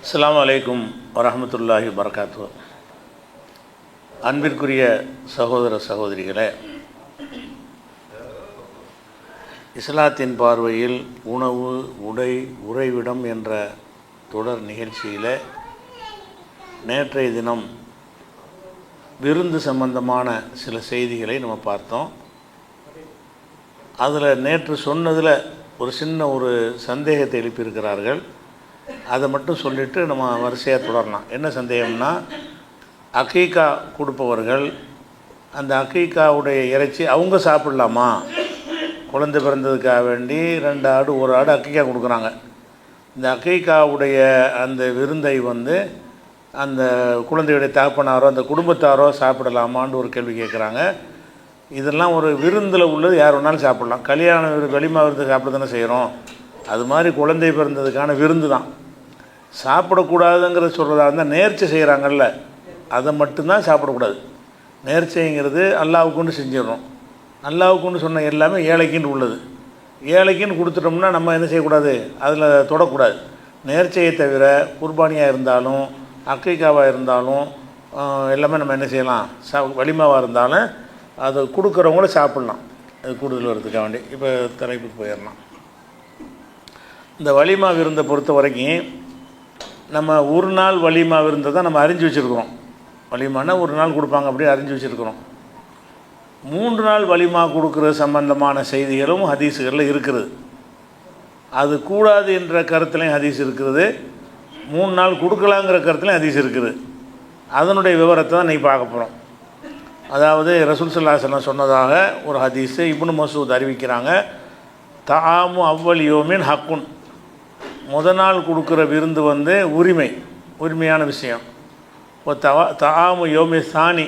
அஸ்ஸலாமு அலைக்கும் வரஹ்மத்துல்லாஹி வபரகாத்துஹு. அன்பிற்குரிய சகோதர சகோதரிகளே, இஸ்லாத்தின் பார்வையில் உணவு, உடை, உறைவிடம் என்ற தொடர் நிகழ்ச்சியில் நேற்றைய தினம் விருந்து சம்பந்தமான சில செய்திகளை நம்ம பார்த்தோம். அதில் நேற்று சொன்னதில் ஒரு சின்ன சந்தேகத்தை எழுப்பியிருக்கிறார்கள். அதை மட்டும் சொல்லிவிட்டு நம்ம வரிசையாக தொடரலாம். என்ன சந்தேகம்னா, அக்கீக்கா கொடுப்பவர்கள் அந்த அக்கீக்காவுடைய இறைச்சி அவங்க சாப்பிடலாமா? குழந்தை பிறந்ததுக்காக வேண்டி 2 ஆடு 1 ஆடு அக்கீக்கா கொடுக்குறாங்க. இந்த அக்கீக்காவுடைய அந்த விருந்தை அந்த குழந்தையுடைய தகப்பனாரோ அந்த குடும்பத்தாரோ சாப்பிடலாமான்னு ஒரு கேள்வி கேட்குறாங்க. இதெல்லாம் ஒரு விருந்தில் உள்ளது, யார் வேணாலும் சாப்பிட்லாம். கல்யாண வெளிமா விருந்து சாப்பிட தானே செய்கிறோம். அது மாதிரி குழந்தை பிறந்ததுக்கான விருந்து தான். சாப்பிடக்கூடாதுங்கிற சொல்கிறதா இருந்தால் நேர்ச்சி செய்கிறாங்கல்ல, அதை மட்டும்தான் சாப்பிடக்கூடாது. நேர்ச்சைங்கிறது அல்லாவுக்குன்னு செஞ்சிடறோம். அல்லாவுக்குன்னு சொன்ன எல்லாமே ஏழைக்குன்னு உள்ளது. ஏழைக்குன்னு கொடுத்துட்டோம்னா நம்ம என்ன செய்யக்கூடாது, அதில் தொடக்கூடாது. நேர்ச்சையை தவிர குர்பானியாக இருந்தாலும் அக்கீக்காவாக இருந்தாலும் எல்லாமே நம்ம என்ன செய்யலாம், வலிமாவாக இருந்தாலும் அதை கொடுக்குறவங்கள சாப்பிட்லாம். அது கூடுதல் வரதுக்காக வேண்டி இப்போ தலைப்புக்கு போயிடலாம். இந்த வலிமா விருந்தை பொறுத்த வரைக்கும் நம்ம ஒரு நாள் வலிமா விருந்தை தான் நம்ம அறிஞ்சு வச்சுருக்கிறோம். வலிமானா ஒரு நாள் கொடுப்பாங்க, அப்படியே அறிஞ்சு வச்சுருக்கிறோம். 3 நாள் வலிமா கொடுக்குற சம்பந்தமான செய்திகளும் ஹதீஸுகளில் இருக்கிறது. அது கூடாது என்ற கருத்துலையும் ஹதீஸ் இருக்கிறது, 3 நாள் கொடுக்கலாங்கிற கருத்துலையும் ஹதீஸ் இருக்குது. அதனுடைய விவரத்தை தான் இன்றைக்கி பார்க்க போகிறோம். அதாவது ரசூல் ஸல்லல்லாஹு அலைஹி வஸல்லம் சொன்னதாக ஒரு ஹதீஸு இப்னு மஸ்ஊத் அறிவிக்கிறாங்க. தஆமு அவ்வல் யோமின் ஹக்குன், முதல் நாள் கொடுக்குற விருந்து உரிமையான விஷயம். தஆமு யோமி சானி,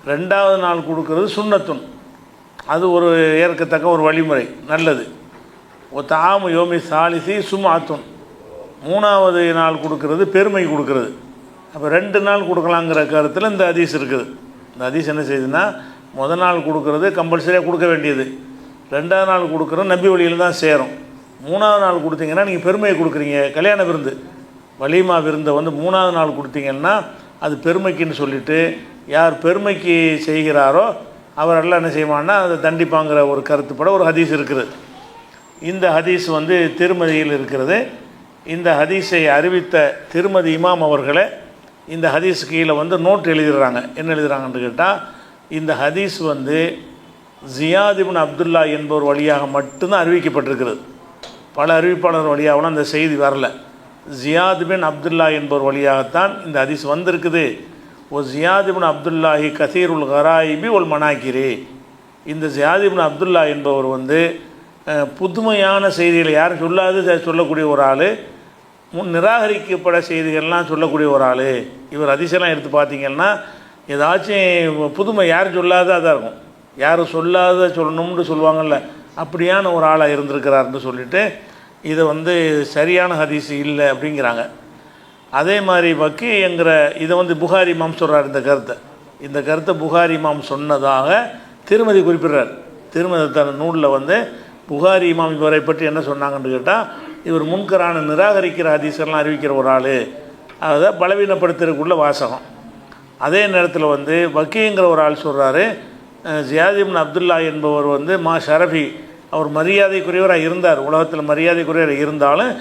2வது நாள் கொடுக்குறது சுன்னத்துன், அது ஒரு ஏற்கத்தக்க ஒரு வழிமுறை, நல்லது. தஆமு யோமி சாலிசி சுமாத்துன், 3வது நாள் கொடுக்குறது பெருமை கொடுக்குறது. அப்போ 2 நாள் கொடுக்கலாங்கிற கருத்தில் இந்த ஹதீஸ் இருக்குது. இந்த ஹதீஸ் என்ன செய்யுதுன்னா, முதல் நாள் கொடுக்குறது கம்பல்சரியாக கொடுக்க வேண்டியது, 2வது நாள் கொடுக்குறது நபி வழியில் தான் சேரும். 3வது நாள் கொடுத்தீங்கன்னா நீங்கள் பெருமையை கொடுக்குறீங்க. கல்யாண விருந்து வலிமா விருந்தை 3வது நாள் கொடுத்தீங்கன்னா அது பெருமைக்குன்னு சொல்லிவிட்டு யார் பெருமைக்கு செய்கிறாரோ அவரெல்லாம் என்ன செய்வான்னா அதை தண்டிப்பாங்கிற ஒரு கருத்துப்பட ஒரு ஹதீஸ் இருக்குது. இந்த ஹதீஸ் திருமதியில் இருக்கிறது. இந்த ஹதீஸை அறிவித்த திருமதி இமாம் அவர்களே இந்த ஹதீஸ் கீழே நோட் எழுதிடுறாங்க. என்ன எழுதுகிறாங்கன்னு கேட்டால், இந்த ஹதீஸ் ஜியாத் இப்னு அப்துல்லா என்பவர் வழியாக மட்டும்தான் அறிவிக்கப்பட்டிருக்கிறது. பல அறிவிப்பாளர் வழியாகலாம் அந்த செய்தி வரல. ஜியாத் பின் அப்துல்லா என்பவர் வழியாகத்தான் இந்த ஹதீஸ் வந்திருக்குது. ஜியாத் இப்னு அப்துல்லாஹி கசீருல் கராயிபி ஒல் மனாக்கிரே, இந்த ஜியாத் இப்னு அப்துல்லா என்பவர் புதுமையான செய்திகளை யாரும் சொல்லாது சொல்லக்கூடிய ஒரு ஆள், நிராகரிக்கப்பட செய்திகள்லாம் சொல்லக்கூடிய ஒரு ஆள். இவர் ஹதீஸெல்லாம் எடுத்து பார்த்தீங்கன்னா ஏதாச்சும் புதுமை யாரும் சொல்லாததாக இருக்கும். யாரும் சொல்லாத சொல்லணும்னு சொல்லுவாங்கள்ல, அப்படியான ஒரு ஆளாக இருந்திருக்கிறார்னு சொல்லிவிட்டு இதை சரியான ஹதீஸ் இல்லை அப்படிங்கிறாங்க. அதே மாதிரி வக்கீங்கிற இதை புகாரி இமாம் சொல்கிறார். இந்த கருத்தை புகாரி இமாம் சொன்னதாக திருமதி குறிப்பிடுறார். திருமதி தன் நூலில் புகாரி இமாம் இவரை பற்றி என்ன சொன்னாங்கன்னு கேட்டால், இவர் முன்கரான நிராகரிக்கிற ஹதீஸெல்லாம் அறிவிக்கிற ஒரு ஆள், அதை பலவீனப்படுத்துறதுக்குள்ள வாசகம். அதே நேரத்தில் வக்கீங்கிற ஒரு ஆள் சொல்கிறாரு, ஜியாத் இப்னு அப்துல்லா என்பவர் மா ஷரஃபி, அவர் மரியாதைக்குரியவராக இருந்தார், உலகத்தில் மரியாதைக்குரியவராக இருந்தாலும்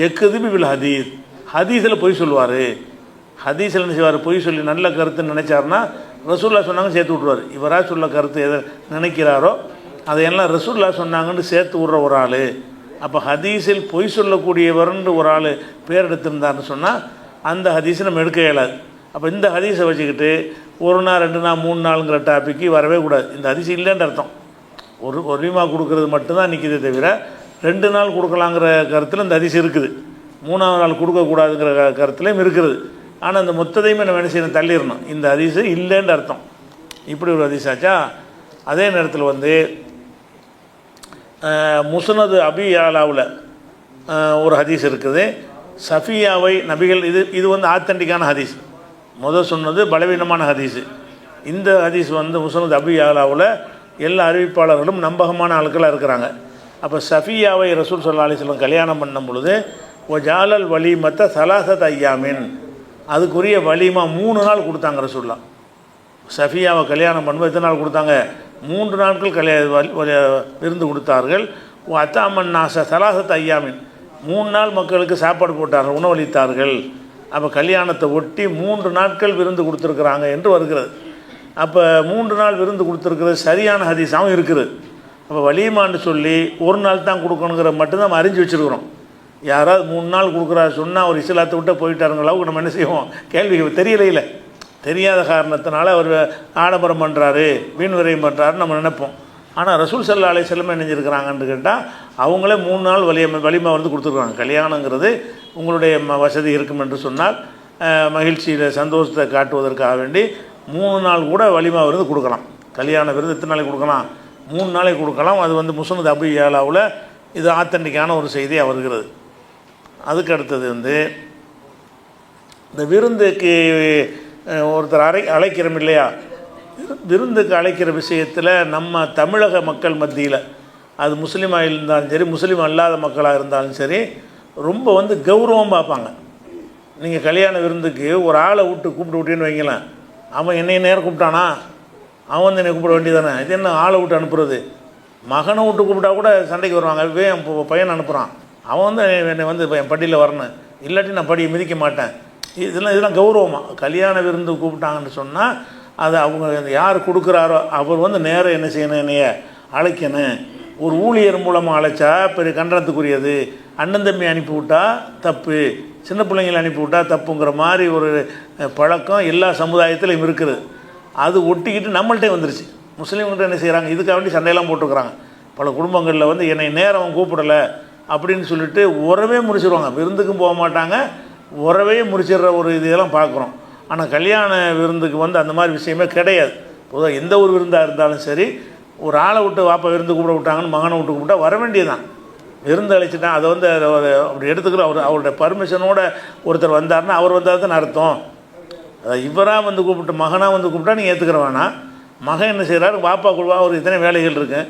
எக்குதுபி வில் ஹதீஸ், ஹதீஸில் பொய் சொல்லுவார். ஹதீஸில் என்ன செய்வார், பொய் சொல்லி நல்ல கருத்துன்னு நினச்சாருன்னா ரசூல்லா சொன்னாங்க சேர்த்து விட்ருவார். இவராக சொல்ல கருத்து எதை நினைக்கிறாரோ அதையெல்லாம் ரசூல்லா சொன்னாங்கன்னு சேர்த்து விட்ற ஒரு ஆள். அப்போ ஹதீஸில் பொய் சொல்லக்கூடியவர்னு ஒரு ஆள் பேர் எடுத்திருந்தார்னு சொன்னால் அந்த ஹதீஸை நம்ம எடுக்க இயலாது. அப்போ இந்த ஹதீஸை வச்சுக்கிட்டு 1 நாள் 2 நாள் 3 நாளுங்கிற டாப்பிக்கு வரவே கூடாது. இந்த ஹதீஸ் இல்லைன்ற அர்த்தம். ஒரு வலிமா கொடுக்கறது மட்டும்தான் நிற்கிதே தவிர 2 நாள் கொடுக்கலாங்கிற கருத்தில் இந்த ஹதீஸ் இருக்குது. 3வது நாள் கொடுக்கக்கூடாதுங்கிற கருத்துலையும் இருக்கிறது. ஆனால் அந்த மொத்தத்தையுமே நம்ம என்ன செய்யணும், தள்ளிடணும். இந்த ஹதீஸு இல்லைன்ற அர்த்தம். இப்படி ஒரு ஹதீஸ் ஆச்சா. அதே நேரத்தில் முஸ்னது அபி யாலாவில் ஒரு ஹதீஸ் இருக்குது. சஃபியாவை நபிகள், இது ஆத்தன்டிக்கான ஹதீஸ். சொன்னது பலவீனமான ஹதீஸு. இந்த ஹதீஸ் முஸ்னது அபி யாலாவில் எல்லா அறிவிப்பாளர்களும் நம்பகமான ஆட்களாக இருக்கிறாங்க. அப்போ சஃபியாவை ரசூல் ஸல்லல்லாஹு அலைஹி வஸல்லம் கல்யாணம் பண்ணும் பொழுது ஜாலல் வலிமத்த சலாசத் ஐயாமின், அதுக்குரிய வலிமா 3 நாள் கொடுத்தாங்க ரசூலுல்லாஹ். சஃபியாவை கல்யாணம் பண்ணும்போது எத்தனை நாள் கொடுத்தாங்க? 3 நாட்கள் விருந்து கொடுத்தார்கள். அத்தாமன் நாச சலாசத் ஐயாமின், 3 நாள் மக்களுக்கு சாப்பாடு போட்டார்கள், உணவளித்தார்கள். அப்போ கல்யாணத்தை ஒட்டி 3 நாட்கள் விருந்து கொடுத்துருக்குறாங்க என்று வருகிறது. அப்போ 3 நாள் விருந்து கொடுத்துருக்கிறது சரியான ஹதீஸாகவும் இருக்குது. அப்போ வலிமான்னு சொல்லி 1 நாள் தான் கொடுக்கணுங்கிற மட்டும்தான் நம்ம அறிஞ்சு வச்சுருக்குறோம். யாராவது 3 நாள் கொடுக்குறாரு சொன்னால் அவர் இஸ்லாத்தை விட்டு போயிட்டாருங்களவுக்கு நம்ம என்ன செய்வோம்? கேள்வி தெரியலையில, தெரியாத காரணத்தினால அவர் ஆடம்பரம் பண்ணுறாரு, வீண் விரயம் பண்ணுறாருன்னு நம்ம நினைப்போம். ஆனால் ரசூல் ஸல்லல்லாஹு அலைஹி வஸல்லம் என்ன செஞ்சுருக்கிறாங்கன்னு கேட்டால் அவங்களே 3 நாள் வலிமா வந்து கொடுத்துருக்குறாங்க. கல்யாணங்கிறது உங்களுடைய வசதி இருக்கும் என்று சொன்னால் மகிழ்ச்சியில் சந்தோஷத்தை காட்டுவதற்காக வேண்டி 3 நாள் கூட வலிமா விருந்து கொடுக்கலாம். கல்யாண விருந்து எத்தனை நாளைக்கு கொடுக்கலாம்? 3 நாளைக்கு கொடுக்கலாம். அது வந்து முஸ்னத் அபூ யஅலாவில் இது ஆத்தன்டிக்கான ஒரு செய்தியாக வருகிறது. அதுக்கு அடுத்தது வந்து இந்த விருந்துக்கு ஒருத்தர் அழைக்கிறோம் இல்லையா, விருந்துக்கு அழைக்கிற விஷயத்தில் நம்ம தமிழக மக்கள் மத்தியில், அது முஸ்லீமாக இருந்தாலும் சரி முஸ்லீம் அல்லாத மக்களாக இருந்தாலும் சரி, ரொம்ப வந்து கௌரவம் பார்ப்பாங்க. நீங்கள் கல்யாண விருந்துக்கு ஒரு ஆளை கூப்பிட்டு விட்டேன்னு வைங்களேன், அவன் என்னை நேரம் கூப்பிட்டானா, அவன் வந்து என்னை கூப்பிட வேண்டியதானே, இது என்ன ஆளை விட்டு அனுப்புறது? மகனை விட்டு கூப்பிட்டா கூட சண்டைக்கு வருவாங்க. என் பையன் அனுப்புகிறான், அவன் வந்து என்னை வந்து என் பட்டியில் வரணும், இல்லாட்டி நான் படியை மிதிக்க மாட்டேன். இதெல்லாம் கௌரவமாக. கல்யாண விருந்து கூப்பிட்டாங்கன்னு சொன்னால் அது அவங்க யார் கொடுக்குறாரோ அவர் வந்து நேரம் என்ன செய்யணும், என்னைய அழைக்கணும். ஒரு ஊழியர் மூலமாக அழைச்சா பெரிய கண்டனத்துக்குரியது. அண்ணன் தம்பி அனுப்பிவிட்டா தப்பு, சின்ன பிள்ளைங்களை அனுப்பிவிட்டா தப்புங்கிற மாதிரி ஒரு பழக்கம் எல்லா சமுதாயத்திலையும் இருக்குது. அது ஒட்டிக்கிட்டு நம்மள்கிட்டே வந்துருச்சு. முஸ்லீம்கிட்ட என்ன செய்கிறாங்க, இதுக்காக வேண்டி சண்டையெல்லாம் போட்டுக்கிறாங்க. பல குடும்பங்களில் வந்து என்னை நேரம் கூப்பிடலை அப்படின்னு சொல்லிட்டு உறவே முறிச்சிடுவாங்க. விருந்துக்கும் போக மாட்டாங்க, உறவே முறிச்சிடுற ஒரு இதெல்லாம் பார்க்குறோம். ஆனால் கல்யாண விருந்துக்கு வந்து அந்த மாதிரி விஷயமே கிடையாது. பொதுவாக எந்த ஒரு விருந்தாக இருந்தாலும் சரி, ஒரு ஆளை விட்டு வாப்பா விருந்து கூப்பிட விட்டாங்கன்னு மகனை விட்டு கூப்பிட்டா வர வேண்டியதுதான். விருந்து அழைச்சிட்டான், அதை வந்து அப்படி எடுத்துக்கிற அவருடைய பர்மிஷனோட ஒருத்தர் வந்தார்னா அவர் வந்தால் தான் அர்த்தம். அதை இவராக வந்து கூப்பிட்டு மகனாக வந்து கூப்பிட்டா நீங்கள் ஏற்றுக்கிற வேணாம். மகன் என்ன செய்கிறாரு, வாப்பா குழுவா ஒரு இத்தனை வேலைகள் இருக்குது,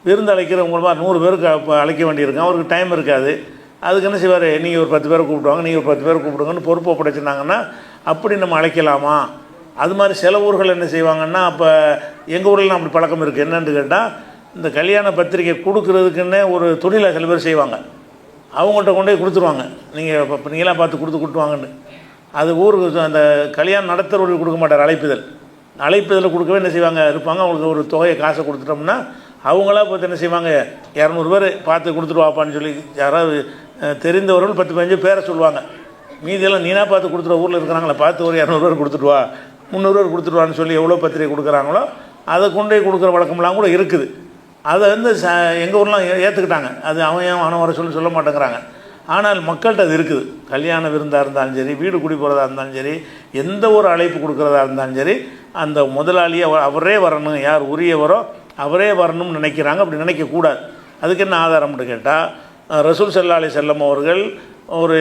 விருந்து அழைக்கிறவங்களுமா 100 பேருக்கு அழைக்க வேண்டியிருக்கும், அவருக்கு டைம் இருக்காது. அதுக்கு என்ன செய்வார், நீங்கள் ஒரு 10 பேரை கூப்பிடுவாங்க, நீங்கள் ஒரு 10 பேரை கூப்பிடுங்கன்னு பொறுப்பு ஒப்படைச்சிருந்தாங்கன்னா அப்படி நம்ம அழைக்கலாமா? அது மாதிரி சில ஊர்கள் என்ன செய்வாங்கன்னா, அப்போ எங்கள் ஊரில் அப்படி பழக்கம் இருக்குது. என்னென்னு கேட்டால், இந்த கல்யாண பத்திரிக்கை கொடுக்குறதுக்குன்னே ஒரு தொழிலை சில பேர் செய்வாங்க. அவங்கள்ட்ட கொண்டு போய் கொடுத்துருவாங்க, நீங்கள் இப்போ நீங்களாம் பார்த்து கொடுத்துவாங்கன்னு. அது ஊருக்கு அந்த கல்யாணம் நடத்துகிறவர்கள் கொடுக்க மாட்டார். அழைப்பதில் கொடுக்கவே என்ன செய்வாங்க இருப்பாங்க. அவங்களுக்கு ஒரு தொகையை காசை கொடுத்துட்டோம்னா அவங்களா பார்த்து என்ன செய்வாங்க, 200 பேர் பார்த்து கொடுத்துருவாப்பான்னு சொல்லி யாராவது தெரிந்தவர்கள் 10-15 பேரை சொல்லுவாங்க. மீதியெல்லாம் நீனா பார்த்து கொடுத்துருவா, ஊரில் இருக்கிறாங்களா பார்த்து ஒரு 200 பேர் கொடுத்துட்டுவா, 300 பேர் கொடுத்துருவான்னு சொல்லி எவ்வளோ பத்திரிகை கொடுக்குறாங்களோ அதை கொண்டு போய் கொடுக்குற வழக்கம்லாம் கூட இருக்குது. அதை வந்து எங்கள் ஊர்லாம் ஏற்றுக்கிட்டாங்க. அது அவன் வர சொல்ல மாட்டேங்கிறாங்க. ஆனால் மக்கள்கிட்ட அது இருக்குது. கல்யாண விருந்தாக இருந்தாலும் சரி, வீடு குடி போகிறதா இருந்தாலும் சரி, எந்த ஒரு அழைப்பு கொடுக்குறதா இருந்தாலும் சரி, அந்த முதலாளியை அவரே வரணும், யார் உரியவரோ அவரே வரணும்னு நினைக்கிறாங்க. அப்படி நினைக்கக்கூடாது. அதுக்கு என்ன ஆதாரம்னு கேட்டால், ரசூல் ஸல்லல்லாஹு அலைஹி வஸல்லம் அவர்கள் ஒரு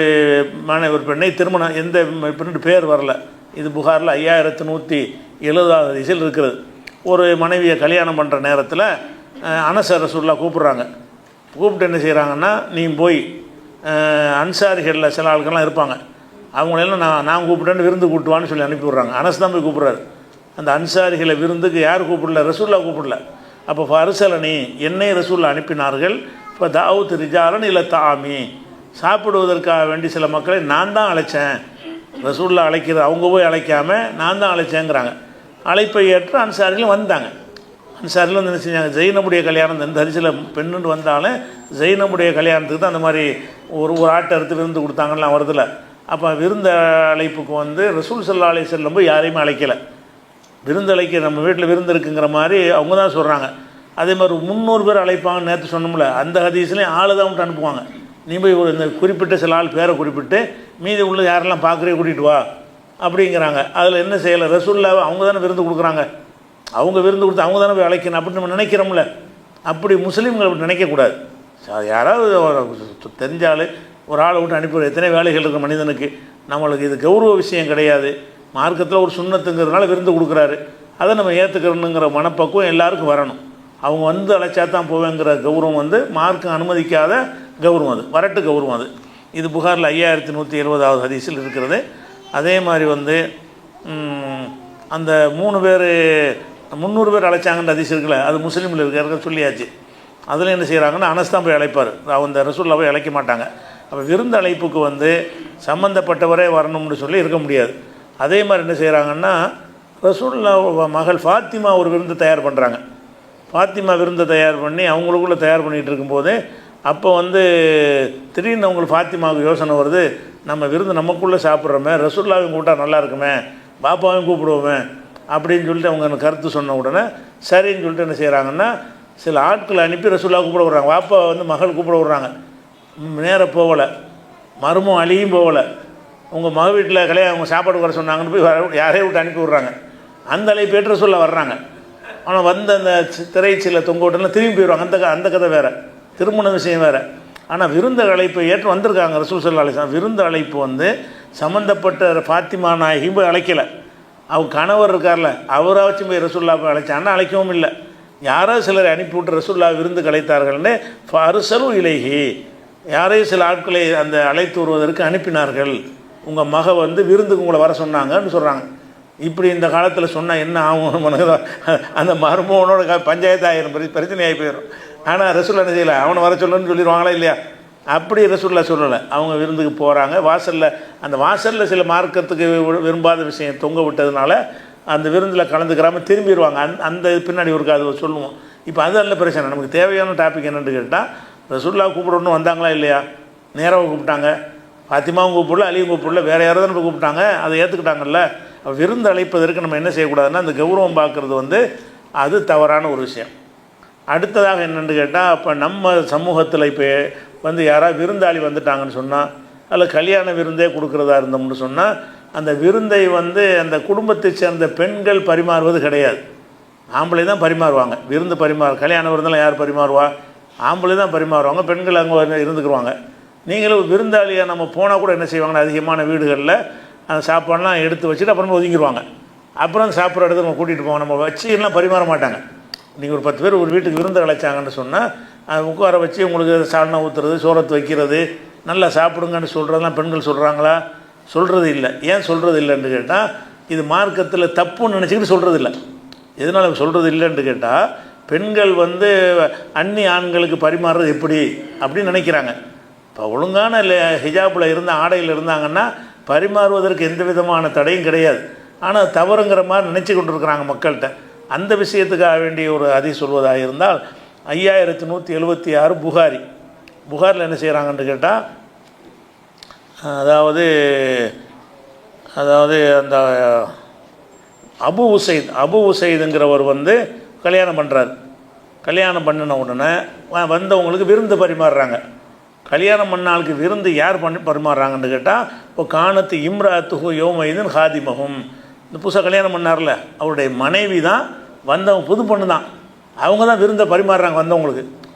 பெண்ணை திருமணம், எந்த பெண்ணு பேர் வரல, இது புகாரில் 5170 ஹதீஸில் இருக்கிறது. ஒரு மனைவியை கல்யாணம் பண்ணுற நேரத்தில் அனஸ் ரசூலுல்லாஹ் கூப்பிட்றாங்க. கூப்பிட்டு என்ன செய்கிறாங்கன்னா, நீ போய் அன்சாரிகளில் சில ஆட்கள்லாம் இருப்பாங்க, அவங்களெல்லாம் நான் கூப்பிட்டேன்னு விருந்து கூப்பிட்டுவான்னு சொல்லி அனுப்பி விட்றாங்க. அனஸ் தான் போய் கூப்பிட்றாரு. அந்த அன்சாரிகளை விருந்துக்கு யார் கூப்பிடல, ரசூலுல்லாஹ் கூப்பிடல. அப்போ ஃபர்சலனி, என்னை ரசூலுல்லாஹ் அனுப்பினார்கள். இப்போ தாவூத் ரிஜாலன் இல்லை தாமி, சாப்பிடுவதற்காக வேண்டி சில மக்களை நான் தான் அழைச்சேன். ரசூலுல்லாஹ் அழைக்கிறது அவங்க போய் அழைக்காமல் நான் தான் அழைச்சேங்கிறாங்க. அழைப்பை ஏற்று அன்சாரிகளும் வந்தாங்க. அன்சாரிகள் வந்து என்ன செஞ்சாங்க, ஜெயினபுடைய கல்யாணம், இந்த ஹதீஸில் பெண்ணுன்னு வந்தாலும் ஜெயினபுடைய கல்யாணத்துக்கு தான் அந்த மாதிரி ஒரு ஆட்டை எடுத்து விருந்து கொடுத்தாங்கலாம் வருதில்ல. அப்போ விருந்து அழைப்புக்கு வந்து ரசூல் ஸல்லல்லாஹு அலைஹி வஸல்லம் போய் யாரையுமே அழைக்கலை. விருந்து அழைக்க நம்ம வீட்டில் விருந்து இருக்குங்கிற மாதிரி அவங்க தான் சொல்கிறாங்க. அதே மாதிரி 300 பேர் அழைப்பாங்கன்னு நேற்று சொன்னோம்ல, அந்த ஹதீஸ்லேயும் ஆள் தான் விட்டு அனுப்புவாங்க. நீ போய் ஒரு இந்த குறிப்பிட்ட சில ஆள் பேரை குறிப்பிட்டு மீதி உள்ள யாரெல்லாம் பார்க்குறே கூட்டிகிட்டு வா அப்படிங்கிறாங்க. அதில் என்ன செய்யலை, ரசூலுல்லாஹ் அவங்க தானே விருந்து கொடுக்குறாங்க, அவங்க விருந்து கொடுத்து அவங்க தானே போய் அழைக்கணும் அப்படின்னு நம்ம நினைக்கிறோம்ல. அப்படி முஸ்லீம்கள் அப்படி நினைக்கக்கூடாது. யாராவது தெரிஞ்சாலும் ஒரு ஆளை விட்டு அனுப்பி, எத்தனை வேலைகள் இருக்கிற மனிதனுக்கு, நம்மளுக்கு இது கௌரவ விஷயம் கிடையாது. மார்க்கத்தில் ஒரு சுண்ணத்துங்கிறதுனால விருந்து கொடுக்குறாரு, அதை நம்ம ஏற்றுக்கணுங்கிற மனப்பக்குவம் எல்லாருக்கும் வரணும். அவங்க வந்து அழைச்சா தான் போவேங்கிற கௌரவம் வந்து மார்க்கம் அனுமதிக்காத கௌரவம், அது வரட்டு கௌரவம். அது இது புகாரில் 5170வது ஹதீஸில் இருக்கிறது. அதே மாதிரி வந்து அந்த 3 பேர் 300 பேர் அழைச்சாங்கன்ற ஹதீஸ் இருக்குல்ல, அது முஸ்லீமில் இருக்கிற சொல்லியாச்சு. அதில் என்ன செய்கிறாங்கன்னா அனஸ் தான் போய் அழைப்பார், அந்த ரசூல்லா போய் அழைக்க மாட்டாங்க. அப்போ விருந்து அழைப்புக்கு வந்து சம்மந்தப்பட்டவரே வரணும்னு சொல்லி இருக்க முடியாது. அதே மாதிரி என்ன செய்கிறாங்கன்னா ரசூல்லா மகள் ஃபாத்திமா ஒரு விருந்து தயார் பண்ணுறாங்க. ஃபாத்திமா விருந்தை தயார் பண்ணி அவங்களுக்குள்ளே தயார் பண்ணிகிட்டு இருக்கும்போது அப்போ வந்து திடீர்னு அவங்களுக்கு ஃபாத்திமாவுக்கு யோசனை வருது, நம்ம விருந்து நமக்குள்ளே சாப்பிட்றோமே, ரசூல்லாவையும் கூப்பிட்டா நல்லா இருக்குமே, பாப்பாவையும் கூப்பிடுவோமே அப்படின்னு சொல்லிட்டு அவங்க கருத்து சொன்ன உடனே சரின்னு சொல்லிட்டு என்ன செய்கிறாங்கன்னா சில ஆட்களை அனுப்பி ரசூல்லா கூப்பிட விட்றாங்க. பாப்பா வந்து மகள் கூப்பிட விட்றாங்க. நேராக போகலை, மருமம் அழியும் போகலை. உங்கள் மக வீட்டில் கல்யாணம் அவங்க சாப்பாடு வர சொன்னாங்கன்னு போய் யாரையும் விட்டு அனுப்பி விட்றாங்க. அந்த அழைப்பு ஏற்ற சொல்ல வர்றாங்க. ஆனால் வந்து அந்த திரைச்சியில் தொங்க விட்டுலாம் திரும்பி போயிடுவாங்க. அந்த கதை வேறு, திருமண விஷயம் வேறு. ஆனால் விருந்த அழைப்பை ஏற்று வந்திருக்காங்க ரசூல் ஸல்லல்லாஹு அலைஹி வஸல்லம். விருந்து அழைப்பு வந்து சம்மந்தப்பட்ட ஃபாத்திமா நாயகி போய் அழைக்கலை. அவங்க கணவர் இருக்கார்ல, அவரை வச்சு போய் ரசூல்லா போய் அழைச்சான்னா அழைக்கவும் இல்லை. யாரோ சிலரை அனுப்பிவிட்டு ரசூல்லா விருந்து அழைத்தார்கள்னு அருசலு இலைஹி, யாரையும் சில ஆட்களை அந்த அழைத்து வருவதற்கு அனுப்பினார்கள். உங்கள் மக வந்து விருந்துக்கு உங்களை வர சொன்னாங்கன்னு சொல்கிறாங்க. இப்படி இந்த காலத்தில் சொன்னால் என்ன ஆகும்? அந்த மருமகனோட பஞ்சாயத்து ஆயிரம் பிரச்சனையாகி போயிடும். ஆனால் ரசூல்லா என்ன செய்யலை, அவனை வர சொல்லணும்னு சொல்லிடுவாங்களா இல்லையா? அப்படி ரசூல்லா சொல்லலை. அவங்க விருந்துக்கு போகிறாங்க. அந்த வாசலில் சில மார்க்கத்துக்கு விரும்பாத விஷயம் தொங்க விட்டதுனால அந்த விருந்தில் கலந்துக்கிறாமல் திரும்பிடுவாங்க. அந்த பின்னாடி ஒரு அது சொல்லுவோம். இப்போ அது நல்ல பிரச்சனை. நமக்கு தேவையான டாபிக் என்னென்னு கேட்டால் ரசூல்லா கூப்பிடணும் வந்தாங்களா இல்லையா? நேராக கூப்பிட்டாங்க, ஃபாத்திமாவும் கூப்பிடல, அலியும் கூப்பிடல, வேறு யாராவது இப்போ கூப்பிட்டாங்க, அதை ஏற்றுக்கிட்டாங்கல்ல. விருந்து அழைப்பதற்கு நம்ம என்ன செய்யக்கூடாதுன்னா அந்த கௌரவம் பார்க்குறது வந்து அது தவறான ஒரு விஷயம். அடுத்ததாக என்னென்னு கேட்டால் அப்போ நம்ம சமூகத்தில் இப்போ வந்து யாராவது விருந்தாளி வந்துட்டாங்கன்னு சொன்னால் அதில் கல்யாண விருந்தே கொடுக்குறதா இருந்தோம்னு சொன்னால் அந்த விருந்தை வந்து அந்த குடும்பத்தை சேர்ந்த பெண்கள் பரிமாறுவது கிடையாது. ஆம்பளை தான் பரிமாறுவாங்க. விருந்து கல்யாண விருந்தெல்லாம் யார் பரிமாறுவா? ஆம்பளை தான் பரிமாறுவாங்க. பெண்கள் அங்கே இருந்துக்குருவாங்க. நீங்களும் விருந்தாளியாக நம்ம போனால் கூட என்ன செய்வாங்கன்னா அதிகமான வீடுகளில் அந்த சாப்பாடெலாம் எடுத்து வச்சுட்டு அப்புறமா ஒதுங்கிடுவாங்க. அப்புறம் சாப்பிட்ற இடத்துல நம்ம கூட்டிகிட்டு போவோம். நம்ம வச்சு எல்லாம் பரிமாற மாட்டாங்க. நீங்கள் ஒரு 10 பேர் ஒரு வீட்டுக்கு விருந்து அழைச்சாங்கன்னு சொன்னால் அது உட்கார வச்சு உங்களுக்கு சால்னா ஊற்றுறது, சோறத்து வைக்கிறது, நல்லா சாப்பிடுங்கன்னு சொல்கிறதெல்லாம் பெண்கள் சொல்கிறாங்களா? சொல்கிறது இல்லை. ஏன் சொல்கிறது இல்லைன்னு கேட்டால் இது மார்க்கத்தில் தப்புன்னு நினச்சிக்கிட்டு சொல்கிறது இல்லை. எதனால் சொல்கிறது இல்லைன்னு கேட்டால் பெண்கள் வந்து அந்நிய ஆண்களுக்கு பரிமாறுறது எப்படி அப்படின்னு நினைக்கிறாங்க. இப்போ ஒழுங்கான ஹிஜாபில் இருந்த ஆடையில் இருந்தாங்கன்னா பரிமாறுவதற்கு எந்த விதமான தடையும் கிடையாது. ஆனால் தவறுங்கிற மாதிரி நினச்சி கொண்டு இருக்கிறாங்க மக்கள்கிட்ட. அந்த விஷயத்துக்காக வேண்டிய ஒரு ஹதீஸ் சொல்வதாக இருந்தால் 5176 புகாரில் என்ன செய்கிறாங்கன்னு கேட்டால் அதாவது அந்த அபு உசைதுங்கிறவர் வந்து கல்யாணம் பண்ணுறார். கல்யாணம் பண்ணின உடனே வந்தவங்களுக்கு விருந்து பரிமாறுறாங்க. கல்யாணம் பண்ணாளுக்கு விருந்து யார் பரிமாறுறாங்கன்னு கேட்டால் இப்போ காணத்து இம்ராத்துஹு யௌமைதின் ஹாதிமஹும், இந்த புதுசாக கல்யாணம் பண்ணார்ல அவருடைய மனைவி தான் வந்தவங்க, புது பொண்ணு தான், அவங்க தான் விருந்தை பரிமாறுறாங்க வந்தவங்களுக்கு.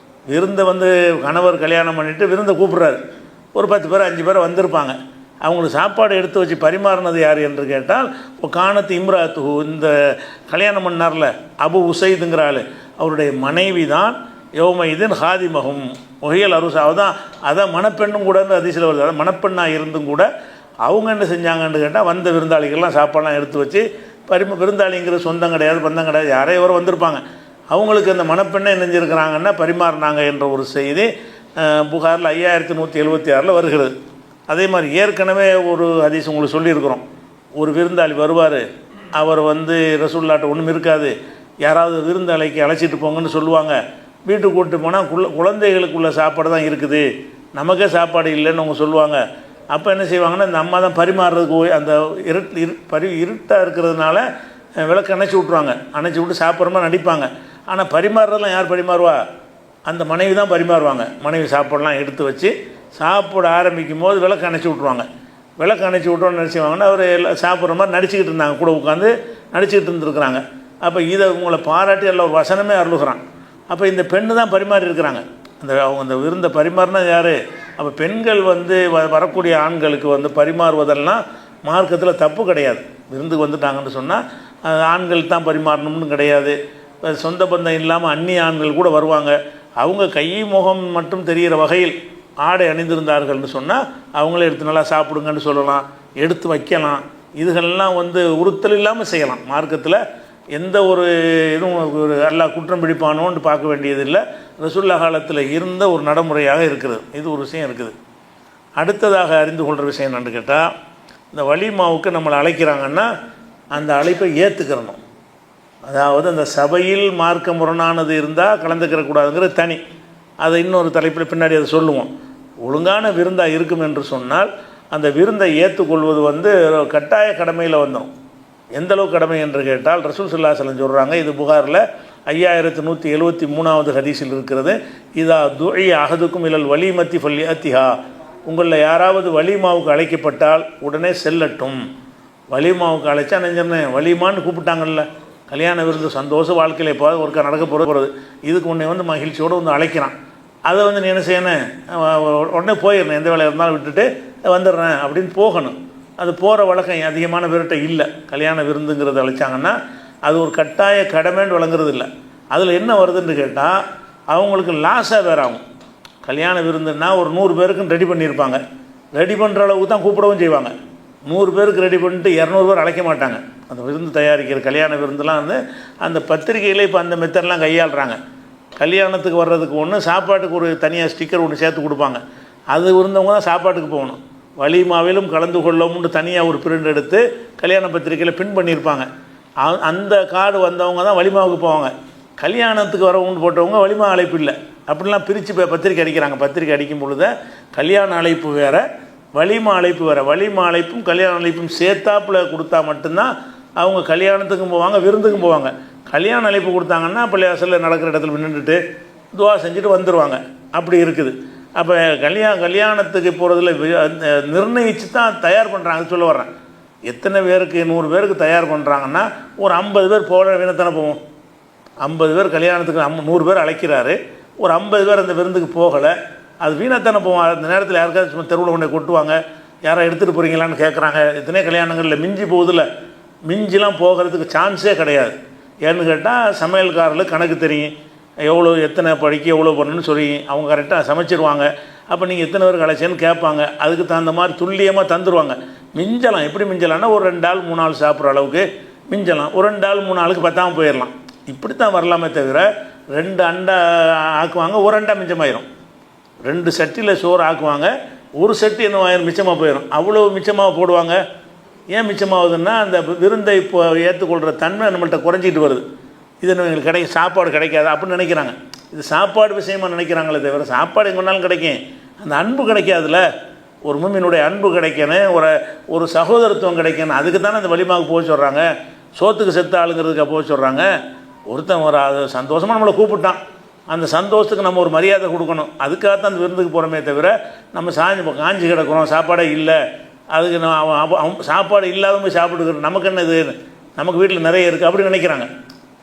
விருந்தை வந்து கணவர் கல்யாணம் பண்ணிவிட்டு விருந்தை கூப்பிட்றாரு. ஒரு 10 பேர் 5 பேர் வந்திருப்பாங்க. அவங்களுக்கு சாப்பாடு எடுத்து வச்சு பரிமாறினது யார் என்று கேட்டால் இப்போ காணத்து இம்ராத்துஹு, இந்த கல்யாணம் பண்ணார்ல அபு உசைதுங்கிற ஆள், அவருடைய மனைவி தான் யௌமைதின் ஹாதிமஹும் ஒஹியல் அருசாவை தான். அதான் மணப்பெண்ணும் கூட அதிசயில் வருது. அதான் மணப்பெண்ணாக இருந்தும் கூட அவங்க என்ன செஞ்சாங்கன்னு கேட்டால் வந்த விருந்தாளிகள்லாம் சாப்பாடெலாம் எடுத்து வச்சு விருந்தாளிங்கிறது சொந்தம் கிடையாது, பந்தம் கிடையாது, யாரையோ வந்திருப்பாங்க. அவங்களுக்கு அந்த மணப்பெண்ணை நெஞ்சிருக்கிறாங்கன்னா பரிமாறினாங்க என்ற ஒரு செய்தி புகாரில் 5176 வருகிறது. அதே மாதிரி ஏற்கனவே ஒரு ஹதீஸ் உங்களுக்கு சொல்லியிருக்கிறோம். ஒரு விருந்தாளி வருவார், அவர் வந்து ரசூலுல்லாஹ்ட்ட ஒன்றும் இருக்காது, யாராவது விருந்தாளிக்கு அழைச்சிட்டு போங்கன்னு சொல்லுவாங்க. வீட்டுக்கு கூப்பிட்டு போனால் குழந்தைகளுக்குள்ள சாப்பாடு தான் இருக்குது, நமக்கே சாப்பாடு இல்லைன்னு அவங்க சொல்லுவாங்க. அப்போ என்ன செய்வாங்கன்னா இந்த அம்மா தான் பரிமாறுறதுக்கு அந்த இருட்டாக இருக்கிறதுனால விளக்கு அணைச்சி விட்ருவாங்க. அணைச்சி விட்டு சாப்பிட்ற மாதிரி நடிப்பாங்க. ஆனால் பரிமாறுறதெல்லாம் யார் பரிமாறுவா? அந்த மனைவி தான் பரிமாறுவாங்க. மனைவி சாப்பாடெலாம் எடுத்து வச்சு சாப்பிட ஆரம்பிக்கும் போது விளக்கு அணைச்சி விட்ருவாங்க. விளக்கு அணைச்சி விட்டோன்னு நினச்சிவாங்கன்னா அவர் எல்லாம் சாப்பிட்ற மாதிரி நடிச்சுக்கிட்டு இருந்தாங்க, கூட உட்காந்து நடிச்சுக்கிட்டு இருந்துருக்குறாங்க. அப்போ இதை உங்களை பாராட்டி எல்லாம் ஒரு வசனமே அருளுகிறான். அப்போ இந்த பெண்ணு தான் பரிமாறி இருக்கிறாங்க. அவங்க அந்த விருந்தை பரிமாறினா யார்? அப்போ பெண்கள் வந்து வரக்கூடிய ஆண்களுக்கு வந்து பரிமாறுவதெல்லாம் மார்க்கத்தில் தப்பு கிடையாது. விருந்துக்கு வந்துட்டாங்கன்னு சொன்னால் ஆண்கள் தான் பரிமாறணும்னு கிடையாது. சொந்த பந்தம் இல்லாமல் அந்நிய ஆண்கள் கூட வருவாங்க. அவங்க கை முகம் மட்டும் தெரிகிற வகையில் ஆடை அணிந்திருந்தார்கள்னு சொன்னால் அவங்களே எடுத்து நல்லா சாப்பிடுங்கன்னு சொல்லலாம், எடுத்து வைக்கலாம். இதுகளெல்லாம் வந்து உறுத்தல் இல்லாமல் செய்யலாம். மார்க்கத்தில் எந்த ஒரு இதுவும் ஒரு அல்லாஹ் குற்றம் பிடிப்பானோன்னு பார்க்க வேண்டியதில்லை. ரசூலுல்லாஹ் காலத்தில் இருந்த ஒரு நடைமுறையாக இருக்கிறது. இது ஒரு விஷயம் இருக்குது. அடுத்ததாக அறிந்து கொள்கிற விஷயம் என்னென்னு கேட்டால், இந்த வலிமாவுக்கு நம்மளை அழைக்கிறாங்கன்னா அந்த அழைப்பை ஏற்றுக்கிறணும். அதாவது அந்த சபையில் மார்க்க முரணானது இருந்தால் கலந்துக்கிறக்கூடாதுங்கிறது தனி. அதை இன்னொரு தலைப்பில் பின்னாடி அதை சொல்லுவோம். ஒழுங்கான விருந்தாக இருக்கும் என்று சொன்னால் அந்த விருந்தை ஏற்றுக்கொள்வது வந்து கட்டாய கடமையில் வந்துடும். எந்தளவு கடமை என்று கேட்டால் ரசூல் ஸல்லல்லாஹு அலைஹி வஸல்லம் சொல்கிறாங்க, இது புகாரில் 5173வது ஹதீஸில் இருக்கிறது. இதா துஇ அஹதுக்கும் இலல் வலிமத்தி ஃபல்யத்திஹா, உங்களில் யாராவது வலிமாவுக்கு அழைக்கப்பட்டால் உடனே செல்லட்டும். வலிமாவுக்கு அழைச்சா நெஞ்சன்னு வலிமான்னு கூப்பிட்டாங்கல்ல, கல்யாண விருந்து சந்தோஷ வாழ்க்கையில் எப்போது ஒருக்கா நடக்க போகிறது, இதுக்கு உன்னை வந்து மகிழ்ச்சியோடு வந்து அழைக்கிறான். அதை வந்து நீ என்ன செய்யணும், உடனே போயிடணும், எந்த வேலையாக இருந்தாலும் விட்டுட்டு வந்துடுறேன் அப்படின்னு போகணும். அது போகிற வழக்கம் அதிகமான பேர்கிட்ட இல்லை. கல்யாண விருந்துங்கிறத அழைச்சாங்கன்னா அது ஒரு கட்டாய கடமைன்னு வழங்குறது இல்லை. அதில் என்ன வருதுன்னு கேட்டால் அவங்களுக்கு லாஸாக வேறு ஆகும். கல்யாண விருந்துன்னா ஒரு 100 பேருக்குன்னு ரெடி பண்ணியிருப்பாங்க. ரெடி பண்ணுற அளவுக்கு தான் கூப்பிடவும் செய்வாங்க. 100 பேருக்கு ரெடி பண்ணிட்டு 200 பேர் அழைக்க மாட்டாங்க. அந்த விருந்து தயாரிக்கிற கல்யாண விருந்துலாம் வந்து அந்த பத்திரிகையில் இப்போ அந்த மெத்தட்லாம் கையாளுறாங்க. கல்யாணத்துக்கு வர்றதுக்கு ஒன்று, சாப்பாட்டுக்கு ஒரு தனியாக ஸ்டிக்கர் ஒன்று சேர்த்து கொடுப்பாங்க. அது இருந்தவங்க தான் சாப்பாட்டுக்கு போகணும். வலிமாவிலும் கலந்து கொள்ளவும்னு தனியாக ஒரு பிரிண்ட் எடுத்து கல்யாண பத்திரிக்கையில் பின் பண்ணியிருப்பாங்க. அந்த கார்டு வந்தவங்க தான் வலிமாவுக்கு போவாங்க. கல்யாணத்துக்கு வரவுன்னு போட்டவங்க வலிமா அழைப்பு இல்லை. அப்படிலாம் பிரித்து பத்திரிக்கை அடிக்கிறாங்க. பத்திரிக்கை அடிக்கும் பொழுது கல்யாண அழைப்பு வேறு, வலிமா அழைப்பு வேறு. வலிமா அழைப்பும் கல்யாண அழைப்பும் சேர்த்தாப்பில் கொடுத்தா மட்டும்தான் அவங்க கல்யாணத்துக்கும் போவாங்க, விருந்துக்கும் போவாங்க. கல்யாண அழைப்பு கொடுத்தாங்கன்னா பள்ளிவாசலில் நடக்கிற இடத்துல நின்றுட்டு துவா செஞ்சுட்டு வந்துடுவாங்க. அப்படி இருக்குது. அப்போ கல்யாணத்துக்கு போகிறதுல நிர்ணயித்து தான் தயார் பண்ணுறாங்க. சொல்ல வர்றேன், எத்தனை பேருக்கு 100 பேருக்கு தயார் பண்ணுறாங்கன்னா ஒரு 50 பேர் போக வீணத்தானே போவோம். 50 பேர் கல்யாணத்துக்கு 100 பேர் அழைக்கிறாரு, ஒரு 50 பேர் அந்த விருந்துக்கு போகலை, அது வீணத்தானே போவோம். அந்த நேரத்தில் யாருக்காவது சும்மா தெருவில் கொண்டு கொட்டுவாங்க, யாரை எடுத்துகிட்டு போகிறீங்களான்னு கேட்குறாங்க. எத்தனை கல்யாணங்களில் மிஞ்சி போகுதில்ல, மிஞ்சிலாம் போகிறதுக்கு சான்ஸே கிடையாது. ஏன்னு கேட்டால் சமையல்காரர்களுக்கு கணக்கு தெரியும், எவ்வளோ எத்தனை படிக்க எவ்வளோ பண்ணணும்னு சொல்லி அவங்க கரெக்டாக சமைச்சிருவாங்க. அப்போ நீங்கள் எத்தனை பேருக்கு அழைச்சேன்னு கேட்பாங்க. அதுக்கு தகுந்த மாதிரி துல்லியமாக தந்துடுவாங்க. மிஞ்சலாம். எப்படி மிஞ்சலாம்னா ஒரு 2 ஆள் 3 ஆள் சாப்பிட்ற அளவுக்கு மிஞ்சலாம். ஒரு 2 ஆள் 3 ஆளுக்கு பத்தாமல் போயிடலாம். இப்படி தான் வரலாமே தவிர 2 அண்டா ஆக்குவாங்க, ஒரு அண்டா மிச்சமாயிரும். 2 சட்டியில் சோறு ஆக்குவாங்க, ஒரு சட்டி என்னவாயிரும் மிச்சமாக போயிடும். அவ்வளோ மிச்சமாக போடுவாங்க. ஏன் மிச்சமாகுதுன்னா அந்த விருந்தை இப்போ ஏற்றுக்கொள்கிற தன்மை நம்மள்கிட்ட குறைஞ்சிட்டு வருது. இது எங்களுக்கு சாப்பாடு கிடைக்காது அப்படின்னு நினைக்கிறாங்க. இது சாப்பாடு விஷயமாக நினைக்கிறாங்களே தவிர சாப்பாடு எங்கே வேணாலும் கிடைக்கும், அந்த அன்பு கிடைக்காதுல்ல. ஒரு மூமினுடைய அன்பு கிடைக்கணும், ஒரு சகோதரத்துவம் கிடைக்கணும். அதுக்கு தானே அந்த வலிமாவுக்கு போக சொல்கிறாங்க. சோத்துக்கு செத்த ஆளுங்கிறதுக்காக போக சொல்கிறாங்க. ஒருத்தன் ஒரு சந்தோஷமாக நம்மளை கூப்பிட்டான், அந்த சந்தோஷத்துக்கு நம்ம ஒரு மரியாதை கொடுக்கணும். அதுக்காகத்தான் அந்த விருந்துக்கு போகிறோமே தவிர நம்ம காஞ்சி கிடக்கிறோம், சாப்பாடே இல்லை, அதுக்கு நான் சாப்பாடு இல்லாதவங்க சாப்பிட்டுக்கிறோம், நமக்கு என்ன இது, நமக்கு வீட்டில் நிறைய இருக்குது அப்படி நினைக்கிறாங்க.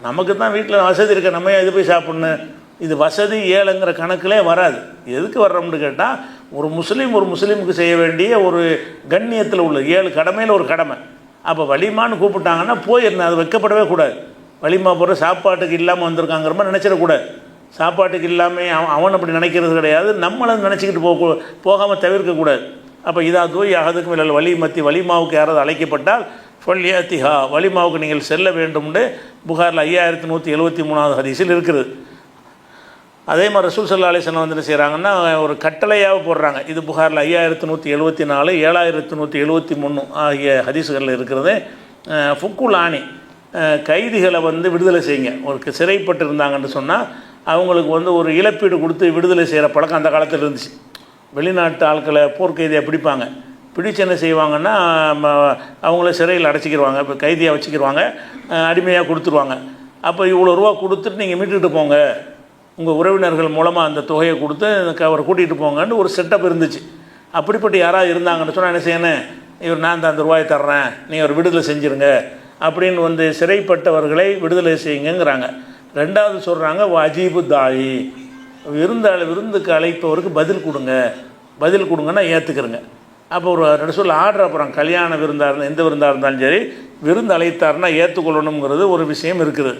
நமக்கு தான் வீட்டில் வசதி இருக்க, நம்ம இது போய் சாப்பிட்ணும். இது வசதி ஏழைங்கிற கணக்கிலே வராது. எதுக்கு வர்றோம்னு கேட்டால் ஒரு முஸ்லீமுக்கு செய்ய வேண்டிய ஒரு கண்ணியத்தில் உள்ள 7 கடமையில் ஒரு கடமை. அப்போ வலிமான்னு கூப்பிட்டாங்கன்னா போயிருந்தேன், அது வைக்கப்படவே கூடாது. வலிமா போகிற சாப்பாட்டுக்கு இல்லாமல் வந்திருக்காங்கிற மாதிரி நினச்சிடக்கூடாது. சாப்பாட்டுக்கு இல்லாமல் அவன் அப்படி நினைக்கிறது கிடையாது. நம்மளை நினச்சிக்கிட்டு போகாமல் தவிர்க்கக்கூடாது. அப்போ இதா தூய் அகதுக்கும் இல்லை வலிமத்தி, வலிமாவுக்கு யாராவது அழைக்கப்பட்டால் ஃபல்யத்திஹா, வலிமாவுக்கு நீங்கள் செல்ல வேண்டும்னு புகாரில் 5173வது ஹதீஸில் இருக்குது. அதே மாதிரி ரசூல் ஸல்லல்லாஹு அலைஹி வஸல்லம் வந்து என்ன செய்கிறாங்கன்னா ஒரு கட்டளையாக போடுறாங்க. இது புகாரில் 5174, 7173 ஆகிய ஹதீஸுகளில் இருக்கிறது. ஃபுக்குல் ஆணி, கைதிகளை வந்து விடுதலை செய்யுங்க. ஒரு சிறைப்பட்டு இருந்தாங்கன்னு சொன்னால் அவங்களுக்கு வந்து ஒரு இழப்பீடு கொடுத்து விடுதலை செய்கிற பழக்கம் அந்த காலத்தில் இருந்துச்சு. வெளிநாட்டு ஆட்களை போர்க்கைதியாக பிடிப்பாங்க. பிடிச்சு என்ன செய்வாங்கன்னா அவங்கள சிறையில் அடைச்சிக்கிடுவாங்க, இப்போ கைதியாக வச்சுக்கிடுவாங்க, அடிமையாக கொடுத்துருவாங்க. அப்போ இவ்வளோ ரூபா கொடுத்துட்டு நீங்கள் மீட்டுக்கிட்டு போங்க, உங்கள் உறவினர்கள் மூலமாக அந்த தொகையை கொடுத்து அவரை கூட்டிகிட்டு போங்கன்னு ஒரு செட்டப் இருந்துச்சு. அப்படிப்பட்ட யாராவது இருந்தாங்கன்னு சொன்னால் என்ன செய்யணும், இவர் நான் தான் அந்த ரூபாயை தர்றேன், நீங்கள் ஒரு விடுதலை செஞ்சுருங்க அப்படின்னு வந்து சிறைப்பட்டவர்களை விடுதலை செய்யுங்கிறாங்க. 2வது சொல்கிறாங்க அஜீபு தாயி, விருந்துக்கு அழைப்பவருக்கு பதில் கொடுங்கன்னா ஏற்றுக்கிறங்க. அப்போ ஒரு ரசூல் ஆர்டர் அப்புறம் கல்யாண விருந்தாக இருந்தால் எந்த விருந்தாக இருந்தாலும் சரி விருந்து அழைத்தாருன்னா ஏற்றுக்கொள்ளணுங்கிறது ஒரு விஷயம் இருக்குது.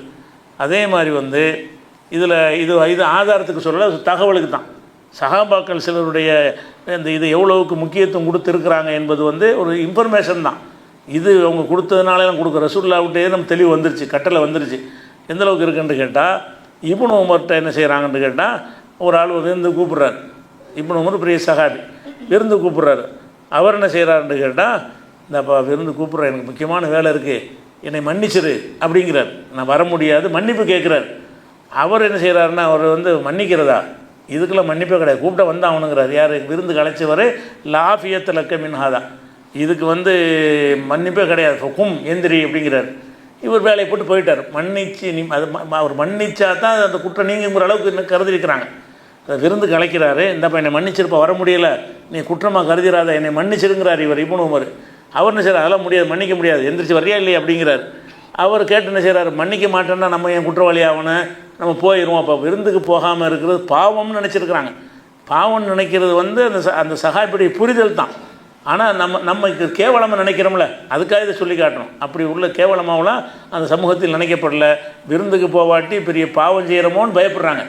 அதே மாதிரி வந்து இது ஆதாரத்துக்கு சொல்லலை, தகவலுக்கு தான். சஹாபாக்கள் சிலருடைய இந்த இது எவ்வளவுக்கு முக்கியத்துவம் கொடுத்துருக்குறாங்க என்பது வந்து ஒரு இன்ஃபர்மேஷன் தான். இது அவங்க கொடுத்ததுனால கொடுக்குற ரசூலுல்லாஹ்விட்டே நம்ம தெளிவு வந்துருச்சு, கட்டளை வந்துருச்சு. எந்தளவுக்கு இருக்குன்னு கேட்டால், இப்னு உமர்கிட்ட என்ன செய்கிறாங்கன்னு கேட்டால், ஒரு ஆள் விருந்து கூப்பிட்றாரு. இப்னு உமர் பெரிய சஹாபி, விருந்து கூப்பிட்றாரு. அவர் என்ன செய்கிறாருன்னு கேட்டால், இந்தப்பா விருந்து கூப்பிட்றேன், எனக்கு முக்கியமான வேலை இருக்குது, என்னை மன்னிச்சிரு அப்படிங்கிறார். நான் வர முடியாது, மன்னிப்பு கேட்குறார். அவர் என்ன செய்கிறாருன்னா, அவர் வந்து மன்னிக்கிறதா, இதுக்கெல்லாம் மன்னிப்பே கிடையாது, கூப்பிட்ட வந்து அவனுங்கிறார். யார் விருந்து கலைச்சவர்? லாஃபியத் லக்க மின்ஹாதா, இதுக்கு வந்து மன்னிப்பே கிடையாது, கும் எந்திரி அப்படிங்கிறார். இவர் வேலையை போட்டு போயிட்டார். மன்னிச்சு அது அவர் மன்னிச்சா தான் அந்த குற்றம் நீங்குங்கிற அளவுக்கு இன்னும் கருதிருக்கிறாங்க. விருந்து கலைக்கிறாரு, இந்தப்பா என்னை மன்னிச்சிருப்பா, வர முடியலை, நீ குற்றமாக கருதிராத, என்னை மன்னிச்சிருங்கிறார் இவர் இப்னு உமர். அவர் என்ன செய்கிறார், அதெல்லாம் முடியாது, மன்னிக்க முடியாது, எந்திரிச்சு வரையா இல்லையா அப்படிங்கிறார். அவர் கேட்டு என்ன செய்கிறார், மன்னிக்க மாட்டேன்னா நம்ம என் குற்றவாளி ஆகணும், நம்ம போயிடுவோம். அப்போ விருந்துக்கு போகாமல் இருக்கிறது பாவம்னு நினச்சிருக்கிறாங்க. பாவம்னு நினைக்கிறது வந்து அந்த சகாபியுடைய புரிதல் தான். ஆனால் நமக்கு கேவலமாக நினைக்கிறோம்ல, அதுக்காக இதை சொல்லி காட்டணும். அப்படி உள்ள கேவலமாகலாம் அந்த சமூகத்தில் நினைக்கப்படல. விருந்துக்கு போவாட்டி பெரிய பாவம் செய்கிறோமோன்னு பயப்படுறாங்க.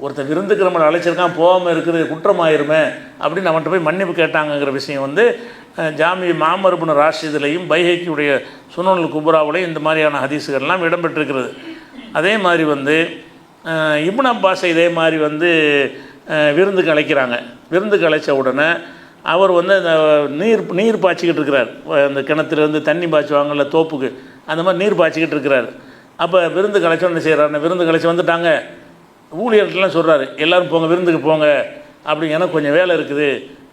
ஒருத்தர் விருந்துக்கு நம்மளை அழைச்சிருக்கான், போகாமல் இருக்கிறது குற்றமாயிருமே அப்படின்னு அவன்கிட்ட போய் மன்னிப்பு கேட்டாங்கங்கிற விஷயம் வந்து ஜாமி மாமர் இப்னு ராஷிதுலையும் பைஹக்கியுடைய சுனனுல் குப்ராவுலையும் இந்த மாதிரியான ஹதீஸுகள்லாம் இடம்பெற்றிருக்கிறது. அதே மாதிரி வந்து இப்னு அப்பாஸை இதே மாதிரி வந்து விருந்துக்கு அழைக்கிறாங்க. விருந்துக்கு அழைச்ச உடனே அவர் வந்து அந்த நீர் பாய்ச்சிக்கிட்டு இருக்கிறார். அந்த கிணத்துலேருந்து தண்ணி பாய்ச்சுவாங்கல்ல தோப்புக்கு, அந்த மாதிரி நீர் பாய்ச்சிக்கிட்டு இருக்கிறார். அப்போ விருந்து கலைச்சோன்னு செய்கிறாரு, விருந்து கலைச்சி வந்துட்டாங்க. ஊழியர்கள்லாம் சொல்கிறாரு, எல்லோரும் போங்க, விருந்துக்கு போங்க, அப்படி எனக்கு கொஞ்சம் வேலை இருக்குது,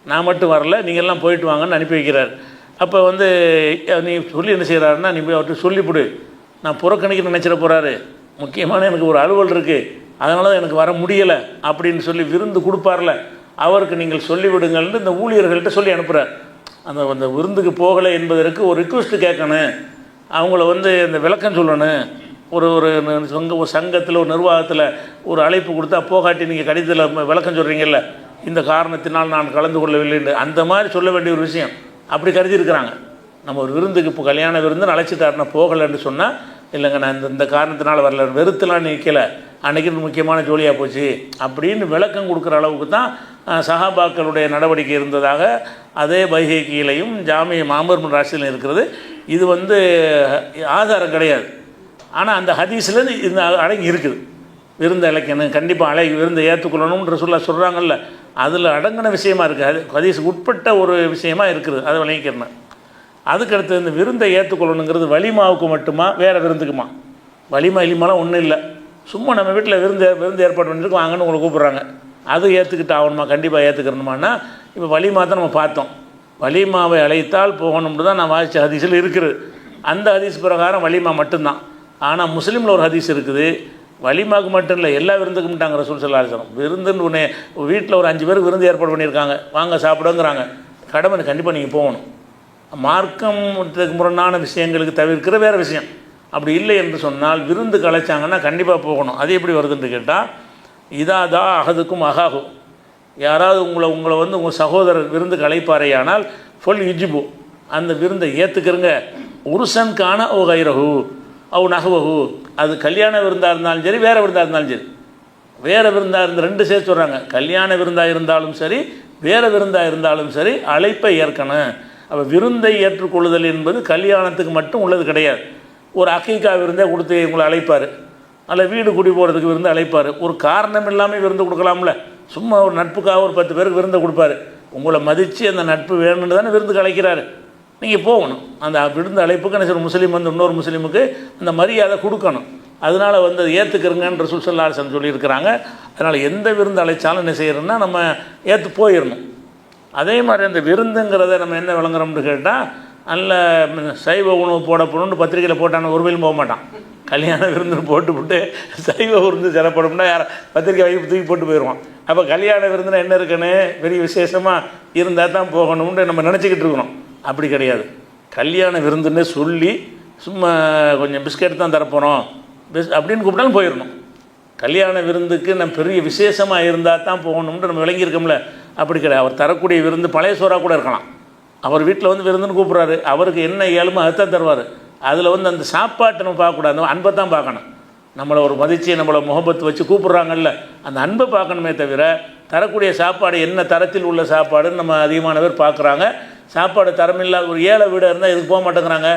நான் மட்டும் வரல, நீங்கள் எல்லாம் போயிட்டு வாங்கன்னு அனுப்பி வைக்கிறார். அப்போ வந்து நீ சொல்லி என்ன செய்கிறாருன்னா, நீ போய் அவர்கிட்ட சொல்லிவிடு, நான் புறக்கணிக்க நினச்சிட போகிறாரு, முக்கியமான எனக்கு ஒரு அலுவல் இருக்குது, அதனால தான் எனக்கு வர முடியலை அப்படின்னு சொல்லி விருந்து கொடுப்பார்ல, அவருக்கு நீங்கள் சொல்லிவிடுங்கள்னு இந்த ஊழியர்கள்ட்ட சொல்லி அனுப்புகிறார். அந்த விருந்துக்கு போகலை என்பதற்கு ஒரு ரிக்வெஸ்ட்டு கேட்கணும், அவங்கள வந்து இந்த விளக்கம் சொல்லணும். ஒரு சங்கத்தில் ஒரு நிர்வாகத்தில் ஒரு அழைப்பு கொடுத்தா போகாட்டி நீங்கள் கடிதத்தில் விளக்கம் சொல்கிறீங்கல்ல, இந்த காரணத்தினால் நான் கலந்து கொள்ளவில்லைன்னு, அந்த மாதிரி சொல்ல வேண்டிய ஒரு விஷயம் அப்படி கருதி இருக்கிறாங்க. நம்ம ஒரு விருந்துக்கு இப்போ கல்யாண விருந்துன்னு அழைச்சிட்டாருன்னா போகலைன்னு சொன்னால், இல்லைங்க நான் இந்த காரணத்தினால் வரல, வெறுத்துலாம் நிற்கலை, அன்றைக்கி முக்கியமான ஜோலியாக போச்சு அப்படின்னு விளக்கம் கொடுக்குற அளவுக்கு தான் சஹாபாக்களுடைய நடவடிக்கை இருந்ததாக அதே பைஹக்கியிலையும் ஜாமி மாமர் இப்னு ராஷிதிலையும் இருக்கிறது. இது வந்து ஆதாரம் கிடையாது, ஆனால் அந்த ஹதீஸில் இந்த அடங்கி இருக்குது. விருந்து அழைக்கணும், கண்டிப்பாக விருந்தை ஏற்றுக்கொள்ளணும்னு ரசூலுல்லாஹ் சொல்கிறாங்கல்ல, அதில் அடங்கின விஷயமா இருக்குது. அது ஹதீஸுக்கு உட்பட்ட ஒரு விஷயமா இருக்குது, அதை விளங்கிக்கிறேன். அதுக்கடுத்து இந்த விருந்தை ஏற்றுக்கொள்ளணுங்கிறது வலிமாவுக்கு மட்டுமா, வேறு விருந்துக்குமா? வலிமா இலிமாலாம் ஒன்றும் இல்லை, சும்மா நம்ம வீட்டில் விருந்து ஏற்பாடு பண்ணியிருக்கோம், வாங்கன்னு உங்களை கூப்பிட்றாங்க, அது ஏற்றுக்கிட்டு ஆகணுமா, கண்டிப்பாக ஏற்றுக்கிறணுமான்னா, இப்போ வலிமா தான் நம்ம பார்த்தோம். வலிமாவை அழைத்தால் போகணும்னு தான் நான் வாசித்த ஹதீஸில் இருக்குது. அந்த ஹதீஸ் பிரகாரம் வலிமா மட்டும்தான். ஆனால் முஸ்லீமில் ஒரு ஹதீஸ் இருக்குது, வலிமாவுக்கு மட்டும் இல்லை, எல்லா விருந்துக்கும்ட்டாங்க ரசூல் ஸல்லல்லாஹு அலைஹி வஸல்லம். விருந்துன்னு ஒன்று வீட்டில் ஒரு 5 பேருக்கு விருந்து ஏற்பாடு பண்ணியிருக்காங்க, வாங்க சாப்பிடுங்கிறாங்க, கடமை கண்டிப்பாக நீங்கள் போகணும். மார்க்கத்துக்கு முரணான விஷயங்களுக்கு தவிர்க்கிற வேறு விஷயம். அப்படி இல்லை என்று சொன்னால் விருந்து கலைச்சாங்கன்னா கண்டிப்பாக போகணும். அது எப்படி வருதுன்னு கேட்டால், இதாதா அகதுக்கும் அகாகும், யாராவது உங்களை வந்து உங்கள் சகோதரர் விருந்து கலைப்பாரையானால் ஃபுல் இஜிபு, அந்த விருந்தை ஏற்றுக்கிறங்க. உருசன் காண ஓ கைரஹு அவ் நகவஹு, அது கல்யாண விருந்தாக இருந்தாலும் சரி, வேறு விருந்தாக இருந்தாலும் சரி. வேறு விருந்தாக இருந்து 2 சேர்த்து சொல்கிறாங்க, கல்யாண விருந்தாக இருந்தாலும் சரி, வேறு விருந்தாக இருந்தாலும் சரி, அழைப்பை ஏற்கணும். அப்போ விருந்தை ஏற்றுக்கொள்ளுதல் என்பது கல்யாணத்துக்கு மட்டும் உள்ளது கிடையாது. ஒரு அக்கீக்கா விருந்தை கொடுத்து உங்களை அழைப்பார், அல்ல வீடு குடி போகிறதுக்கு விருந்து அழைப்பார். ஒரு காரணம் இல்லாமல் விருந்து கொடுக்கலாம்ல, சும்மா ஒரு நட்புக்காக ஒரு 10 பேருக்கு விருந்து கொடுப்பாரு. உங்களை மதித்து அந்த நட்பு வேணும்னு தானே விருந்துக்கு அழைக்கிறாரு, நீங்கள் போகணும். அந்த விருந்து அழைப்புக்கு என்ன செய்யணும், முஸ்லீம் வந்து இன்னொரு முஸ்லீமுக்கு அந்த மரியாதை கொடுக்கணும். அதனால் வந்து ஏற்றுக்கிறங்கன்னு ரசூல் ஸல்லல்லாஹு அலைஹி வஸல்லம் சொல்லியிருக்கிறாங்க. அதனால் எந்த விருந்து அழைச்சாலும் என்ன செய்யணும்னா நம்ம ஏற்று போயிடணும். அதே மாதிரி அந்த விருந்துங்கிறத நம்ம என்ன விளங்குறோம்னு கேட்டால், நல்ல சைவ உணவு போடப்படணும்னு பத்திரிக்கையில் போட்டான ஒரு வேலையும் போக மாட்டான். கல்யாண விருந்துன்னு போட்டுவிட்டு சைவ விருந்து சிறப்படும்னா யாரை பத்திரிக்கை வைப்பு தூக்கி போட்டு போயிடுவான். அப்போ கல்யாண விருந்துனா என்ன இருக்குன்னு பெரிய விசேஷமாக இருந்தால் தான் போகணும்னு நம்ம நினச்சிக்கிட்டு இருக்கணும். அப்படி கிடையாது. கல்யாண விருந்துன்னு சொல்லி சும்மா கொஞ்சம் பிஸ்கெட் தான் தரப்போகிறோம் அப்படின்னு கூப்பிட்டாலும் போயிடணும். கல்யாண விருந்துக்கு நம்ம பெரிய விசேஷமாக இருந்தால் தான் போகணும்னு நம்ம விளங்கியிருக்கோம்ல, அப்படி கிடையாது. அவர் தரக்கூடிய விருந்து பழைய சோறாக கூட இருக்கலாம். அவர் வீட்டில் வந்து விருந்துன்னு கூப்பிட்றாரு, அவருக்கு என்ன இயலுமோ அதுதான் தருவார். அதில் வந்து அந்த சாப்பாட்டை நம்ம பார்க்கக்கூடாது, அன்பை தான் பார்க்கணும். நம்மளை ஒரு மதித்து நம்மளை முகப்பத்து வச்சு கூப்பிட்றாங்கல்ல, அந்த அன்பை பார்க்கணுமே தவிர தரக்கூடிய சாப்பாடு என்ன தரத்தில் உள்ள சாப்பாடுன்னு நம்ம அதிகமான பேர் பார்க்குறாங்க. சாப்பாடு தரமில்லாத ஒரு ஏழை வீடாக இருந்தால் இதுக்கு போக மாட்டேங்கிறாங்க.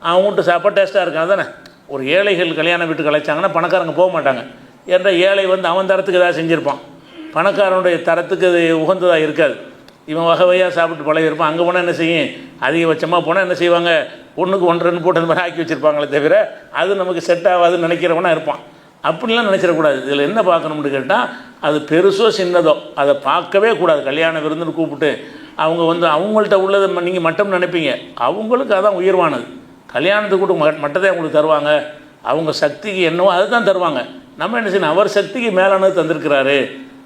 அவங்க வீட்டு சாப்பாடு டேஸ்ட்டாக இருக்காங்க தானே. ஒரு ஏழைகள் கல்யாண வீட்டுக்கு அழைச்சாங்கன்னா பணக்காரங்க போக மாட்டாங்க. ஏன்னா ஏழை வந்து அவன் தரத்துக்கு ஏதாவது செஞ்சுருப்பான், பணக்காரனுடைய தரத்துக்கு அது உகந்ததாக இருக்காது. இவன் வகை வகையாக சாப்பிட்டு பழகிருப்பான். அங்கே போனால் என்ன செய்யும், அதிகபட்சமாக போனால் என்ன செய்வாங்க, ஒன்றுக்கு 1-2 போட்டு அந்த மாதிரி ஆக்கி வச்சுருப்பாங்களே தவிர அது நமக்கு செட் ஆகாதுன்னு நினைக்கிறவனா இருப்பான். அப்படிலாம் நினச்சிடக்கூடாது. இதில் என்ன பார்க்கணும்னு கேட்டால், அது பெருசோ சின்னதோ அதை பார்க்கவே கூடாது. கல்யாண விருந்துன்னு கூப்பிட்டு அவங்க வந்து அவங்கள்ட்ட உள்ளதை நீங்கள் மட்டம் நினைப்பீங்க, அவங்களுக்கு அதான் உயர்வானது. கல்யாணத்துக்கு கூட மட்டத்தை அவங்களுக்கு தருவாங்க, அவங்க சக்திக்கு என்னவோ அதுதான் தருவாங்க. நம்ம என்ன செய்யணும், அவர் சக்திக்கு மேலானது தந்திருக்கிறாரு,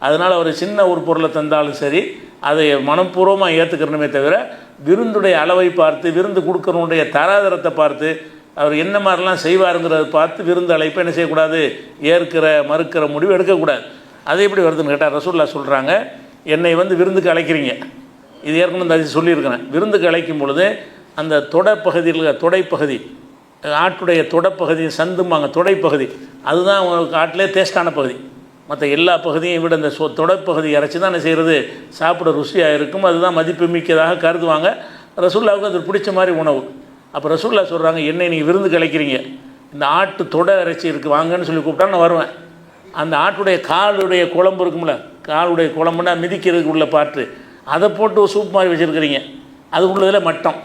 அதனால் அவர் சின்ன ஒரு பொருளை தந்தாலும் சரி அதை மனப்பூர்வமாக ஏற்றுக்கிறணுமே தவிர விருந்துடைய அளவை பார்த்து, விருந்து கொடுக்கறனுடைய தராதரத்தை பார்த்து, அவர் என்ன மாதிரிலாம் செய்வாருங்கிறத பார்த்து விருந்து அழைப்பை என்ன செய்யக்கூடாது, ஏற்கிற மறுக்கிற முடிவு எடுக்கக்கூடாது. அது எப்படி வருதுன்னு கேட்டால், ரசூலுல்லாஹ் சொல்கிறாங்க, என்னை வந்து விருந்துக்கு அழைக்கிறீங்க, இது ஏற்கனவே இந்த அதிசயம் சொல்லியிருக்கிறேன். விருந்துக்கு அழைக்கும் பொழுது அந்த தொடைப்பகுதியில், தொடைப்பகுதி, ஆட்டுடைய தொடைப்பகுதி சந்தும்பாங்க, தொடைப்பகுதி அதுதான் உங்களுக்கு ஆட்டிலே டேஸ்டான பகுதி. மற்ற எல்லா பகுதியும் விட இந்த தொடைப்பகுதி இறைச்சி தான் என்ன செய்கிறது, சாப்பிட ருசியாக இருக்கும், அதுதான் மதிப்பு மிக்கதாக கருதுவாங்க. ரசூலுல்லாஹ்வுக்கு அது பிடிச்ச மாதிரி உணவு. அப்போ ரசூலுல்லாஹ் சொல்கிறாங்க, என்னை நீங்கள் விருந்துக்கு அழைக்கிறீங்க, இந்த ஆட்டு தொடை இறைச்சி இருக்குது வாங்கன்னு சொல்லி கூப்பிட்டா நான் வருவேன். அந்த ஆட்டுடைய காலுடைய குழம்பு இருக்கும்ல, காலுடைய குழம்புனா மிதிக்கிறதுக்கு உள்ள பாட்டு, அதை போட்டு ஒரு சூப் மாதிரி வச்சுருக்கிறீங்க, அது உள்ளதில் மட்டம்.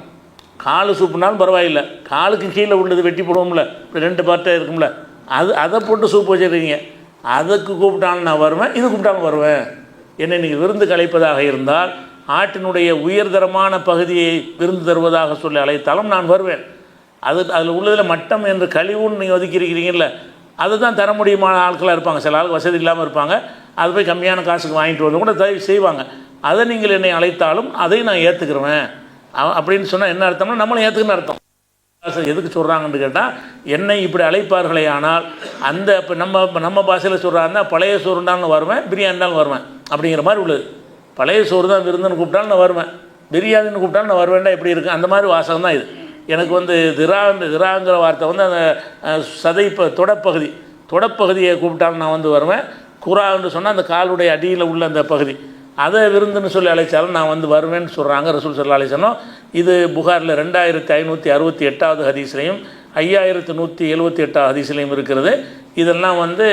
காலு சூப்புனாலும் பரவாயில்லை, காலுக்கு கீழே உள்ளது வெட்டி போடுவோம்ல, இப்படி 2 பார்ட்டாக இருக்கும்ல, அதை போட்டு சூப் வச்சுருக்கீங்க, அதுக்கு கூப்பிட்டாலும் நான் வருவேன், இது கூப்பிட்டாலும் வருவேன். என்னை நீங்கள் விருந்து அழைப்பதாக இருந்தால் ஆட்டினுடைய உயர்தரமான பகுதியை விருந்து தருவதாக சொல்லி அழைத்தாலும் நான் வருவேன். அதில் உள்ளதில் மட்டம் என்று கழிவுன்னு நீங்கள் ஒதுக்கியிருக்கிறீங்கல்ல, அதை தான் தர முடியுமான ஆட்களாக இருப்பாங்க. சில ஆளுக்கு வசதி இல்லாமல் இருப்பாங்க, அது போய் கம்மியான காசுக்கு வாங்கிட்டு வந்து கூட தயவு செய்வாங்க. அதை நீங்கள் என்னை அழைத்தாலும் அதை நான் ஏற்றுக்கிறேன் அப்படின்னு சொன்னால் என்ன அர்த்தம்னா, நம்மளும் ஏற்றுக்குன்னு அர்த்தம். எதுக்கு சொல்கிறாங்கன்னு கேட்டால், என்னை இப்படி அழைப்பார்களே ஆனால் அந்த இப்போ நம்ம பாஷையில் சொல்கிறாருன்னா, பழைய சோறுண்டாலும் வருவேன், பிரியாணினாலும் வருவேன் அப்படிங்கிற மாதிரி உள்ளது. பழைய சோறு தான் விருந்துன்னு கூப்பிட்டாலும் நான் வருவேன், பிரியாணின்னு கூப்பிட்டாலும் நான் வருவேன்டா எப்படி இருக்குது, அந்த மாதிரி வாசகம் தான் இது. எனக்கு வந்து திராங்கிற வார்த்தை வந்து அந்த சதை தொடப்பகுதியை கூப்பிட்டாலும் நான் வந்து வருவேன். குரான்னு சொன்னால் அந்த காலுடைய அடியில் உள்ள அந்த பகுதி, அதை விருந்துன்னு சொல்லி அழைச்சாலும் நான் வந்து வருவேன்னு சொல்கிறாங்க ரசூல் ஸல்லல்லாஹு அலைஹி வஸல்லம். இது புகாரில் 2568வது ஹதீஸ்லையும் 5178வது ஹதீஸ்லையும் இருக்கிறது. இதெல்லாம் வந்து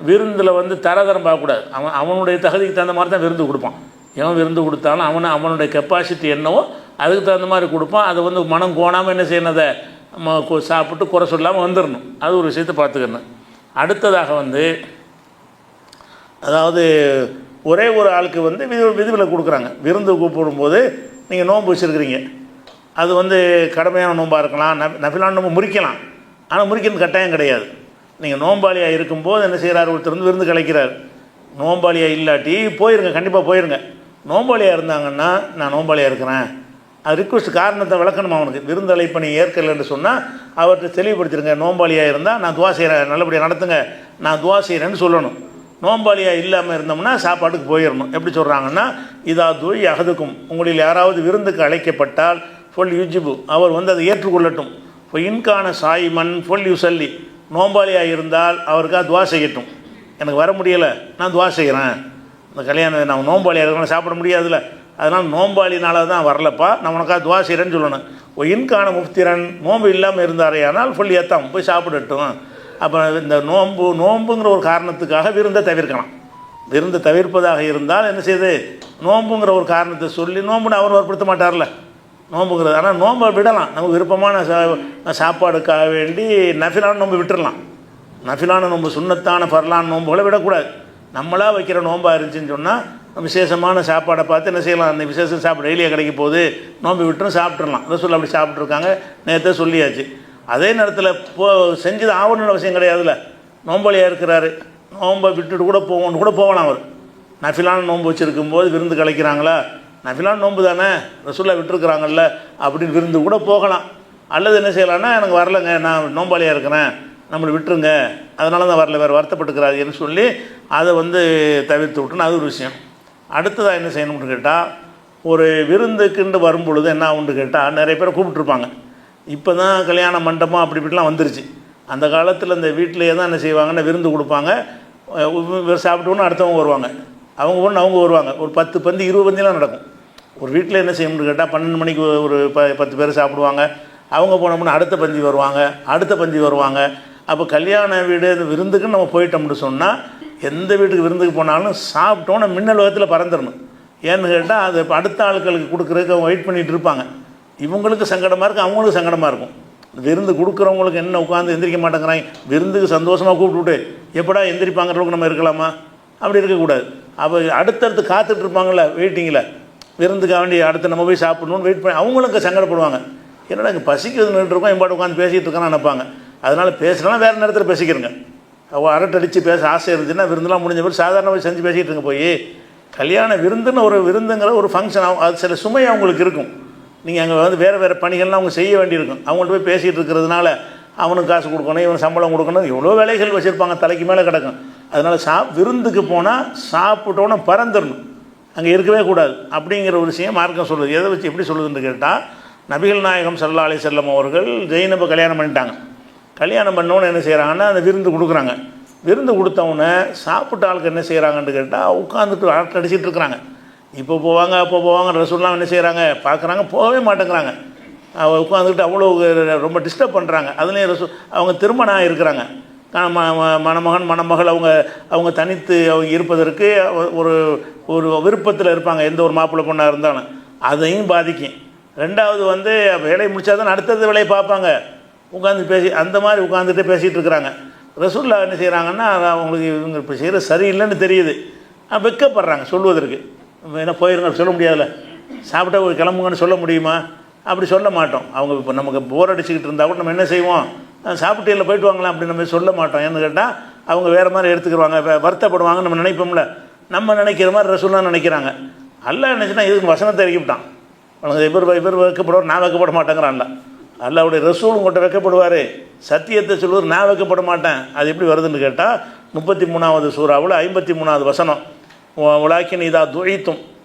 விருந்தில் வந்து தரதரம் பார்க்கக்கூடாது. அவனுடைய தகுதிக்கு தகுந்த மாதிரி தான் விருந்து கொடுப்பான். எவன் விருந்து கொடுத்தாலும் அவனுடைய கெப்பாசிட்டி என்னவோ அதுக்கு தகுந்த மாதிரி கொடுப்பான். அது வந்து மனம் கோணாமல் என்ன செய்யணும், அதை சாப்பிட்டு குறை சொல்லாமல் வந்துடணும். அது ஒரு விஷயத்தை பார்த்துக்கணும். அடுத்ததாக வந்து, அதாவது ஒரே ஒரு ஆளுக்கு வந்து விதிவில் கொடுக்குறாங்க. விருந்து கூப்பிடும்போது நீங்கள் நோன்பு வச்சுருக்கிறீங்க, அது வந்து கடமையான நோன்பாக இருக்கலாம், நஃபிலான நோன்பு முறிக்கலாம், ஆனால் முறிக்கிறது கட்டாயம் கிடையாது. நீங்கள் நோம்பாளியாக இருக்கும்போது என்ன செய்கிறார், ஒருத்தர் வந்து விருந்து கலைக்கிறார். நோம்பாளியாக இல்லாட்டி போயிருங்க, கண்டிப்பாக போயிருங்க. நோம்பாளியாக இருந்தாங்கன்னா நான் நோம்பாளியாக இருக்கிறேன், அது ரிக்வஸ்ட் காரணத்தை விளக்கணும். அவனுக்கு விருந்து அழைப்பணி ஏற்கலைன்னு சொன்னால் அவர்கிட்ட தெளிவுபடுத்திடுங்க. நோம்பாளியாக இருந்தால் நான் துவா செய்கிறேன், நல்லபடியாக நடத்துங்க, நான் துவா செய்கிறேன்னு சொல்லணும். நோம்பாளியாக இல்லாமல் இருந்தோம்னா சாப்பாட்டுக்கு போயிடணும். எப்படி சொல்கிறாங்கன்னா, இதா துய் அகதுக்கும், உங்களில் யாராவது விருந்துக்கு அழைக்கப்பட்டால் ஃபொல் யுஜிபு, அவர் வந்து அதை ஏற்றுக்கொள்ளட்டும். இப்போ இன்கான சாயிமன் ஃபொல் யுசல்லி, நோம்பாளியாக இருந்தால் அவருக்காக துவா செய்யட்டும். எனக்கு வர முடியலை, நான் துவா செய்கிறேன், இந்த கல்யாணம் நான் நோம்பாளியாக இருக்கணும், சாப்பிட முடியாதுல்ல, அதனால் நோம்பாளினால தான் வரலப்பா, நான் உனக்காக துவா செய்கிறேன்னு சொல்லணும். ஓ இன்கான முஃப்திரன், நோன்பு இல்லாமல் இருந்தாரே ஆனால் ஃபுல் ஏத்தாம், போய் சாப்பிடட்டும். அப்போ இந்த நோன்புங்கிற ஒரு காரணத்துக்காக விருந்தை தவிர்க்கலாம். விருந்தை தவிர்ப்பதாக இருந்தால் என்ன செய்யுது, நோன்புங்கிற ஒரு காரணத்தை சொல்லி நோன்புன்னு அவர் வற்புறுத்த மாட்டார்ல நோன்புங்கிறது. ஆனால் நோன்பை விடலாம், நமக்கு விருப்பமான சாப்பாடுக்காக வேண்டி நஃபிலான நோன்பு விட்டுடலாம். நஃபிலான நோன்பு, சுன்னத்தான ஃபர்லான நோன்புகளை விடக்கூடாது. நம்மளாக வைக்கிற நோன்பாக இருந்துச்சுன்னு சொன்னால் விசேஷமான சாப்பாடை பார்த்து என்ன செய்யலாம், அந்த விசேஷ சாப்பாடு டெய்லியாக கிடைக்க போகுது, நோன்பு விட்டுரும் சாப்பிட்றலாம். அதை சொல்லி அப்படி சாப்பிட்ருக்காங்க, நேற்றே சொல்லியாச்சு. அதே நேரத்தில் செஞ்சது ஆகணும்னு அவசியம் கிடையாதுல்ல. நோம்பாளியாக இருக்கிறாரு, நோன்பை விட்டுட்டு கூட போகலாம். அவர் நஃபிலான நோன்பு வச்சுருக்கும் போது விருந்து கலைக்கிறாங்களா, நஃபிலான நோன்பு தானே ரசூலுல்லாஹ் விட்டுருக்குறாங்கல்ல அப்படின்னு விருந்து கூட போகலாம். அல்லது என்ன செய்யலான்னா, எனக்கு வரலைங்க, நான் நோம்பாளியாக இருக்கிறேன், நம்மளை விட்டுருங்க, அதனால தான் வரல, வேறு வருத்தப்பட்டுக்கிறாருன்னு சொல்லி அதை வந்து தவிர்த்து விட்டுன்னு அது ஒரு விஷயம். அடுத்ததாக என்ன செய்யணும்னு கேட்டால், ஒரு விருந்துக்குண்டு வரும்பொழுது என்ன ஆகுன்னு கேட்டால், நிறைய பேரை கூப்பிட்ருப்பாங்க. இப்போ தான் கல்யாண மண்டபம் அப்படி இப்படிலாம் வந்துருச்சு. அந்த காலத்தில் இந்த வீட்டிலேயே தான் என்ன செய்வாங்கன்னா விருந்து கொடுப்பாங்க. சாப்பிட்டோன்னு அடுத்தவங்க வருவாங்க, அவங்க ஒன்று அவங்க வருவாங்க. ஒரு 10 பந்தி 20 பந்திலாம் நடக்கும். ஒரு வீட்டில் என்ன செய்யணும்னு கேட்டால் 12 மணிக்கு ஒரு 10 பேர் சாப்பிடுவாங்க. அவங்க போனோம்னா அடுத்த பந்தி வருவாங்க, அடுத்த பந்தி வருவாங்க. அப்போ கல்யாண வீடு இந்த விருந்துக்குன்னு நம்ம போயிட்டோம்னு சொன்னால் எந்த வீட்டுக்கு விருந்துக்கு போனாலும் சாப்பிட்டோன்னு மின்னல் வேகத்தில் பறந்துடணும். ஏன்னு கேட்டால் அது இப்போ அடுத்த ஆட்களுக்கு கொடுக்குறதுக்கு அவங்க வெயிட் பண்ணிகிட்டு இருப்பாங்க. இவங்களுக்கு சங்கடமாக இருக்கும், அவங்களுக்கு சங்கடமாக இருக்கும். விருந்து கொடுக்குறவங்களுக்கு என்ன உட்காந்து எந்திரிக்க மாட்டேங்கிறாங்க. விருந்துக்கு சந்தோஷமாக கூப்பிட்டுவிட்டு எப்படா எந்திரிப்பாங்கிறவங்களுக்கு நம்ம இருக்கலாமா? அப்படி இருக்கக்கூடாது. அப்போ அடுத்தடுத்து காத்துட்டு இருப்பாங்கள்ல வெயிட்டிங்கில், விருந்துக்காக வேண்டி அடுத்து நம்ம போய் சாப்பிடணும்னு வெயிட் பண்ணி அவங்களுக்கு சங்கடப்படுவாங்க. என்னடா இங்கே பசிக்கிறது நின்றுருக்கோம், என் பாட்டு உட்காந்து பேசிகிட்டு இருக்கான்னு நினைப்பாங்க. அதனால் பேசுகிறனா வேறு நேரத்தில் பேசிக்கிறங்க. அரட்டடித்து பேச ஆசை இருந்துச்சுன்னா விருந்துலாம் முடிஞ்ச பிறகு சாதாரணமாக செஞ்சு பேசிகிட்டு இருங்க. போய் கல்யாண விருந்துன்னு ஒரு விருந்துங்கிற ஒரு ஃபங்க்ஷன், அது சில சுமை அவங்களுக்கு இருக்கும். நீங்கள் அங்கே வந்து வேறு வேறு பணிகள்லாம் அவங்க செய்ய வேண்டியிருக்கும். அவங்கள்ட்ட போய் பேசிகிட்டு இருக்கிறதுனால அவனுக்கு காசு கொடுக்கணும், இவன் சம்பளம் கொடுக்கணும், எவ்வளோ வேலைகள் வச்சுருப்பாங்க, தலைக்கு மேலே கிடக்கும். அதனால் விருந்துக்கு போனால் சாப்பிட்டோன்னே பறந்துடணும், அங்கே இருக்கவே கூடாது அப்படிங்கிற ஒரு விஷயம் மார்க்கம் சொல்லுது. எதை வச்சு எப்படி சொல்லுதுன்னு கேட்டால், நபிகள் நாயகம் ஸல்லல்லாஹு அலைஹி வஸல்லம் அவர்கள் ஜெயினபை கல்யாணம் பண்ணிட்டாங்க. கல்யாணம் பண்ணோன்னு என்ன செய்கிறாங்கன்னா அந்த விருந்து கொடுக்குறாங்க. விருந்து கொடுத்தவொன்னே சாப்பிட்ட ஆளுக்கு என்ன செய்கிறாங்கன்னு கேட்டால் உட்காந்துட்டு அடிச்சிட்டு இருக்கிறாங்க. இப்போ போவாங்க அப்போ போவாங்க. ரசூல்லாம் என்ன செய்கிறாங்க பார்க்குறாங்க, போகவே மாட்டேங்கிறாங்க. உட்காந்துக்கிட்டு அவ்வளோ ரொம்ப டிஸ்டர்ப் பண்ணுறாங்க. அதுலேயும் அவங்க திருமணம் இருக்கிறாங்க, மணமகன் மணமகள் அவங்க தனித்து அவங்க இருப்பதற்கு ஒரு ஒரு விருப்பத்தில் இருப்பாங்க. எந்த ஒரு மாப்பிள்ளை பொண்ணாக இருந்தாலும் அதையும் பாதிக்கும். ரெண்டாவது வந்து வேலையை முடித்தா தான் அடுத்தது வேலையை பார்ப்பாங்க. உட்காந்து பேசி அந்த மாதிரி உட்காந்துட்டு பேசிகிட்டு இருக்கிறாங்க. ரசூல்லா என்ன செய்கிறாங்கன்னா அவங்களுக்கு இவங்க இப்போ செய்கிற சரியில்லைன்னு தெரியுது, வெக்கப்படுறாங்க சொல்லுவதற்கு. என்ன போயிருங்க சொல்ல முடியாதுல்ல, சாப்பிட்டா ஒரு கிளம்புங்கன்னு சொல்ல முடியுமா? அப்படி சொல்ல மாட்டோம். அவங்க இப்போ நமக்கு போர் அடிச்சுக்கிட்டு இருந்தால் கூட நம்ம என்ன செய்வோம், சாப்பிட்டு இல்லை போயிட்டு வாங்கலாம் அப்படி நம்ம சொல்ல மாட்டோம். ஏன்னு கேட்டால் அவங்க வேறு மாதிரி எடுத்துக்கிடுவாங்க, வருத்தப்படுவாங்கன்னு நம்ம நினைப்போம்ல. நம்ம நினைக்கிற மாதிரி ரசூல்லா நினைக்கிறாங்க. அல்லாஹ் நினச்சினா இதுக்கு வசனத்தை இறக்கிவிட்டான். இவர் வைக்கப்படுவார், நான் வைக்கப்பட மாட்டேங்கிறான்ல. அல்லாஹ்வுடைய ரசூல் உங்கள்கிட்ட வைக்கப்படுவார், சத்தியத்தை சொல்லுவார், நான் வைக்கப்பட மாட்டேன். அது எப்படி வருதுன்னு கேட்டால் 33வது சூறாவில் 53வது வசனம், உலாக்கின் இதா துழைத்தும்,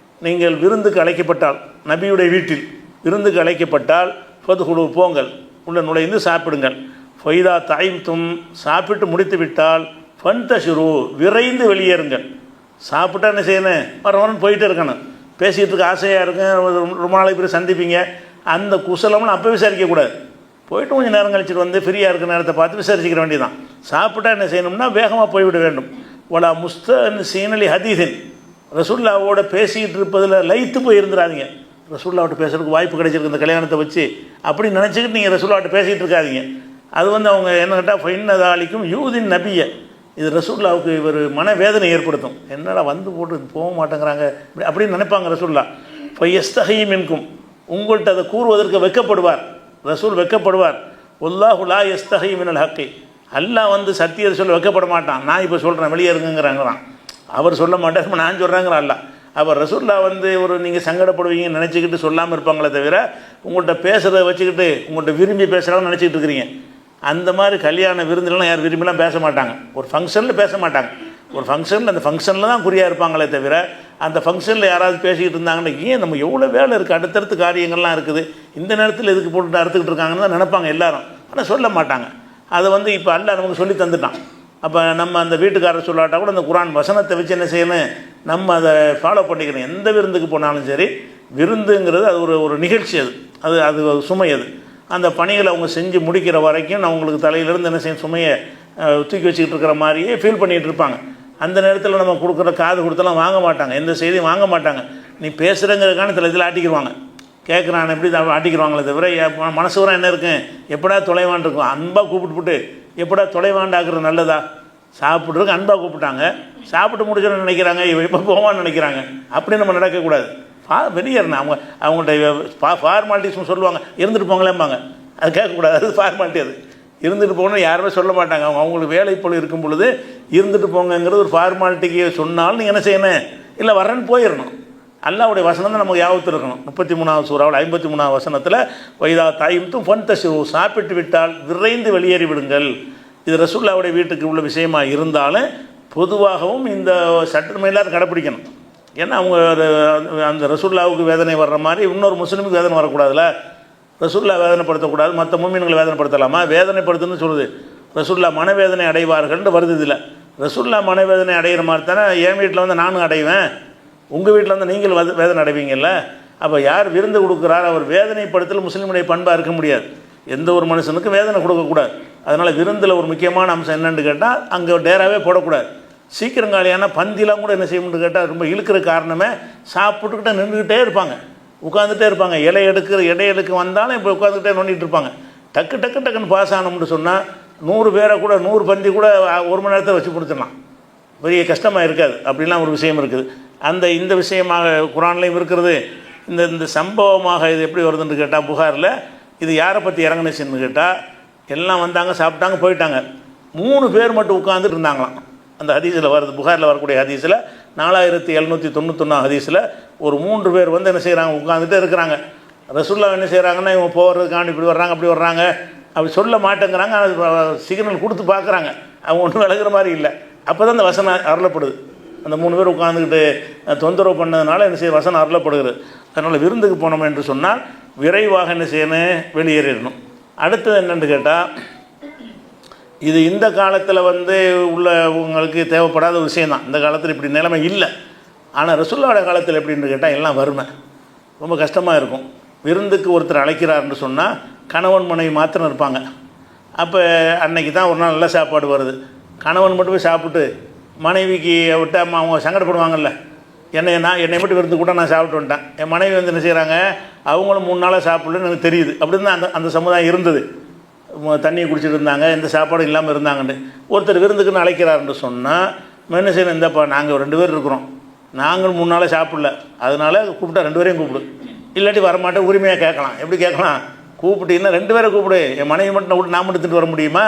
நீங்கள் விருந்துக்கு அழைக்கப்பட்டால், நபியுடைய வீட்டில் விருந்துக்கு அழைக்கப்பட்டால், ஃபதுகுலு போங்கள், உள்ள நுழைந்து சாப்பிடுங்கள். ஃபைதா தாய்த்தும், சாப்பிட்டு முடித்து விட்டால், ஃபன்தஷிரு, விரைந்து வெளியேறுங்கள். சாப்பிட்டா என்ன செய்யணும், வரவன் போயிட்டு இருக்கணும். பேசிகிட்டு இருக்க ஆசையாக இருக்கும், ரொம்ப நாளைக்கு பிறகு சந்திப்பீங்க, அந்த குசலம்னு அப்போ விசாரிக்கக்கூடாது. போய்ட்டு கொஞ்சம் நேரம் கழிச்சிட்டு வந்து ஃப்ரீயாக இருக்கிற நேரத்தை பார்த்து விசாரிச்சிக்கிற வேண்டியதான். சாப்பிட்டா என்ன செய்யணும்னா வேகமாக போய்விட வேண்டும். ஒலா முஸ்தன் சீனலி ஹதீஸின், ரசூல்லாவோட பேசிக்கிட்டு இருப்பதில் லைத்து போய் இருந்துடாதீங்க. ரசூல்லாவோட பேசுறதுக்கு வாய்ப்பு கிடைச்சிருக்கு இந்த கல்யாணத்தை வச்சு அப்படி நினச்சிக்கிட்டு நீங்கள் ரசூல்லாவோட பேசிகிட்டு இருக்காதீங்க. அது வந்து அவங்க என்ன கேட்டால் ஃபைன்னதாலிக்கும் யூதின் நபிய, இது ரசூல்லாவுக்கு இவர் மனவேதனை ஏற்படுத்தும். என்னடா வந்து போட்டு போக மாட்டேங்கிறாங்க அப்படின்னு நினைப்பாங்க ரசூல்லா. ஃபையஸ்தஹீம் மின்கும், உங்கள்கிட்ட அதை கூறுவதற்கு வெட்கப்படுவார், ரசூல் வெட்கப்படுவார். வல்லாஹு லா யஸ்தஹீ மினல் ஹக்கி, அல்லாஹ் வந்து சத்தியத்தை சொல்ல வெட்கப்பட மாட்டான். நான் இப்போ சொல்கிறேன் வெளியே இருங்கிறாங்களாம், அவர் சொல்ல மாட்டார், நான் சொல்கிறேங்கிற அல்ல. அவர் ரசூல்லா வந்து ஒரு நீங்கள் சங்கடப்படுவீங்கன்னு நினச்சிக்கிட்டு சொல்லாமல் இருப்பாங்களே தவிர, உங்கள்கிட்ட பேசுகிறத வச்சுக்கிட்டு உங்கள்கிட்ட விரும்பி பேசுகிறான்னு நினச்சிக்கிட்டு இருக்கிறீங்க. அந்த மாதிரி கல்யாண விருந்துலாம் யார் விரும்பிலாம் பேச மாட்டாங்க, ஒரு ஃபங்க்ஷனில் பேச மாட்டாங்க. ஒரு ஃபங்க்ஷனில் அந்த ஃபங்க்ஷனில் தான் குறியாக இருப்பாங்களே தவிர, அந்த ஃபங்க்ஷனில் யாராவது பேசிக்கிட்டு இருந்தாங்கன்னா ஏன் நம்ம எவ்வளோ வேலை இருக்குது, அடுத்தடுத்து காரியங்கள்லாம் இருக்குது, இந்த நேரத்தில் எதுக்கு போட்டு அறுத்துக்கிட்டு இருக்காங்கன்னு தான் நினைப்பாங்க எல்லாரும். ஆனால் சொல்ல மாட்டாங்க. அதை வந்து இப்போ அல்லாஹ் நமக்கு சொல்லி தந்துட்டான். அப்போ நம்ம அந்த வீட்டுக்காரர் சொல்லாட்டா கூட அந்த குரான் வசனத்தை வச்சு என்ன செய்யணும், நம்ம அதை ஃபாலோ பண்ணிக்கணும். எந்த விருந்துக்கு போனாலும் சரி, விருந்துங்கிறது அது ஒரு நிகழ்ச்சி, அது அது சுமை. அது அந்த பணிகளை அவங்க செஞ்சு முடிக்கிற வரைக்கும் நான் உங்களுக்கு தலையிலேருந்து என்ன செய்யும் சுமையை தூக்கி வச்சுக்கிட்டு இருக்கிற மாதிரியே ஃபீல் பண்ணிகிட்டு இருப்பாங்க. அந்த நேரத்தில் நம்ம கொடுக்குற காது கொடுத்தெல்லாம் வாங்க மாட்டாங்க, எந்த செய்தியும் வாங்க மாட்டாங்க. நீ பேசுகிறங்கிறதுக்கான சில இதில் ஆட்டிக்கிடுவாங்க, கேட்குறான் எப்படி ஆட்டிக்கிடுவாங்களே தவிர மனசு வர என்ன இருக்கும், எப்படா தொலைவான் இருக்கும். அன்பாக கூப்பிட்டு எப்படா தொலைவாண்டாக்குறது நல்லதா? சாப்பிட்றதுக்கு அன்பாக கூப்பிட்டாங்க, சாப்பிட்டு முடிச்சோன்னு நினைக்கிறாங்க எப்போ போவான்னு நினைக்கிறாங்க. அப்படி நம்ம நடக்கக்கூடாது. வெளியேறணும். அவங்கள்ட்ட ஃபார்மாலிட்டிஸ் சொல்லுவாங்க, இருந்துட்டு போங்களேம்பாங்க, அது கேட்கக்கூடாது, அது ஃபார்மாலிட்டி. அது இருந்துட்டு போகணும்னு யாருமே சொல்ல மாட்டாங்க. அவங்களுக்கு வேலை போல் இருக்கும் பொழுது இருந்துட்டு போங்கங்கிறது ஒரு ஃபார்மாலிட்டிக்கு சொன்னாலும் நீங்கள் என்ன செய்யணும், இல்லை வரேன்னு போயிடணும். அல்லாஹ்வுடைய வசனம் தான் நமக்கு ஞாபகத்தில் இருக்கணும். 33வது சூறாவில் 53வது வசனத்தில் வைதா தாயும் ஃபன்தஷிரு, சாப்பிட்டு விட்டால் விரைந்து வெளியேறி விடுங்கள். இது ரசூலுல்லாஹ்வுடைய வீட்டுக்கு உள்ள விஷயமாக இருந்தாலும் பொதுவாகவும் இந்த சட்டம் எல்லாரும் கடைப்பிடிக்கணும். ஏன்னா அவங்க அந்த ரசூலுல்லாஹ்வுக்கு வேதனை வர்ற மாதிரி இன்னொரு முஸ்லீமுக்கு வேதனை வரக்கூடாதுல்ல. ரசூலுல்லாஹ் வேதனைப்படுத்தக்கூடாது, மற்ற முஃமின்களை வேதனைப்படுத்தலாமா? வேதனைப்படுத்துன்னு சொல்லுது. ரசூல்லா மனவேதனை அடைவார்கள்னு வருது. இதில் ரசூல்லா மனவேதனை அடைகிற மாதிரி தானே என் வீட்டில் வந்து நானும் அடைவேன், உங்கள் வீட்டில் வந்து நீங்கள் வேதனை அடைவீங்கள்ல. அப்போ யார் விருந்து கொடுக்குறார் அவர் வேதனைப்படுத்தல் முஸ்லீமுடைய பண்பாக இருக்க முடியாது. எந்த ஒரு மனுஷனுக்கும் வேதனை கொடுக்கக்கூடாது. அதனால் விருந்தில் ஒரு முக்கியமான அம்சம் என்னென்னு கேட்டால் அங்கே டேராவே போடக்கூடாது. சீக்கிரம் காலியான பந்திலாம் கூட என்ன செய்யணும்னு கேட்டால் ரொம்ப இழுக்கிற காரணமே சாப்பிட்டுக்கிட்டே நின்றுக்கிட்டே இருப்பாங்க, உட்காந்துட்டே இருப்பாங்க. இலை எடுக்க வந்தாலும் இப்போ உட்காந்துக்கிட்டே நோண்டிகிட்டு இருப்பாங்க. டக்கு டக்கு டக்குன்னு பாஸ் ஆனோம்னு சொன்னால் 100 பேரை கூட 100 பந்தி கூட 1 மணி நேரத்தில் வச்சு கொடுத்துடலாம், பெரிய கஷ்டமாக இருக்காது. அப்படிலாம் ஒரு விஷயம் இருக்குது. இந்த விஷயமாக குரான்லையும் இருக்கிறது. இந்த சம்பவமாக இது எப்படி வருதுன்னு கேட்டால் புகாரில் இது யாரை பற்றி இறங்குனுச்சுன்னு கேட்டால் எல்லாம் வந்தாங்க, சாப்பிட்டாங்க, போயிட்டாங்க. 3 பேர் மட்டும் உட்காந்துட்டு இருந்தாங்களாம். அந்த ஹதீஸில் வருது, புகாரில் வரக்கூடிய ஹதீஸில் 4791 ஹதீஸில் ஒரு 3 பேர் வந்து என்ன செய்கிறாங்க, உட்காந்துட்டு இருக்கிறாங்க. ரசூல்லா என்ன செய்கிறாங்கன்னா இவங்க போகிறதுக்காண்டி இப்படி வர்றாங்க அப்படி வர்றாங்க, அப்படி சொல்ல மாட்டேங்கிறாங்க. அது சிக்னல் கொடுத்து பார்க்குறாங்க, அவங்க ஒன்றும் விளக்குற மாதிரி இல்லை. அப்போ தான் அந்த வசனம் அருளப்படுது. அந்த 3 பேர் உட்காந்துக்கிட்டு தொந்தரவு பண்ணதுனால என்ன செய்ய வசனம் அருளப்படுகிறது. அதனால் விருந்துக்கு போனோம் என்று சொன்னால் விரைவாக என்ன செய்யணும், வெளியேறிடணும். அடுத்தது என்னென்னு கேட்டால் இது இந்த காலத்தில் வந்து உள்ள உங்களுக்கு தேவைப்படாத ஒரு விஷயந்தான். இந்த காலத்தில் இப்படி நிலைமை இல்லை. ஆனால் ரசூலுல்லாஹ் காலத்தில் எப்படின்னு கேட்டால் எல்லாம் வறுமை, ரொம்ப கஷ்டமாக இருக்கும். விருந்துக்கு ஒருத்தர் அழைக்கிறாருன்னு சொன்னால் கணவன் மனைவி மாத்திரம் இருப்பாங்க. அப்போ அன்னைக்கு தான் ஒரு நாள் நல்ல சாப்பாடு வருது. கணவன் மட்டும் போய் சாப்பிட்டு மனைவிக்கு விட்டு அவங்க சங்கடப்படுவாங்கல்ல, என்னை மட்டும் விருந்து கூட நான் சாப்பிட்டு வந்துட்டேன், என் மனைவி வந்து என்ன செய்கிறாங்க அவங்களும் 3 நாளாக சாப்பிடலன்னு எனக்கு தெரியுது. அப்படி தான் அந்த சமுதாயம் இருந்தது. தண்ணியை குடிச்சிட்டு இருந்தாங்க, எந்த சாப்பாடும் இல்லாமல் இருந்தாங்கன்னு. ஒருத்தர் விருந்துக்குன்னு அழைக்கிறாருன்னு சொன்னால் என்ன செய்யணும், இந்தப்பா நாங்கள் 2 பேர் இருக்கிறோம், நாங்களும் 3 நாளாக சாப்பிடல, அதனால் கூப்பிட்டா 2 பேரையும் கூப்பிடு, இல்லாட்டி வரமாட்டேன் உரிமையாக கேட்கலாம். எப்படி கேட்கலாம், கூப்பிட்டீங்கன்னா 2 பேரை கூப்பிடு, என் மனைவி மட்டும் விட்டு நான் மட்டும் எடுத்துகிட்டு வர முடியுமா,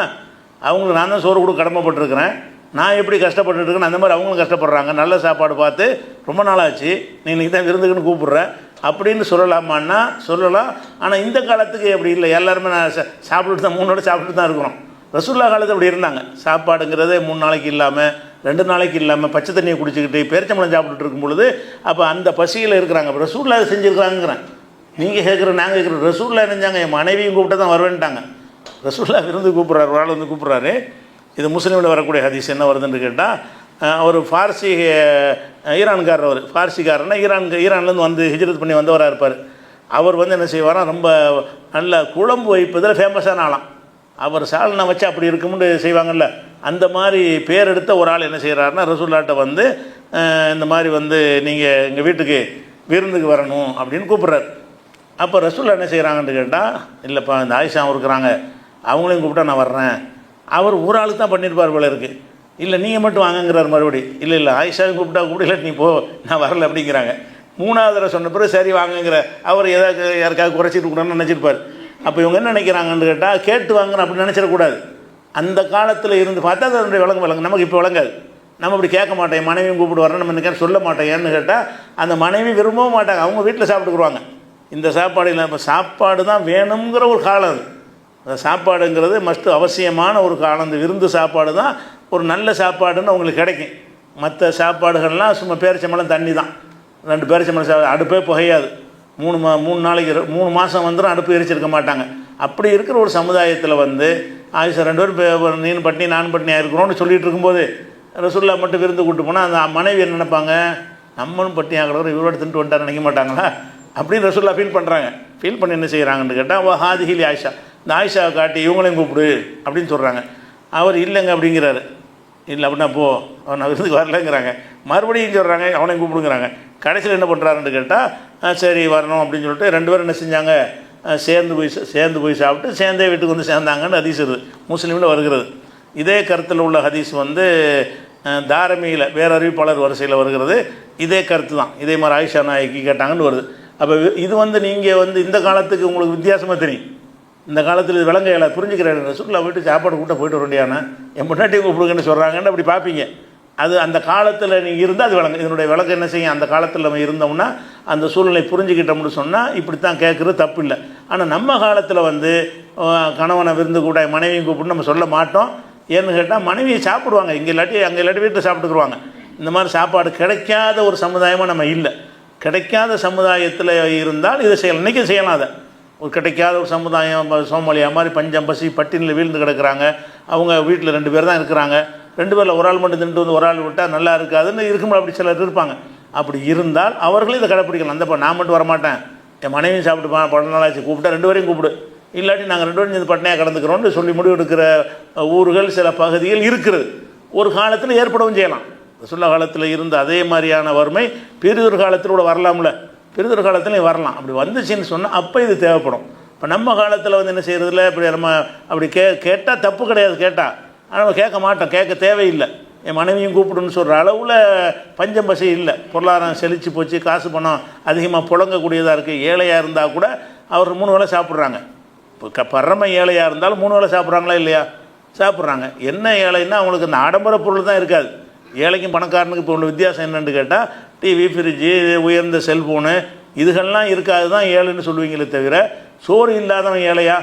அவங்களுக்கு நான் தான் சோறு கொடுக்க கடமைப்பட்டுருக்கிறேன், நான் எப்படி கஷ்டப்பட்டுருக்கேன்னு அந்த மாதிரி அவங்களும் கஷ்டப்படுறாங்க, நல்ல சாப்பாடு பார்த்து ரொம்ப நாளாச்சு நீ இன்றைக்கி தான் விருந்துக்குன்னு கூப்பிட்ற அப்படின்னு சொல்லலாமான்னா சொல்லலாம். ஆனால் இந்த காலத்துக்கு அப்படி இல்லை. எல்லாருமே நான் சாப்பிட்டு தான் 3 நாள் சாப்பிட்டு தான் இருக்கிறோம். ரசூலுல்லாஹ் காலத்தில் அப்படி இருந்தாங்க. சாப்பாடுங்கிறதே 3 நாளைக்கு இல்லாமல் 2 நாளைக்கு இல்லாமல் பச்சை தண்ணியை குடிச்சிக்கிட்டு பேரிச்சம்பழம் சாப்பிட்டுட்டு இருக்கும் பொழுது அப்போ அந்த பசியில் இருக்கிறாங்க. அப்போ ரசூலுல்லாஹ் அதை செஞ்சுருக்காங்கிறேன். நீங்கள் கேட்குற நாங்கள் கேட்குற ரசூலுல்லாஹ் நினைஞ்சாங்க என் மனைவியும் கூப்பிட்டு தான் வருவேன்ட்டாங்க. ரசூலுல்லாஹ் விருந்து கூப்பிட்றாரு, ஒரு ஆள் வந்து கூப்பிட்றாரு. இது முஸ்லீமில் வரக்கூடிய ஹதீஸ் என்ன வருதுன்னு கேட்டால் அவர் ஃபார்சி ஈரான்காரர், அவர் ஃபார்சிக்காரர்னா ஈரான்லேருந்து வந்து ஹிஜ்ரத் பண்ணி வந்தவராக இருப்பார். அவர் வந்து என்ன செய்வாரா, ரொம்ப நல்ல குழம்பு வைப்பதில் ஃபேமஸான ஆளாம். அவர் சால்னா வச்சு அப்படி இருக்கும்னு செய்வாங்கள்ல, அந்த மாதிரி பேர் எடுத்த ஒரு ஆள் என்ன செய்கிறாருன்னா ரசூலுல்லாஹ்ட்ட வந்து இந்த மாதிரி வந்து நீங்கள் எங்கள் வீட்டுக்கு விருந்துக்கு வரணும் அப்படின்னு கூப்பிட்றாரு. அப்போ ரசூலுல்லாஹ் என்ன செய்கிறாங்கன்னு கேட்டால் இல்லைப்பா இந்த ஆயிஷா இருக்கிறாங்க அவங்களையும் கூப்பிட்டா நான் வர்றேன். அவர் ஒரு ஆளுக்கு தான் பண்ணியிருப்பார் போல இருக்குது. இல்லை நீங்கள் மட்டும் வாங்கங்கிறார் மறுபடி. இல்லை ஆயிஷாவை கூப்பிட்டா கூப்பிடல நீ போ நான் வரல அப்படிங்கிறாங்க. 3வது தடவை சொன்ன பிறகு சரி வாங்குங்கிற அவர் ஏதாவது யாருக்காவது குறைச்சிட்டு இருக்கணும்னு நினச்சிருப்பார். அப்போ இவங்க என்ன நினைக்கிறாங்கன்னு கேட்டால் கேட்டு வாங்கன்னு அப்படி நினச்சிடக்கூடாது. அந்த காலத்தில் இருந்து பார்த்தா அதனுடைய விளங்கு நமக்கு இப்போ விளங்காது. நம்ம அப்படி கேட்க மாட்டோம், என் மனைவியும் கூப்பிட்டு வரேன் நம்ம இந்த சொல்ல மாட்டோம். ஏன்னு கேட்டால் அந்த மனைவி விரும்பவும் மாட்டாங்க, அவங்க வீட்டில் சாப்பிட்டுக்குருவாங்க. இந்த சாப்பாடு இல்லை, இப்போ சாப்பாடு தான் வேணுங்கிற ஒரு காலம் அது. அந்த சாப்பாடுங்கிறது மஸ்ட்டு அவசியமான ஒரு காலம். அந்த விருந்து சாப்பாடு தான் ஒரு நல்ல சாப்பாடுன்னு அவங்களுக்கு கிடைக்கும். மற்ற சாப்பாடுகள்லாம் சும்மா பேரிச்சம்பழம் தண்ணி தான். 2 பேரிச்சம்பழம் சாப்பாடு அடுப்பே புகையாது. 3 நாளைக்கு 3 மாதம் வந்துடும் அடுப்பு எரிச்சிருக்க மாட்டாங்க. அப்படி இருக்கிற ஒரு சமுதாயத்தில் வந்து ஆயிஷா 2 பேரும் நீனும் பட்டினி நானும் பட்டினியாக இருக்கிறோன்னு சொல்லிகிட்டு இருக்கும்போது ரசூலுல்லாஹ் மட்டும் விருந்து கூப்பிட்டு போனால் அந்த மனைவி என்ன நினைப்பாங்க, நம்மளும் பட்டினி ஆகிறவர் இவரோட தின்ட்டு வந்துட்டார் நினைக்க மாட்டாங்களா அப்படின்னு ரசூலுல்லாஹ் ஃபீல் பண்ணுறாங்க. ஃபீல் பண்ணி என்ன செய்கிறாங்கன்னு கேட்டால் ஹாதிஹிலி ஆயிஷா, இந்த ஆயிஷாவை காட்டி இவங்களையும் கூப்பிடு அப்படின்னு சொல்கிறாங்க. அவர் இல்லைங்க அப்படிங்கிறாரு. இல்லை அப்படின்னா போ அவன் நான் விருந்துக்கு வரலங்கிறாங்க. மறுபடியும் சொல்கிறாங்க அவனையும் கூப்பிடுங்கிறாங்க. கடைசியில் என்ன பண்ணுறாருன்னு கேட்டால் சரி வரணும் அப்படின்னு சொல்லிட்டு 2 பேரும் என்ன செஞ்சாங்க, சேர்ந்து போய் சாப்பிட்டு சேர்ந்தே வீட்டுக்கு வந்து சேர்ந்தாங்கன்னு ஹதீஸ் இருக்குது, முஸ்லீமில் வருகிறது. இதே கருத்தில் உள்ள ஹதீஸ் வந்து தாரமியில் வேறு அறிவிப்பாளர் வரிசையில் வருகிறது. இதே கருத்து தான், இதே மாதிரி ஆயிஷா நாயகி கேட்டாங்கன்னு வருது. அப்போ இது வந்து நீங்கள் வந்து இந்த காலத்துக்கு உங்களுக்கு வித்தியாசமாக தெரியும். இந்த காலத்தில் இது விளங்க இயலாது, புரிஞ்சுக்கிறேன். ரசூலுல்லாஹ் வீட்டு சாப்பாடு கூட்ட போயிட்டு வர வேண்டியான என் முன்னாடி கூப்பிடுங்கன்னு சொல்கிறாங்கன்னு அப்படி பார்ப்பீங்க. அது அந்த காலத்தில் நீங்கள் இருந்தால் அது விளங்கு. இதனுடைய விளக்கு என்ன செய்யும், அந்த காலத்தில் நம்ம இருந்தோம்னா அந்த சூழ்நிலை புரிஞ்சுக்கிட்டோம்னு சொன்னால் இப்படி தான் கேட்குறது தப்பு இல்லை. ஆனால் நம்ம காலத்தில் வந்து கணவனை விருந்து கூட மனைவியும் கூப்பிட்டு நம்ம சொல்ல மாட்டோம். ஏன்னு கேட்டால் மனைவியை சாப்பிடுவாங்க, இங்கே இல்லாட்டி அங்கே இல்லாட்டி வீட்டில் சாப்பிட்டுக்குருவாங்க. இந்த மாதிரி சாப்பாடு கிடைக்காத ஒரு சமுதாயமாக நம்ம இல்லை. கிடைக்காத சமுதாயத்தில் இருந்தால் இதை செய்யலாம், இன்றைக்கி செய்யலாம். அதை ஒரு கிடைக்காத ஒரு சமுதாயம், சோமாலியா மாதிரி பஞ்சம் பசி பட்டினியில் வீழ்ந்து கிடக்கிறாங்க. அவங்க வீட்டில் 2 பேர் தான் இருக்கிறாங்க. 2 பேரில் ஒரு ஆள் மட்டும் தின்ட்டு வந்து ஒரு ஆள் விட்டால் நல்லா இருக்காதுன்னு இருக்கும்போது அப்படி சிலர் இருப்பாங்க. அப்படி இருந்தால் அவர்களும் இதை கடைப்பிடிக்கலாம். அந்த நான் மட்டும் வரமாட்டேன், என் மனைவியும் சாப்பிட்டு பல நாளாச்சு, கூப்பிட்டா 2 பேரையும் கூப்பிடு, இல்லாட்டி நாங்கள் 2 பேரும் இந்த பட்டினியாக கடந்துக்கிறோன்னு சொல்லி முடிவெடுக்கிற ஊர்கள் சில பகுதிகள் இருக்கிறது. ஒரு காலத்தில் ஏற்படவும் செய்யலாம். ரசூலுல்லாஹ் காலத்தில் இருந்த அதே மாதிரியான வறுமை பெரிதொரு காலத்தில் கூட வரலாம்ல, பெரிதொரு காலத்துலையும் வரலாம். அப்படி வந்துச்சுன்னு சொன்னால் அப்போ இது தேவைப்படும். இப்போ நம்ம காலத்தில் வந்து என்ன செய்கிறதில்ல, இப்படி நம்ம அப்படி கேட்டால் தப்பு கிடையாது, கேட்டால் ஆனால் நம்ம கேட்க மாட்டோம், கேட்க தேவையில்லை. என் மனைவியும் கூப்பிடுன்னு சொல்கிற அளவில் பஞ்சம் பசி இல்லை, பொருளாதாரம் செழித்து போச்சு, காசு பணம் அதிகமாக புழங்கக்கூடியதாக இருக்குது. ஏழையாக இருந்தால் கூட அவர் 3 வேளை சாப்பிட்றாங்க. இப்போ பரம ஏழையாக இருந்தாலும் 3 வேளை சாப்பிட்றாங்களா இல்லையா? சாப்பிட்றாங்க. என்ன ஏழைன்னா அவங்களுக்கு அந்த ஆடம்பர பொருள் தான் இருக்காது. ஏழைக்கும் பணக்காரனுக்கு இப்போ உள்ள வித்தியாசம் என்னென்னு கேட்டால், டிவி, ஃப்ரிட்ஜு, உயர்ந்த செல்ஃபோனு இதுகள்லாம் இருக்காது தான் ஏழைன்னு சொல்லுவீங்களே தவிர, சோறு இல்லாதவன் ஏழையா?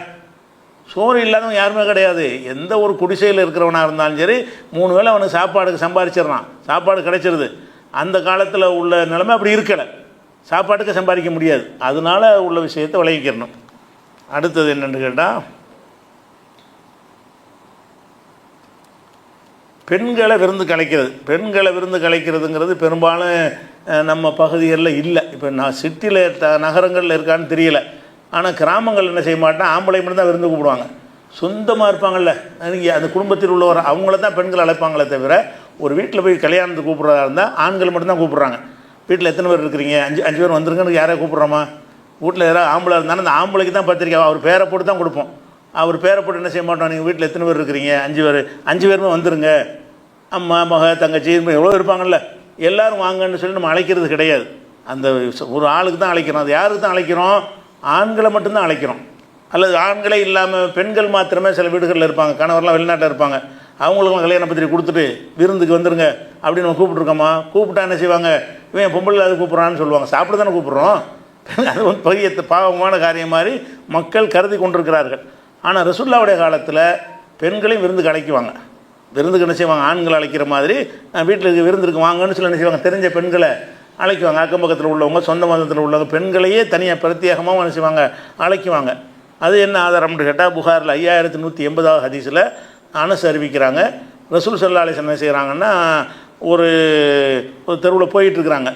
சோறு இல்லாதவன் யாருமே கிடையாது. எந்த ஒரு குடிசையில் இருக்கிறவனாக இருந்தாலும் சரி 3 வேளை அவனுக்கு சாப்பாடுக்கு சம்பாதிச்சிடறான், சாப்பாடு கிடைச்சிருது. அந்த காலத்தில் உள்ள நிலைமை அப்படி இருக்கலை, சாப்பாட்டுக்கு சம்பாதிக்க முடியாது. அதனால் உள்ள விஷயத்தை விளைவிக்கிறணும். அடுத்தது என்னென்னு கேட்டால், பெண்களை விருந்து கலைக்கிறது. பெண்களை விருந்து கலைக்கிறதுங்கிறது பெரும்பாலும் நம்ம பகுதிகளில் இல்லை. இப்போ நான் சிட்டியில் நகரங்களில் இருக்கான்னு தெரியல. ஆனால் கிராமங்கள் என்ன செய்ய மாட்டேன், ஆம்பளை மட்டும் தான் விருந்து கூப்பிடுவாங்க. சொந்தமாக இருப்பாங்கள்ல, நீங்கள் அந்த குடும்பத்தில் உள்ளவர் அவங்கள தான் பெண்கள் அழைப்பாங்களே தவிர, ஒரு வீட்டில் போய் கல்யாணத்துக்கு கூப்பிட்றதா இருந்தால் ஆண்கள் மட்டும்தான் கூப்பிட்றாங்க. வீட்டில் எத்தனை பேர் இருக்கிறீங்க, 5 பேர் வந்துருங்கன்னு யாரையா கூப்பிட்றோமா? வீட்டில் யாராவது ஆம்பளை இருந்தாலும் அந்த ஆம்பளைக்கு தான் பத்திரிக்கை அவர் பேரை போட்டு தான் கொடுப்போம். அவர் பேரை போட்டு என்ன செய்ய மாட்டோம், நீங்கள் வீட்டில் எத்தனை பேர் இருக்கிறீங்க, 5 பேருமே வந்துருங்க, அம்மா மக தங்கச்சி எவ்வளோ இருப்பாங்கள்ல, எல்லோரும் வாங்கன்னு சொல்லி நம்ம அழைக்கிறது கிடையாது. அந்த ஒரு ஆளுக்கு தான் அழைக்கிறோம். அது யாருக்கு தான் அழைக்கிறோம்? ஆண்களை மட்டும்தான் அழைக்கிறோம். அல்லது ஆண்களே இல்லாமல் பெண்கள் மாத்திரமே சில வீடுகளில் இருப்பாங்க, கணவர்லாம் வெளிநாட்டில் இருப்பாங்க, அவங்களுக்கும் கல்யாண பத்திரிக்கை கொடுத்துட்டு விருந்துக்கு வந்துருங்க அப்படின்னு நம்ம கூப்பிட்ருக்கோமா? கூப்பிட்டா என்ன செய்வாங்க, இவன் பொம்பளை அது கூப்பிட்றான்னு சொல்லுவாங்க. சாப்பிட தானே கூப்பிட்றோம். அது ஒரு பெரிய பாவமான காரியம் மாதிரி மக்கள் கருதி கொண்டிருக்கிறார்கள். ஆனால் ரசூலுல்லாஹ்வுடைய காலத்தில் பெண்களையும் விருந்துக்கு அழைக்குவாங்க. விருந்துக்கு என்ன செய்வாங்க, ஆண்களை அழைக்கிற மாதிரி வீட்டில் விருந்துக்கு வாங்கன்னு சொல்லி என்ன செய்வாங்க, தெரிஞ்ச பெண்களை அழைக்குவாங்க. அக்கம் பக்கத்தில் உள்ளவங்க, சொந்த மதத்தில் உள்ளவங்க பெண்களையே தனியாக பிரத்யேகமாக என்ன செய்வாங்க, அழைக்குவாங்க. அது என்ன ஆதாரம்னு கேட்டால், புகாரில் 5180வது ஹதீஸில் அனஸ் அறிவிக்கிறாங்க. ரசூல் ஸல்லல்லாஹு அலைஹி வஸல்லம் என்ன செய்கிறாங்கன்னா, ஒரு தெருவில் போயிட்டுருக்குறாங்க.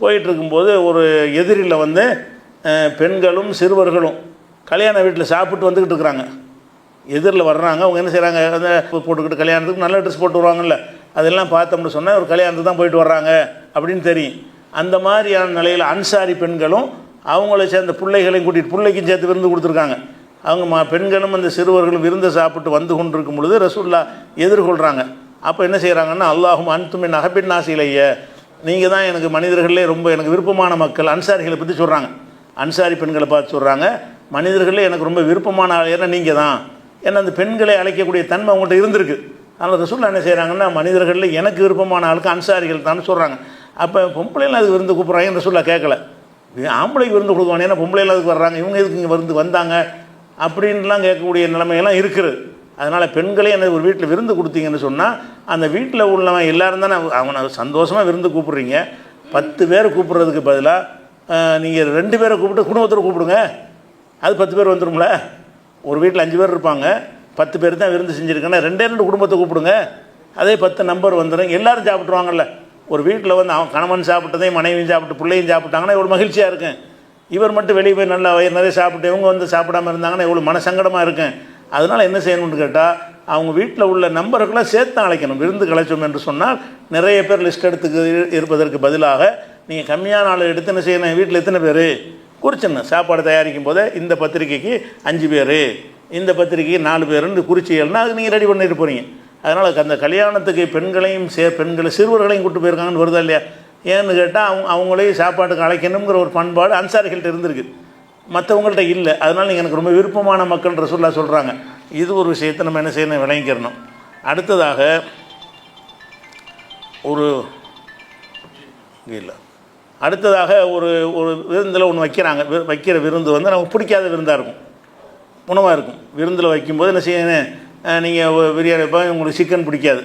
போயிட்டுருக்கும்போது ஒரு எதிரில் வந்து பெண்களும் சிறுவர்களும் கல்யாண வீட்டில் சாப்பிட்டு வந்துக்கிட்டு இருக்கிறாங்க. எதிரில் வர்றாங்க. அவங்க என்ன செய்கிறாங்க, அந்த போட்டுக்கிட்டு கல்யாணத்துக்கு நல்ல ட்ரெஸ் போட்டு வருவாங்கல்ல, அதெல்லாம் பார்த்தோம்னு சொன்னால் ஒரு கல்யாணத்துக்கு தான் போயிட்டு வர்றாங்க அப்படின்னு தெரியும். அந்த மாதிரியான நிலையில் அன்சாரி பெண்களும் அவங்கள சேர்ந்த பிள்ளைகளையும் கூட்டிகிட்டு, பிள்ளைக்கும் சேர்த்து விருந்து கொடுத்துருக்காங்க. அவங்க பெண்களும் அந்த சிறுவர்களும் விருந்தை சாப்பிட்டு வந்து கொண்டிருக்கும் பொழுது ரசூலுல்லாஹ் எதிர்கொள்கிறாங்க. அப்போ என்ன செய்கிறாங்கன்னா, அல்லாஹும் அன்துமின் அஹபின் நாசிலைய, நீங்கள் தான் எனக்கு மனிதர்களே ரொம்ப எனக்கு விருப்பமான மக்கள். அன்சாரிகளை பற்றி சொல்கிறாங்க, அன்சாரி பெண்களை பார்த்து சொல்கிறாங்க, மனிதர்களே எனக்கு ரொம்ப விருப்பமான ஆள் ஏன்னா நீங்கள் தான். ஏன்னா அந்த பெண்களை அழைக்கக்கூடிய தன்மை அவங்கள்ட்ட இருந்திருக்கு. அதனால் ரசூலுல்லாஹ் என்ன செய்கிறாங்கன்னா, மனிதர்களில் எனக்கு விருப்பமான ஆளுக்கு அன்சாரிகள் தான் சொல்கிறாங்க. அப்போ பொம்பளைலாம் அதுக்கு விருந்து கூப்பிட்றாங்க. ரசூலுல்லாஹ் கேட்கல, ஆம்பளைக்கு விருந்து கொடுக்குவாங்க, ஏன்னா பொம்பளைலாம் அதுக்கு வர்றாங்க, இவங்க எதுக்கு இங்கே விருந்து வந்தாங்க அப்படின்லாம் கேட்கக்கூடிய நிலைமையெல்லாம் இருக்குது. அதனால் பெண்களே எனக்கு ஒரு வீட்டில் விருந்து கொடுத்தீங்கன்னு சொன்னால், அந்த வீட்டில் உள்ளவன் எல்லோரும் தானே அவனை சந்தோஷமாக விருந்து கூப்பிட்றீங்க. 10 பேர் கூப்பிட்றதுக்கு பதிலாக நீங்கள் 2 பேரை கூப்பிட்டு குடும்பத்தில் கூப்பிடுங்க, அது 10 பேர் வந்துடும்ல. ஒரு வீட்டில் 5 பேர் இருப்பாங்க, 10 பேர் தான் விருந்து செஞ்சுருக்கேன்னா 2 குடும்பத்தை கூப்பிடுங்க, அதே 10 நம்பர் வந்துடும், எல்லோரும் சாப்பிட்ருவாங்கல்ல. ஒரு வீட்டில் வந்து அவன் கணவன் சாப்பிட்டதையும் மனைவியும் சாப்பிட்டு பிள்ளையும் சாப்பிட்டாங்கன்னா எவ்வளோ மகிழ்ச்சியாக இருக்கும். இவர் மட்டும் வெளியே போய் நல்லா வயிறு நிறைய சாப்பிட்டு இவங்க வந்து சாப்பிடாமல் இருந்தாங்கன்னா எவ்வளோ மனசங்கடமாக இருக்கும். அதனால் என்ன செய்யணும்னு கேட்டால், அவங்க வீட்டில் உள்ள நம்பர்களெலாம் சேர்த்து அழைக்கணும். விருந்து கலைச்சோம் என்று சொன்னால் நிறைய பேர் லிஸ்ட் எடுத்து இருப்பதற்கு பதிலாக நீங்கள் கம்மியான ஆள் எடுத்து என்ன செய்யணும், வீட்டில் எத்தனை பேர் குறிச்சிடணும். சாப்பாடு தயாரிக்கும் போதே இந்த பத்திரிக்கைக்கு 5 பேர், இந்த பத்திரிக்கைக்கு 4 பேருன்னு குறிச்சியல்னா அது நீங்கள் ரெடி பண்ணிட்டு போகிறீங்க. அதனால் அந்த கல்யாணத்துக்கு பெண்களையும் பெண்களை சிறுவர்களையும் கூப்பிட்டு போயிருக்காங்கன்னு வருதா இல்லையா? ஏன்னு கேட்டால் அவங்களையும் சாப்பாட்டுக்கு அழைக்கணுங்கிற ஒரு பண்பாடு அன்சாரிகள்கிட்ட இருந்திருக்கு, மற்றவங்கள்ட்ட இல்லை. அதனால் நீங்கள் எனக்கு ரொம்ப விருப்பமான மக்கள் ரசூலுல்லாஹ் சொல்கிறாங்க. இது ஒரு விஷயத்தை நம்ம என்ன செய்யணும், விளங்கிக்கிறணும். அடுத்ததாக ஒரு விருந்தில் ஒன்று வைக்கிறாங்க. வைக்கிற விருந்து வந்து நமக்கு பிடிக்காத விருந்தாக இருக்கும், உணவாக இருக்கும். விருந்தில் வைக்கும்போது என்ன செய்யணும், நீங்கள் பிரியாணி வைப்பாங்க, உங்களுக்கு சிக்கன் பிடிக்காது,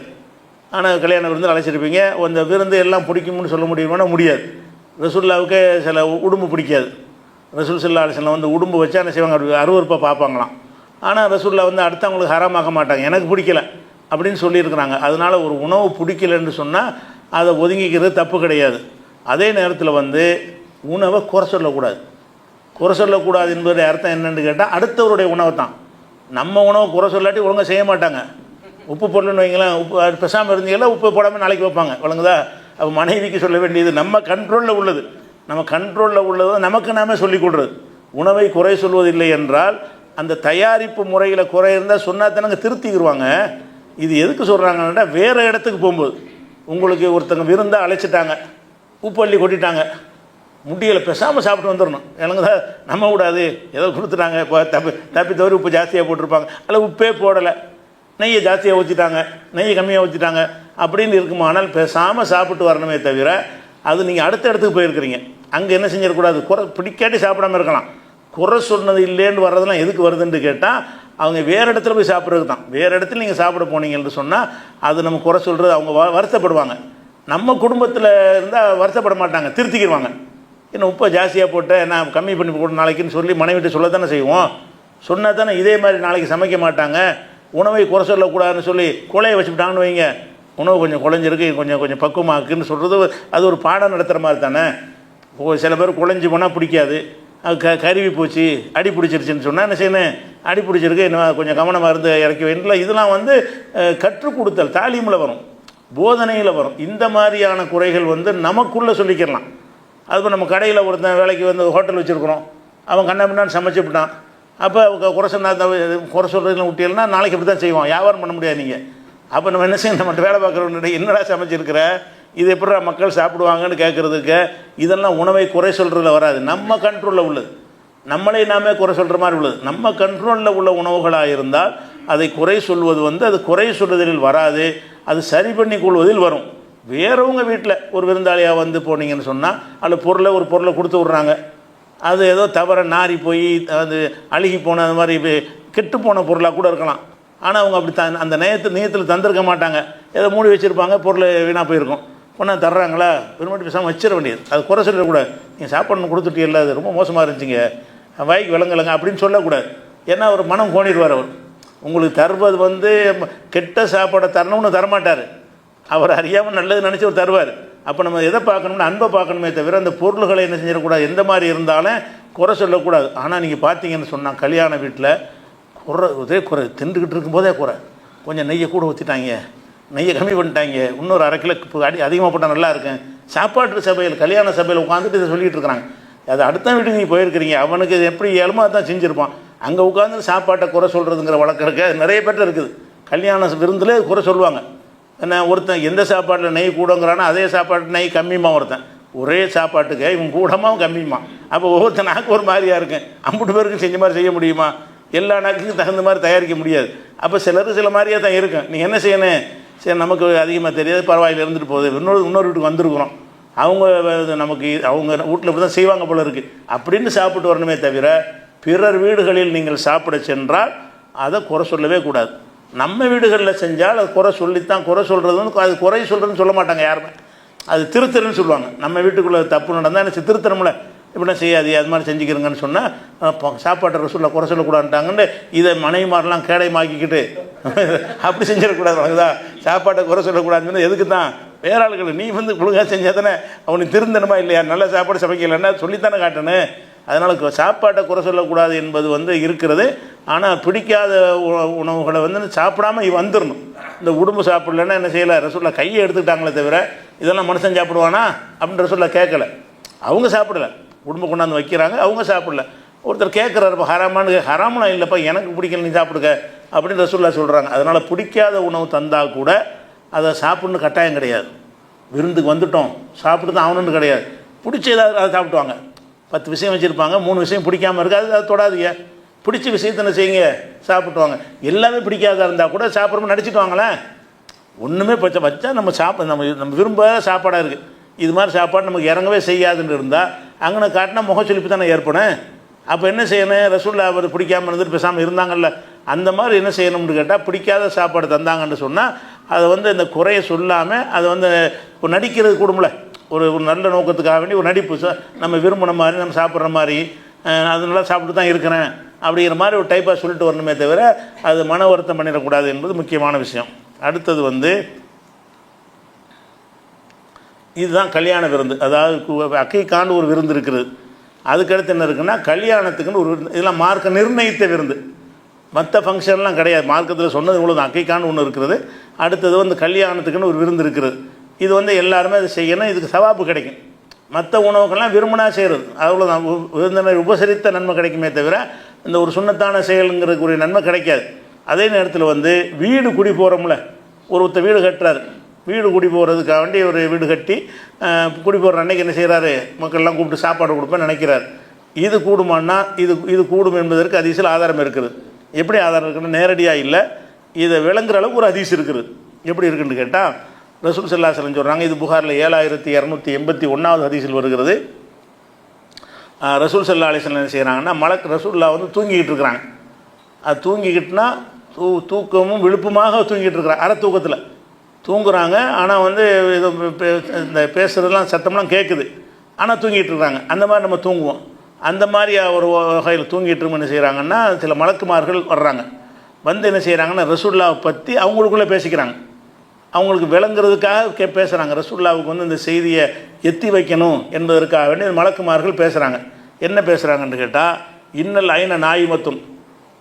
ஆனால் கல்யாண விருந்து அழைச்சிருப்பீங்க. அந்த விருந்து எல்லாம் பிடிக்கும்னு சொல்ல முடியுமானா முடியாது. ரசூலுல்லாஹ்வுக்கு சில உடம்பு பிடிக்காது, ரசூல் ஸல்லல்லாஹு அலைஹி வஸல்லம் வந்து உடும்பு வச்சா என்ன செய்வாங்க, அப்படி அருவருப்பாக பார்ப்பாங்களாம். ஆனால் ரசூல்லா வந்து அடுத்தவங்களுக்கு ஹராமாக்க மாட்டாங்க, எனக்கு பிடிக்கல அப்படின்னு சொல்லியிருக்கிறாங்க. அதனால் ஒரு உணவு பிடிக்கலன்னு சொன்னால் அதை ஒதுங்கிக்கிறது தப்பு கிடையாது. அதே நேரத்தில் வந்து உணவை குறை சொல்லக்கூடாது. குறை சொல்லக்கூடாது என்பதுடைய அர்த்தம் என்னென்னு கேட்டால் அடுத்தவருடைய உணவை தான். நம்ம உணவை குறை சொல்லாட்டி ஒழுங்காக செய்ய மாட்டாங்க. உப்பு போடலன்னு வைங்களேன், உப்பு பெசாமல் இருந்தீங்கன்னா உப்பு போடாமல் நாளைக்கு வைப்பாங்க, வழங்குதா? அப்போ மனைவிக்கு சொல்ல வேண்டியது நம்ம கண்ட்ரோலில் உள்ளது, நம்ம கண்ட்ரோலில் உள்ளது நமக்கு நாமே சொல்லிக் கொடுறது. உணவை குறை சொல்வதில்லை என்றால் அந்த தயாரிப்பு முறையில் குறை இருந்தால் சொன்னா தானங்க திருத்திக்கிடுவாங்க. இது எதுக்கு சொல்கிறாங்கன்னா, வேறு இடத்துக்கு போகும்போது உங்களுக்கு ஒருத்தங்க விருந்தாக அழைச்சிட்டாங்க, உப்பு அள்ளி கொட்டிட்டாங்க, முடியலை, பெசாமல் சாப்பிட்டு வந்துடணும், எனக்கு தான் நம்ம கூடாது, ஏதோ கொடுத்துட்டாங்க, இப்போ தப்பி தவறி உப்பு ஜாஸ்தியாக போட்டிருப்பாங்க, அதில் உப்பே போடலை, நெய்யை ஜாஸ்தியாக ஊற்றிட்டாங்க, நெய்யை கம்மியாக ஊற்றிட்டாங்க அப்படின்னு இருக்குமானால் பேசாமல் சாப்பிட்டு வரணுமே தவிர, அது நீங்கள் அடுத்த இடத்துக்கு போயிருக்கிறீங்க, அங்கே என்ன செஞ்சிடக்கூடாது, குறை பிடிக்காட்டி சாப்பிடாமல் இருக்கலாம். குறை சொன்னது இல்லைன்னு வர்றதெல்லாம் எதுக்கு வருதுன்னு கேட்டால் அவங்க வேறு இடத்துல போய் சாப்பிட்றது தான். வேறு இடத்துல நீங்கள் சாப்பிட போனீங்கன்னு சொன்னால் அது நம்ம குறை சொல்கிறது, அவங்க வருத்தப்படுவாங்க. நம்ம குடும்பத்தில் இருந்தால் வருத்தப்பட மாட்டாங்க, திருத்திக்கிடுவாங்க. இன்னும் உப்பை ஜாஸ்தியாக போட்டு நான் கம்மி பண்ணி போட்டு நாளைக்குன்னு சொல்லி மனைவிட்டு சொல்ல தானே செய்வோம். சொன்னால் தானே இதே மாதிரி நாளைக்கு சமைக்க மாட்டாங்க. உணவை குறை சொல்லக்கூடாதுன்னு சொல்லி குழைய வச்சுக்கிட்டாங்கன்னு வைங்க, உணவு கொஞ்சம் குழஞ்சிருக்கு, கொஞ்சம் பக்குவமாக்குன்னு சொல்கிறது அது ஒரு பாடம் நடத்துகிற மாதிரி தானே. சில பேர் குழஞ்சி போனால் பிடிக்காது, கருவி போச்சு, அடி பிடிச்சிருச்சுன்னு சொன்னால் என்ன செய்யணும், அடி பிடிச்சிருக்கு, இன்னும் கொஞ்சம் கவனமாக இருந்து இறக்கி வைக்கல. இதெல்லாம் வந்து கற்றுக் கொடுத்தல், தாலீமில் வரும், போதனையில் வரும். இந்த மாதிரியான குறைகள் வந்து நமக்குள்ளே சொல்லிக்கிறலாம். அது நம்ம கடையில் ஒருத்தன் வேலைக்கு வந்து ஹோட்டல் வச்சுருக்குறோம், அவன் கண்ணாபின்னான்னு சமைச்சுப்பிட்டான், அப்போ குறை சொன்னால் குறை சொல்கிறதுலாம் விட்டியல்னா நாளைக்கு இப்படி தான் செய்வோம், வியாபாரம் பண்ண முடியாது நீங்கள். அப்போ நம்ம என்ன செய்யணும், நம்ம வேலை பார்க்குறவங்க என்னடா சமைச்சிருக்கிற, இது எப்படி மக்கள் சாப்பிடுவாங்கன்னு கேட்குறதுக்கு இதெல்லாம் உணவை குறை சொல்கிறதுல வராது. நம்ம கண்ட்ரோலில் உள்ளது, நம்மளே நாமே குறை சொல்கிற மாதிரி உள்ளது. நம்ம கண்ட்ரோலில் உள்ள உணவுகளாக இருந்தால் அதை குறை சொல்வது வந்து அது குறை சொல்வதில் வராது, அது சரி பண்ணி கொள்வதில் வரும். வேறவங்க வீட்டில் ஒரு விருந்தாளியாக வந்து போனீங்கன்னு சொன்னால் அதில் ஒரு பொருளை கொடுத்து விட்றாங்க, அது ஏதோ தவற நாரி போய் அது அழுகி போன அது மாதிரி கெட்டு போன பொருளாக கூட இருக்கலாம். ஆனால் அவங்க அப்படி அந்த நேயத்தில் தந்திருக்க மாட்டாங்க, ஏதோ மூடி வச்சுருப்பாங்க, பொருள் வீணாக போயிருக்கும், பொண்ணாக தர்றாங்களா விரும்பி பேசாமல் வச்சிட வேண்டியது. அது குறை சொல்லக்கூடாது, நீங்கள் சாப்பாடு கொடுத்துட்டீங்கல்ல அது ரொம்ப மோசமாக இருந்துச்சிங்க, வாய்க்கு விளங்கலைங்க அப்படின்னு சொல்லக்கூடாது. ஏன்னா ஒரு மனம் கோணிடுவார். அவர் உங்களுக்கு தருவது வந்து கெட்ட சாப்பாடை தரணும்னு தரமாட்டார், அவர் அறியாமல் நல்லது நினச்சி அவர் தருவார். அப்போ நம்ம எதை பார்க்கணும்னா அன்பை பார்க்கணுமே தவிர அந்த பொருள்களை என்ன செஞ்சிடக்கூடாது, எந்த மாதிரி இருந்தாலும் குறை சொல்லக்கூடாது. ஆனால் நீங்கள் பார்த்தீங்கன்னு சொன்னால் கல்யாண வீட்டில் இதே குறை திண்டுக்கிட்டு இருக்கும்போதே குறை, கொஞ்சம் நெய்யை கூட ஊற்றிட்டாங்க, நெய்யை கம்மி பண்ணிட்டாங்க, இன்னொரு அரை கிலோ அதிகமாக போட்டால் நல்லா இருக்கும். சாப்பாட்டு சபையில் கல்யாண சபையில் உட்காந்துட்டு இதை சொல்லிகிட்டு இருக்கிறாங்க. அது அடுத்த வீட்டுக்கு நீங்கள் போயிருக்கிறீங்க, அவனுக்கு இது எப்படி ஏழுமோ அதான் செஞ்சுருப்பான். அங்கே உட்காந்து சாப்பாட்டை குறை சொல்கிறதுங்கிற வழக்கம் இருக்குது, அது நிறைய பேர் இருக்குது. கல்யாண விருந்தில் குறை சொல்லுவாங்க. என்ன ஒருத்தன் எந்த சாப்பாட்டில் நெய் கூடங்கிறானோ அதே சாப்பாட்டு நெய் கம்மியுமா, ஒருத்தன் ஒரே சாப்பாட்டுக்கு இவன் கூடமாவும் கம்மியுமா. அப்போ ஒவ்வொருத்தன் நாக்கு ஒரு மாதிரியாக இருக்கும், அம்புட்டு பேருக்கும் செஞ்ச மாதிரி செய்ய முடியுமா, எல்லா நாக்குக்கும் தகுந்த மாதிரி தயாரிக்க முடியாது. அப்போ சில மாதிரியாக தான் இருக்கும். நீங்கள் என்ன செய்யணும், சரி நமக்கு அதிகமாக தெரியாது பரவாயில்ல இருந்துட்டு போகுது, இன்னொரு வீட்டுக்கு வந்திருக்கிறோம், அவங்க நமக்கு அவங்க வீட்டில் இப்படி தான் செய்வாங்க போல இருக்குது அப்படின்னு சாப்பிட்டு வரணுமே தவிர பிறர் வீடுகளில் நீங்கள் சாப்பிட சென்றால் அதை குறை சொல்லவே கூடாது. நம்ம வீடுகளில் செஞ்சால் அது குறை சொல்லித்தான், குறை சொல்கிறது வந்து அது குறை சொல்கிறதுன்னு சொல்ல மாட்டாங்க யாருமே, அது திருத்தருன்னு சொல்லுவாங்க. நம்ம வீட்டுக்குள்ளே தப்பு நடந்தால் என்ன திருத்தரமில்ல, இப்படிலாம் செய்யாது அது மாதிரி செஞ்சுக்கிறங்கன்னு சொன்னால் சாப்பாட்டை ரசூலில் குறை சொல்லக்கூடாதுட்டாங்கன்னு இதை மனைவிமாரெலாம் கேடயமாக்கிக்கிட்டு அப்படி செஞ்சிடக்கூடாது. வழங்குதா, சாப்பாட்டை குறை சொல்லக்கூடாதுன்னு எதுக்கு தான் வேற ஆளுகள் நீ வந்து ஒழுங்காக செஞ்சால் தானே அவனுக்கு திருந்தணுமா இல்லையா, நல்ல சாப்பாடு சமைக்கலைன்னா சொல்லித்தானே காட்டணும். அதனால் சாப்பாட்டை குறை சொல்லக்கூடாது என்பது வந்து இருக்கிறது. ஆனால் பிடிக்காத உணவுகளை வந்து சாப்பிடாமல் வந்துடணும். இந்த உடம்பு சாப்பிடலன்னா என்ன செய்யலை, ரசூலில் கையை எடுத்துக்கிட்டாங்களே தவிர இதெல்லாம் மனுஷன் சாப்பிடுவானா அப்படின்னு ரசூலில் கேட்கல. அவங்க சாப்பிடலை, உடம்பு கொண்டாந்து வைக்கிறாங்க, அவங்க சாப்பிடல. ஒருத்தர் கேட்குறாரு இப்போ ஹராமலாம் இல்லைப்பா எனக்கு பிடிக்கல நீ சாப்பிடுங்க அப்படின்னு ரசூல்லா சொல்கிறாங்க. அதனால் பிடிக்காத உணவு தந்தால் கூட அதை சாப்பிட்ணுன்னு கட்டாயம் கிடையாது. விருந்துக்கு வந்துட்டோம் சாப்பிட்டு தான் ஆகணுன்னு கிடையாது. பிடிச்ச ஏதாவது அதை சாப்பிட்டுவாங்க. 10 விஷயம் வச்சுருப்பாங்க, 3 விஷயம் பிடிக்காமல் இருக்காது, அதை தொடாதீங்க. பிடிச்ச விஷயத்தை செய்யுங்க, சாப்பிட்டுவாங்க. எல்லாமே பிடிக்காத இருந்தால் கூட சாப்பிட்றோம் நடிச்சிட்டு வாங்களேன். ஒன்றுமே வச்சா நம்ம விரும்பாத சாப்பாடாக இருக்குது, இது மாதிரி சாப்பாடு நமக்கு இறங்கவே செய்யாதுன்னு இருந்தால் அங்கே காட்டினா முகச்சொலிப்பு தானே ஏற்படும். அப்போ என்ன செய்யணும், ரசூல்லா அவர் பிடிக்காமல் இருந்துட்டு பேசாமல் இருந்தாங்கல்ல, அந்த மாதிரி என்ன செய்யணும்னு கேட்டால் பிடிக்காத சாப்பாடு தந்தாங்கன்னு சொன்னால் அதை வந்து இந்த குறையை சொல்லாமல் அதை வந்து இப்போ நடிக்கிறது கூடும்ல, ஒரு நல்ல நோக்கத்துக்காக வேண்டி ஒரு நடிப்பு நம்ம விரும்பின மாதிரி நம்ம சாப்பிட்ற மாதிரி அதனால சாப்பிட்டு தான் இருக்கிறேன் அப்படிங்கிற மாதிரி ஒரு டைப்பாக சொல்லிட்டு வரணுமே தவிர அது மன வருத்தம் பண்ணிடக்கூடாது என்பது முக்கியமான விஷயம். அடுத்தது வந்து இதுதான் கல்யாண விருந்து. அதாவது அக்கீக்கான்னு ஒரு விருந்து இருக்குது. அதுக்கடுத்து என்ன இருக்குன்னா கல்யாணத்துக்குன்னு ஒரு இதெல்லாம் மார்க்க நிர்ணயித்த விருந்து. மற்ற ஃபங்க்ஷன்லாம் கிடையாது. மார்க்கத்தில் சொன்னது இவ்வளோ தான். அக்கீக்கான்னு ஒன்று இருக்கிறது. அடுத்தது வந்து கல்யாணத்துக்குன்னு ஒரு விருந்து இருக்குது. இது வந்து எல்லாருமே அதை செய்யணும், இதுக்கு சவாப்பு கிடைக்கும். மற்ற உணவுக்கெல்லாம் விரும்பினா செய்கிறது அவ்வளோதான். விருந்தினர் உபசரித்த நன்மை கிடைக்குமே தவிர இந்த ஒரு சுண்ணத்தான செயலுங்கிறதுக்குரிய நன்மை கிடைக்காது. அதே நேரத்தில் வந்து வீடு குடி போகிறோம்ல, ஒருத்தர் வீடு கட்டுறாரு. வீடு குடி போகிறதுக்காக வேண்டி ஒரு வீடு கட்டி குடி போகிற அன்னைக்கு என்ன செய்கிறாரு, மக்கள்லாம் கூப்பிட்டு சாப்பாடு கொடுப்பேன்னு நினைக்கிறார். இது கூடுமான்னா இது கூடும் என்பதற்கு ஹதீஸில் ஆதாரம் இருக்குது. எப்படி ஆதாரம் இருக்குன்னு நேரடியாக இல்லை, இதை விளங்குற அளவுக்கு ஒரு ஹதீஸ் இருக்குது. எப்படி இருக்குன்னு கேட்டால் ரசூல் ஸல்லல்லாஹு அலைஹி வஸல்லம் சொல்கிறாங்க. இது புகாரில் 7281வது ஹதீஸில் வருகிறது. ரசூல் ஸல்லல்லாஹு அலைஹி வஸல்லம் என்ன செய்கிறாங்கன்னா, ரசூலுல்லாஹ் வந்து தூங்கிக்கிட்டு இருக்கிறாங்க. அது தூங்கிக்கிட்டுனா தூக்கமும் விழுப்புமாக தூங்கிட்டு இருக்கிறாங்க. அரை தூக்கத்தில் தூங்குறாங்க. ஆனால் வந்து இது இந்த பேசுகிறதுலாம் சத்தம்லாம் கேட்குது, ஆனால் தூங்கிட்டு இருக்காங்க. அந்த மாதிரி நம்ம தூங்குவோம். அந்த மாதிரி ஒரு வகையில் தூங்கிட்டு இருக்கும் என்ன செய்கிறாங்கன்னா, சில மலக்குமார்கள் வர்றாங்க. வந்து என்ன செய்கிறாங்கன்னா ரசூலுல்லாஹை பற்றி அவங்களுக்குள்ளே பேசிக்கிறாங்க. அவங்களுக்கு விளங்குறதுக்காக பேசுகிறாங்க. ரசூலுல்லாஹுக்கு வந்து இந்த செய்தியை எத்தி வைக்கணும் என்பதற்காக வேண்டி மலக்குமார்கள் பேசுகிறாங்க. என்ன பேசுகிறாங்கன்னு கேட்டால், இன்னல் ஐன நாயிமத்தும்,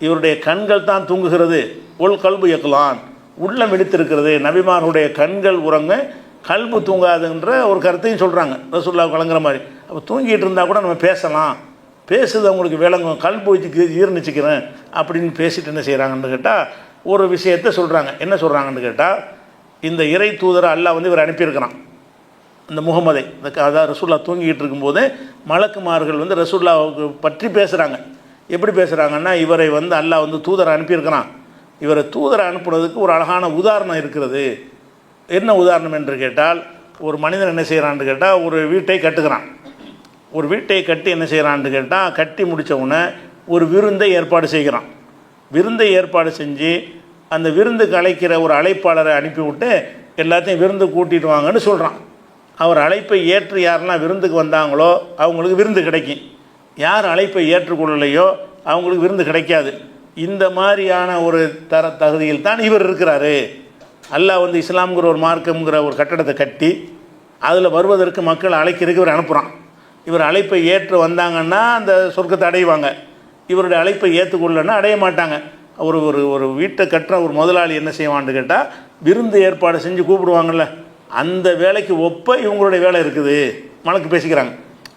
இவருடைய கண்கள் தான் தூங்குகிறது. ஒல் கல்பு யக்லான், உள்ளம் வெடித்திருக்கிறது. நபிமார்களுடைய கண்கள் உறங்க, கல்பு தூங்காதுன்ற ஒரு கருத்தையும் சொல்கிறாங்க. ரசூலுல்லாஹ் வழங்குற மாதிரி. அப்போ தூங்கிட்டு இருந்தால் கூட நம்ம பேசலாம், பேசுது அவங்களுக்கு விளங்கும், கல்பு வச்சு ஜீர்ணிச்சிக்கிறேன் அப்படின்னு பேசிட்டு என்ன செய்கிறாங்கன்னு கேட்டால் ஒரு விஷயத்தை சொல்கிறாங்க. என்ன சொல்கிறாங்கன்னு கேட்டால், இந்த இறை தூதரை அல்லாஹ் வந்து இவர் அனுப்பியிருக்கிறான். இந்த முகமதை, அதாவது ரசூலுல்லாஹ் தூங்கிக்கிட்டு இருக்கும்போது மலக்குமார்கள் வந்து ரசூலுல்லாஹுக்கு பற்றி பேசுகிறாங்க. எப்படி பேசுகிறாங்கன்னா, இவரை வந்து அல்லாஹ் வந்து தூதரை அனுப்பியிருக்கிறான். இவரை தூதரை அனுப்புனதுக்கு ஒரு அழகான உதாரணம் இருக்கிறது. என்ன உதாரணம் என்று கேட்டால், ஒரு மனிதன் என்ன செய்கிறான்னு கேட்டால், ஒரு வீட்டை கட்டுகிறான். ஒரு வீட்டை கட்டி என்ன செய்கிறான்னு கேட்டால், கட்டி முடித்தவுடனே ஒரு விருந்தை ஏற்பாடு செய்கிறான். விருந்தை ஏற்பாடு செஞ்சு அந்த விருந்துக்கு அழைக்கிற ஒரு அழைப்பாளரை அனுப்பிவிட்டு எல்லாத்தையும் விருந்து கூட்டிட்டு வாங்கன்னு சொல்கிறான். அவர் அழைப்பை ஏற்று யாரெல்லாம் விருந்துக்கு வந்தாங்களோ அவங்களுக்கு விருந்து கிடைக்கும். யார் அழைப்பை ஏற்றுக்கொள்ளலையோ அவங்களுக்கு விருந்து கிடைக்காது. இந்த மாதிரியான ஒரு தகுதியில் தான் இவர் இருக்கிறாரு. அல்லாஹ் வந்து இஸ்லாம்ங்கிற ஒரு மார்க்கம்ங்கிற ஒரு கட்டடத்தை கட்டி அதில் வருவதற்கு மக்கள் அழைக்கிறதுக்கு இவர் அனுப்புகிறான். இவர் அழைப்பை ஏற்று வந்தாங்கன்னா அந்த சொர்க்கத்தை அடைவாங்க. இவருடைய அழைப்பை ஏற்றுக்கொள்ளனா அடைய மாட்டாங்க. ஒரு ஒரு ஒரு வீட்டை கட்டுற ஒரு முதலாளி என்ன செய்வான்னு கேட்டால், விருந்து ஏற்பாடு செஞ்சு கூப்பிடுவாங்கள்ல, அந்த வேலைக்கு ஒப்ப இவங்களுடைய வேலை இருக்குது.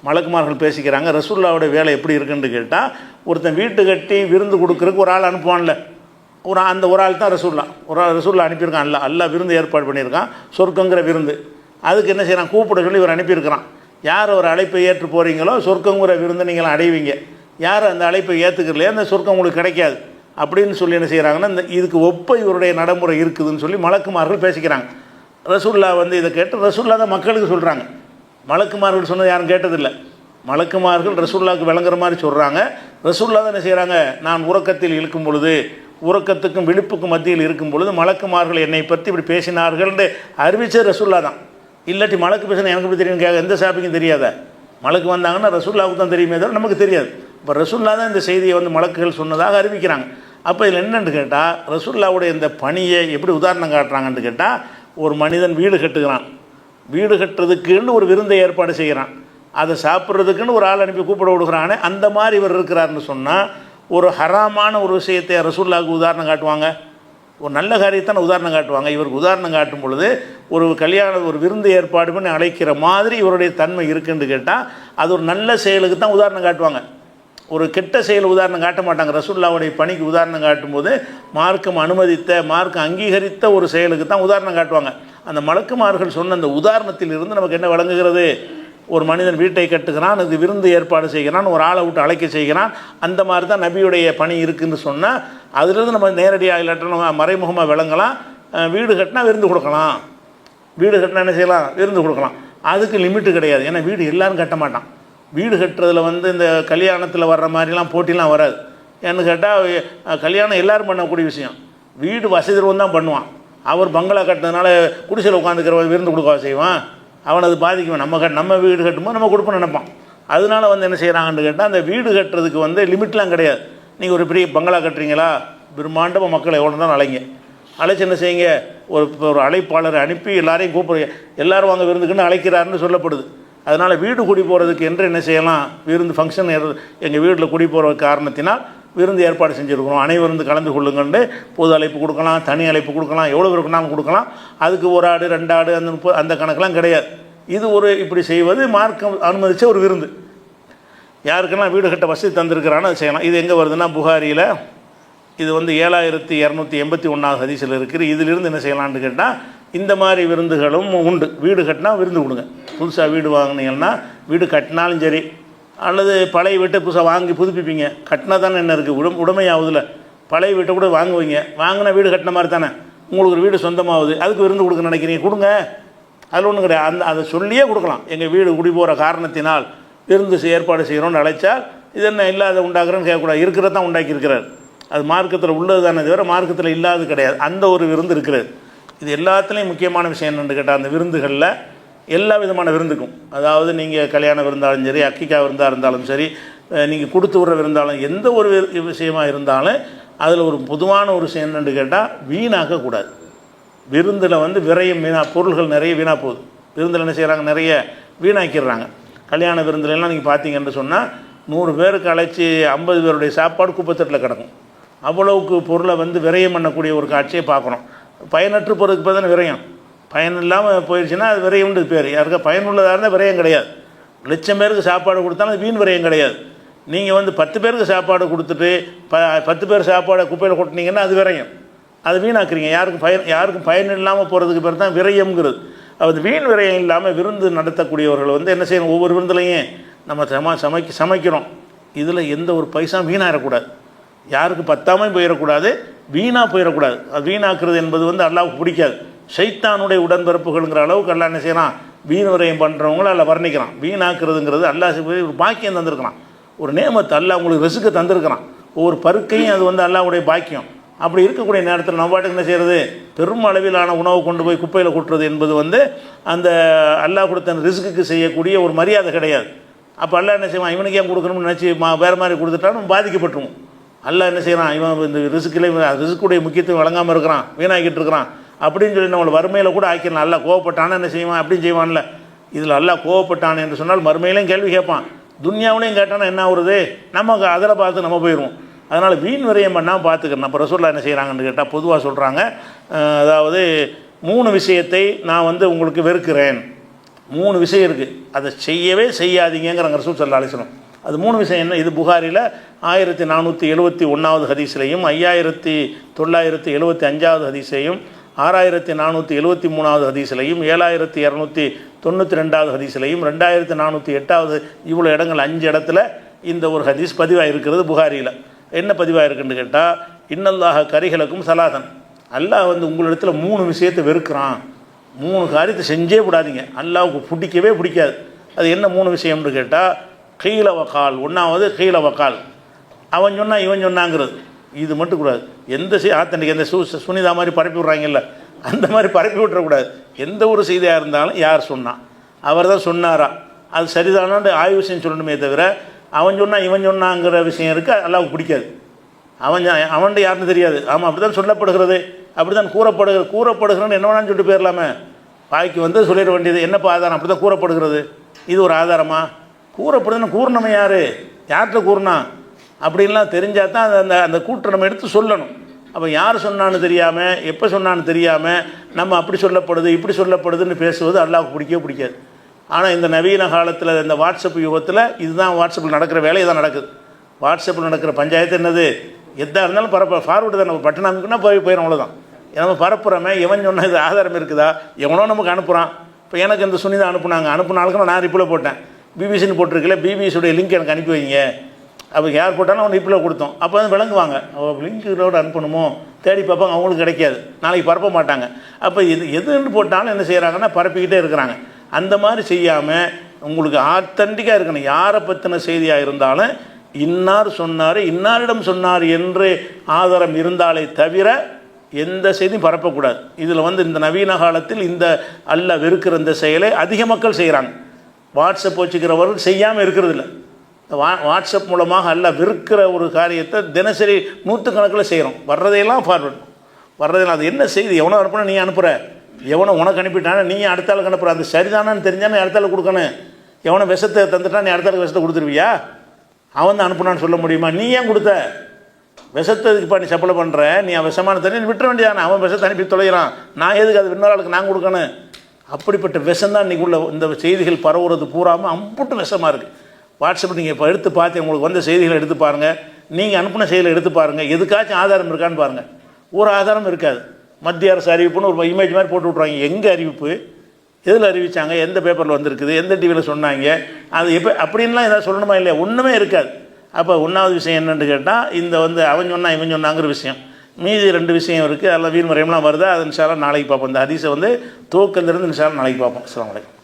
மலக்குமார்கள் பேசிக்கிறாங்க. ரசூலுல்லாஹ்வுடைய வேலை எப்படி இருக்குன்னு கேட்டால், ஒருத்தன் வீட்டு கட்டி விருந்து கொடுக்குறதுக்கு ஒரு ஆள் அனுப்புவான்ல, அந்த ஒரு ஆள் தான் ரசூலுல்லாஹ் அனுப்பியிருக்கான். அல்லாஹ் விருந்து ஏற்பாடு பண்ணியிருக்கான், சொர்க்கங்கிற விருந்து. அதுக்கு என்ன செய்கிறான், கூப்பிட சொல்லி இவர் அனுப்பியிருக்கிறான். யார் ஒரு அழைப்பை ஏற்று போகிறீங்களோ சொர்க்கங்கிற விருந்தை நீங்கள் அடைவீங்க. யார் அந்த அழைப்பை ஏற்றுக்கிறலையோ அந்த சொர்க்கம் உங்களுக்கு கிடைக்காது அப்படின்னு சொல்லி என்ன செய்கிறாங்கன்னா, இந்த இதுக்கு ஒப்ப இவருடைய நடைமுறை இருக்குதுன்னு சொல்லி மலக்குமார்கள் பேசிக்கிறாங்க. ரசூலுல்லாஹ் வந்து இதை கேட்டு ரசூலுல்லாஹ் தான் மக்களுக்கு சொல்கிறாங்க. மலக்குமார்கள் சொன்னது யாரும் கேட்டதில்லை. மலக்குமார்கள் ரசூலுல்லாஹ்வுக்கு விளங்குற மாதிரி சொல்கிறாங்க. ரசூலுல்லாஹ் தான் என்ன செய்கிறாங்க, நான் உறக்கத்தில் இருக்கும் பொழுது, உறக்கத்துக்கும் விழிப்புக்கும் மத்தியில் இருக்கும் பொழுது மலக்குமார்கள் என்னை பற்றி இப்படி பேசினார்கள்னு அறிவிச்சது ரசூலுல்லாஹ் தான். இல்லாட்டி மலக்கு பேசினா எனக்கு எப்படி தெரியும், எந்த சாப்பிக்கும் தெரியாத. மலக்கு வந்தாங்கன்னா ரசூலுல்லாஹ்வுக்கு தான் தெரியுமே தவிர நமக்கு தெரியாது. இப்போ ரசூலுல்லாஹ் தான் இந்த செய்தியை வந்து மலக்குகள் சொன்னதாக அறிவிக்கிறாங்க. அப்போ இதில் என்னென்னு கேட்டால், ரசூலுல்லாஹ்வுடைய இந்த பணியை எப்படி உதாரணம் காட்டுறாங்கன்னு கேட்டால், ஒரு மனிதன் வீடு கட்டுகிறான். வீடு கட்டுறதுக்குன்னு ஒரு விருந்தை ஏற்பாடு செய்கிறான். அதை சாப்பிட்றதுக்குன்னு ஒரு ஆள் அனுப்பி கூப்பிட விடுகிறானே, அந்த மாதிரி இவர் இருக்கிறாருன்னு சொன்னால், ஒரு ஹராமான ஒரு விஷயத்தை ரசூலுல்லாஹ்வுக்கு உதாரணம் காட்டுவாங்க? ஒரு நல்ல காரியத்தான உதாரணம் காட்டுவாங்க. இவருக்கு உதாரணம் காட்டும் பொழுது ஒரு ஒரு விருந்து ஏற்பாடு பண்ணி அழைக்கிற மாதிரி இவருடைய தன்மை இருக்குன்னு கேட்டால், அது ஒரு நல்ல செயலுக்கு தான் உதாரணம் காட்டுவாங்க. ஒரு கெட்ட செயல் உதாரணம் காட்ட மாட்டாங்க. ரசூலுல்லாஹ்வுடைய பணிக்கு உதாரணம் காட்டும்போது மார்க்கம் அனுமதித்த, மார்க்கம் அங்கீகரித்த ஒரு செயலுக்கு தான் உதாரணம் காட்டுவாங்க. அந்த மலக்குமார்கள் சொன்ன அந்த உதாரணத்தில் இருந்து நமக்கு என்ன வழங்குகிறது, ஒரு மனிதன் வீட்டை கட்டுகிறான், அது விருந்து ஏற்பாடு செய்கிறான், ஒரு ஆளை விட்டு அழைக்க செய்கிறான், அந்த மாதிரி தான் நபியுடைய பணி இருக்குதுன்னு சொன்னால், அதிலிருந்து நம்ம நேரடியாக இல்லாட்ட நம்ம மறைமுகமாக விளங்கலாம். வீடு கட்டினா விருந்து கொடுக்கலாம், வீடு கட்டினா என்ன செய்யலாம், விருந்து கொடுக்கலாம். அதுக்கு லிமிட்டு கிடையாது. ஏன்னா வீடு எல்லோரும் கட்ட மாட்டான். வீடு கட்டுறதுல வந்து இந்த கல்யாணத்தில் வர்ற மாதிரிலாம் போட்டிலாம் வராது. ஏன்னு கேட்டால் கல்யாணம் எல்லோரும் பண்ணக்கூடிய விஷயம். வீடு வசதிவன் தான் பண்ணுவான். அவர் பங்களா கட்டினதுனால குடிசையில் உட்காந்துக்கிற விருந்து கொடுக்க செய்வான், அவனை அது பாதிக்குவேன். நம்ம வீடு கட்டும்போது நம்ம கொடுப்போம்னு நினைப்பான். அதனால் வந்து என்ன செய்கிறாங்கன்னு கேட்டால் அந்த வீடு கட்டுறதுக்கு வந்து லிமிட்லாம் கிடையாது. நீங்கள் ஒரு பெரிய பங்களா கட்டுறீங்களா, பிரம்மாண்டமாக மக்களை எவ்வளோ தான் அழைங்க, அழைச்சி என்ன செய்யுங்க, ஒரு அழைப்பாளரை அனுப்பி எல்லாரையும் கூப்பிடுங்க, எல்லோரும் வாங்க விருந்துக்குன்னு அழைக்கிறாருன்னு சொல்லப்படுது. அதனால் வீடு குடி போகிறதுக்கு என்று என்ன செய்யலாம், விருந்து ஃபங்க்ஷன் எங்கள் வீட்டில் குடி போகிற காரணத்தினால் விருந்து ஏற்பாடு செஞ்சுருக்கிறோம், அனைவருந்து கலந்து கொள்ளுங்கன்னு பொது அழைப்பு கொடுக்கலாம், தனி அழைப்பு கொடுக்கலாம், எவ்வளோ இருக்குனாலும் கொடுக்கலாம். அதுக்கு ஒரு ஆடு 2 ஆடு அந்த கணக்கெலாம் கிடையாது. இது இப்படி செய்வது மார்க்கம் அனுமதித்த ஒரு விருந்து. யாருக்கெல்லாம் வீடு கட்ட வசதி தந்திருக்கிறான்னு அது செய்யலாம். இது எங்கே வருதுன்னா புகாரியில் இது வந்து 7281 ஹதீஸில் இருக்குது. இதிலிருந்து என்ன செய்யலான்னு கேட்டால் இந்த மாதிரி விருந்துகளும் உண்டு. வீடு கட்டினா விருந்து கொடுங்க. புதுசாக வீடு வாங்கினீங்கன்னா, வீடு கட்டினாலும் சரி அல்லது பழைய வீட்டை புதுசாக வாங்கி புதுப்பிப்பீங்க, கட்டினா தானே என்ன இருக்குது, உடைமையாகுதுல. பழைய வீட்டை கூட வாங்குவீங்க, வாங்கினா வீடு கட்டின மாதிரி தானே, உங்களுக்கு ஒரு வீடு சொந்தமாகுது, அதுக்கு விருந்து கொடுக்க நினைக்கிறீங்க, கொடுங்க, அதில் ஒன்றும் கிடையாது. அதை சொல்லியே கொடுக்கலாம். எங்கள் வீடு குடி போகிற காரணத்தினால் விருந்து ஏற்பாடு செய்கிறோன்னு அழைச்சால் இது என்ன இல்லாத உண்டாக்குறேன்னு கேட்கக்கூடாது, இருக்கிறத தான் உண்டாக்கி இருக்கிறார். அது மார்க்கத்தில் உள்ளது தானே தவிர மார்க்கத்தில் இல்லாது கிடையாது. அந்த ஒரு விருந்து இருக்கிறது. இது எல்லாத்துலேயும் முக்கியமான விஷயம் என்னென்னு கேட்டால், அந்த விருந்துகளில் எல்லா விதமான விருந்துக்கும், அதாவது நீங்கள் கல்யாண விருந்தாலும் சரி, அக்கிக்கா விருந்தாக இருந்தாலும் சரி, நீங்கள் கொடுத்து விட்ற விருந்தாலும், எந்த ஒரு விஷயமாக இருந்தாலும் அதில் ஒரு பொதுவான ஒரு விஷயம் என்னென்னு கேட்டால், வீணாக்கக்கூடாது. விருந்தில் வந்து விரயம் பொருள்கள் நிறைய வீணாக போகுது. விருந்தில் என்ன செய்கிறாங்க, நிறைய வீணாக்கிடுறாங்க. கல்யாண விருந்துலலாம் நீங்கள் பார்த்தீங்கன்னு சொன்னால் 100 பேருக்கு அழைச்சி 50 பேருடைய சாப்பாடு குப்பத்தட்டில் கிடக்கும். அவ்வளவுக்கு பொருளை வந்து விரயம் பண்ணக்கூடிய ஒரு காட்சியை பார்க்குறோம். பயனற்று போகிறதுக்கு பார்த்தா விரயம், பயன் இல்லாமல் போயிடுச்சுன்னா அது விரயம்னு பேர். யாருக்கா பயனுள்ளதாக இருந்தால் விரயம் கிடையாது. 1,00,000 பேருக்கு சாப்பாடு கொடுத்தாலும் அது வீண் விரயம் கிடையாது. நீங்கள் வந்து 10 பேருக்கு சாப்பாடு கொடுத்துட்டு 10 பேர் சாப்பாடை குப்பையில் கொட்டினீங்கன்னா அது விரயம், அது வீணாக்குறீங்க. யாருக்கும் பயன் இல்லாமல் போகிறதுக்கு பேர் தான் விரயம்ங்கிறது. அது வீண் விரயம் இல்லாமல் விருந்து நடத்தக்கூடியவர்கள் வந்து என்ன செய்யணும், ஒவ்வொரு விருந்துலையும் நம்ம சமைக்கிறோம், இதில் எந்த ஒரு பைசா வீணாயிடக்கூடாது, யாருக்கு பத்தாமல் போயிடக்கூடாது, வீணாக போயிடக்கூடாது. அது வீணாக்குறது என்பது வந்து அல்லாஹ்வுக்கு பிடிக்காது. ஷைத்தானுடைய உடன்பிறப்புகள்ங்கிற அளவுக்கு அல்லாஹ் என்ன செய்யலாம், வீண் விரயம் பண்ணுறவங்கள அதில் வர்ணிக்கிறான். வீணாக்குறதுங்கிறது அல்லாஹ் ஒரு பாக்கியம் தந்திருக்கிறான், ஒரு நேமத்தை அல்லாஹ் உங்களுக்கு ரிஸ்க்கு தந்திருக்கிறான். ஒவ்வொரு பருக்கையும் அது வந்து அல்லாஹ்வுடைய பாக்கியம். அப்படி இருக்கக்கூடிய நேரத்தில் நம்ம பாட்டுக்கு என்ன செய்கிறது, பெரும் அளவிலான உணவை கொண்டு போய் குப்பையில் கொட்டுறது என்பது வந்து அந்த அல்லாஹ் கொடுத்த ரிஸ்க்குக்கு செய்யக்கூடிய ஒரு மரியாதை கிடையாது. அப்போ அல்லாஹ் என்ன செய்வான், இவனுக்கு ஏன் கொடுக்கணும்னு நினச்சி வேறு மாதிரி கொடுத்துட்டாலும் பாதிக்கப்பட்டுருவோம். அல்லாஹ் என்ன செய்கிறான், இவன் இந்த ரிஸ்க்குடைய முக்கியத்துவம் வழங்காமல் இருக்கிறான், வீணாக்கிட்டு இருக்கிறான் அப்படின்னு சொல்லி நம்மளை வறுமையில் கூட ஆக்கிடலாம். அல்லாஹ் கோவப்பட்டானே என்ன செய்வான், அப்படின்னு செய்வான்ல. இதில் அல்லாஹ் கோவப்பட்டான் என்று சொன்னால் மறுமையிலையும் கேள்வி கேட்பான், துன்யாவிலையும் கேட்டானா என்ன ஆகுறது, நமக்கு அதில் பார்த்து நம்ம போயிடுவோம். அதனால் வீண் விரயம் பண்ணால் பார்த்துக்கிறேன். அப்போ ரசூலுல்லாஹ் என்ன செய்கிறாங்கன்னு கேட்டால் பொதுவாக சொல்கிறாங்க, அதாவது 3 விஷயத்தை நான் வந்து உங்களுக்கு வெறுக்கிறேன். 3 விஷயம் இருக்குது, அதை செய்யவே செய்யாதீங்கிறாங்க ரசூல் ஸல்லல்லாஹு அலைஹி வஸல்லம். அது 3 விஷயம் என்ன, இது புகாரில் 1471 ஹதீஸ்லையும் 5975 ஹதீஸ்லையும் 6473 ஹதீஸ்லையும் 7292 ஹதீஸ்லையும் 2408 இவ்வளோ இடங்கள் 5 இடத்துல இந்த ஒரு ஹதீஸ் பதிவாக இருக்கிறது புகாரியில். என்ன பதிவாக இருக்குன்னு கேட்டால், இன்னல்லாஹ கரிஹலக்கும் சலாதன், அல்லாஹ் வந்து உங்களிடத்தில் 3 விஷயத்தை வெறுக்கிறான், 3 காரியத்தை செஞ்சே விடாதீங்க, அல்லாஹ்வுக்கு பிடிக்கவே பிடிக்காது. அது என்ன 3 விஷயம்னு கேட்டால், கீழ வக்கால், 1வது கீழ வக்கால், அவன் சொன்னால் இவன் சொன்னாங்கிறது, இது மட்டும் கூடாது. எந்த ஆத்தன்டிக்கு எந்த சுனிதா மாதிரி பரப்பி விட்றாங்கல்ல, அந்த மாதிரி பரப்பி விட்டுறக்கூடாது. எந்த ஒரு செய்தியாக இருந்தாலும் யார் சொன்னான், அவர் தான் சொன்னாரா, அது சரிதானான்னு ஆய்வு செய்ய சொல்லணுமே தவிர அவன் சொன்னால் இவன் சொன்னாங்கிற விஷயம் இருக்குது அல்லாஹ்வுக்கு பிடிக்காது. அவன்கிட்ட யாருன்னு தெரியாது, ஆமாம் அப்படி தான் சொல்லப்படுகிறது, அப்படி தான் கூறப்படுகிறன்னு என்ன வேணான்னு சொல்லிட்டு போயிடலாமே, வாய்க்கு வந்து சொல்லிட வேண்டியது, என்னப்பா ஆதாரம், அப்படி தான் கூறப்படுகிறது, இது ஒரு ஆதாரமா, கூறப்படுதுன்னு கூறினவன் யார்கிட்ட கூறினா அப்படின்லாம் தெரிஞ்சால் தான் அந்த அந்த கூற்றை நம்ம எடுத்து சொல்லணும். அப்போ யார் சொன்னான்னு தெரியாமல் எப்போ சொன்னான்னு தெரியாமல் நம்ம அப்படி சொல்லப்படுது இப்படி சொல்லப்படுதுன்னு பேசுவது அல்லாஹ்வுக்கு பிடிக்கவே பிடிக்காது. ஆனால் இந்த நவீன காலத்தில் இந்த வாட்ஸ்அப் யுகத்தில் இதுதான் வாட்ஸ்அப்பில் நடக்கிற வேலை இதான் நடக்குது. வாட்ஸ்அப்பில் நடக்கிற பஞ்சாயத்து என்னது, எதாக இருந்தாலும் ஃபார்வர்டு தான், நம்ம பட்டன் அமைக்குன்னா போயிடும், அவ்வளோதான். நம்ம பரப்புறமே எவன் சொன்னால் இது ஆதாரம் இருக்குதா, எவனோ நமக்கு அனுப்புகிறான். இப்போ எனக்கு இந்த சுனிதா அனுப்புனாளுக்கு நான் ரிப்ளை போட்டேன், பிபிசின்னு போட்டிருக்கல, பிபிசியுடைய லிங்க் எனக்கு அனுப்பி வைங்க, அப்போ யார் போட்டாலும் அவன் ரிப்ளை கொடுத்தோம், அப்போ வந்து விளங்குவாங்க, லிங்க்கோடு அனுப்பணுமோ தேடி பார்ப்பாங்க, அவங்களுக்கு கிடைக்காது, நாளைக்கு பரப்ப மாட்டாங்க. அப்போ எதுன்னு போட்டாலும் என்ன செய்கிறாங்கன்னா பரப்பிக்கிட்டே இருக்கிறாங்க. அந்த மாதிரி செய்யாமல் உங்களுக்கு ஆத்தன்டிக்காக இருக்கணும். யாரை பற்றின செய்தியாக இருந்தாலும் இன்னார் சொன்னார் இன்னாரிடம் சொன்னார் என்று ஆதாரம் இருந்தாலே தவிர எந்த செய்தியும் பரப்பக்கூடாது. இதில் வந்து இந்த நவீன காலத்தில் இந்த அல்லாஹ் வெறுக்கிற இந்த செயலை அதிக மக்கள் செய்கிறாங்க. வாட்ஸ்அப் வச்சுக்கிறவர்கள் செய்யாமல் இருக்கிறதில்ல. வாட்ஸ்அப் மூலமாக அல்லாஹ் வெறுக்கிற ஒரு காரியத்தை தினசரி நூற்றுக்கணக்கில் செய்கிறோம். வர்றதையெல்லாம் ஃபார்வர்ட், வர்றதெல்லாம் அது என்ன செய்தி, எவனோ அனுப்புனா நீ அனுப்புகிற, எவனோ உனக்கு அனுப்பிட்டானே நீ அடுத்த ஆளுக்கு அனுப்புகிற, அது சரிதானான்னு தெரிஞ்சானே அடுத்த ஆளுக்கு கொடுக்கணும். எவனோ விஷத்தை தந்துட்டான் நீ அடுத்த ஆளுக்கு விஷத்தை கொடுத்துருவியா? அவன் தான் அனுப்புனான்னு சொல்ல முடியுமா? நீ ஏன் கொடுத்த விஷத்ததுக்குப்பா நீ சப்ளை பண்ணுற, நீ விஷமான தண்ணி விட்டுற வேண்டியதானே, அவன் விஷத்தை அனுப்பி தொலைகிறான், நான் எதுக்கு அது இன்னொரு ஆளுக்கு நான் கொடுக்கணும்? அப்படிப்பட்ட விஷம்தான் இன்றைக்கி உள்ள இந்த செய்திகள் பரவுறது பூராமல் அம்புட்டு விஷமாக இருக்குது. வாட்ஸ்அப் நீங்கள் இப்போ எடுத்து பார்த்து உங்களுக்கு வந்த செய்திகளை எடுத்து பாருங்கள், நீங்கள் அனுப்பின செய்திகளை எடுத்து பாருங்கள், எதுக்காச்சும் ஆதாரம் இருக்கான்னு பாருங்கள். ஒரு ஆதாரம் இருக்காது. மத்திய அரசு அறிவிப்புன்னு ஒரு இமேஜ் மாதிரி போட்டு விட்ருவாங்க. எங்கே அறிவிப்பு, எதில் அறிவித்தாங்க, எந்த பேப்பரில் வந்திருக்குது, எந்த டிவியில் சொன்னாங்க, அது எப்போ அப்படின்லாம் ஏதாவது சொல்லணுமா இல்லையா? ஒன்றுமே இருக்காது. அப்போ ஒன்றாவது விஷயம் என்னென்னு கேட்டால், இந்த அவன் சொன்னா இவன் சொன்னாங்கிற விஷயம். மீதி 2 விஷயம் இருக்குது. அதில் வீண் முறையெல்லாம் வருது. அது இன்ஷா அல்லாஹ் நாளைக்கு பார்ப்போம். இந்த ஹதீஸை தூக்கத்திலிருந்து இன்ஷா அல்லாஹ் நாளைக்கு பார்ப்போம். அஸ்ஸலாமு அலைக்கும்.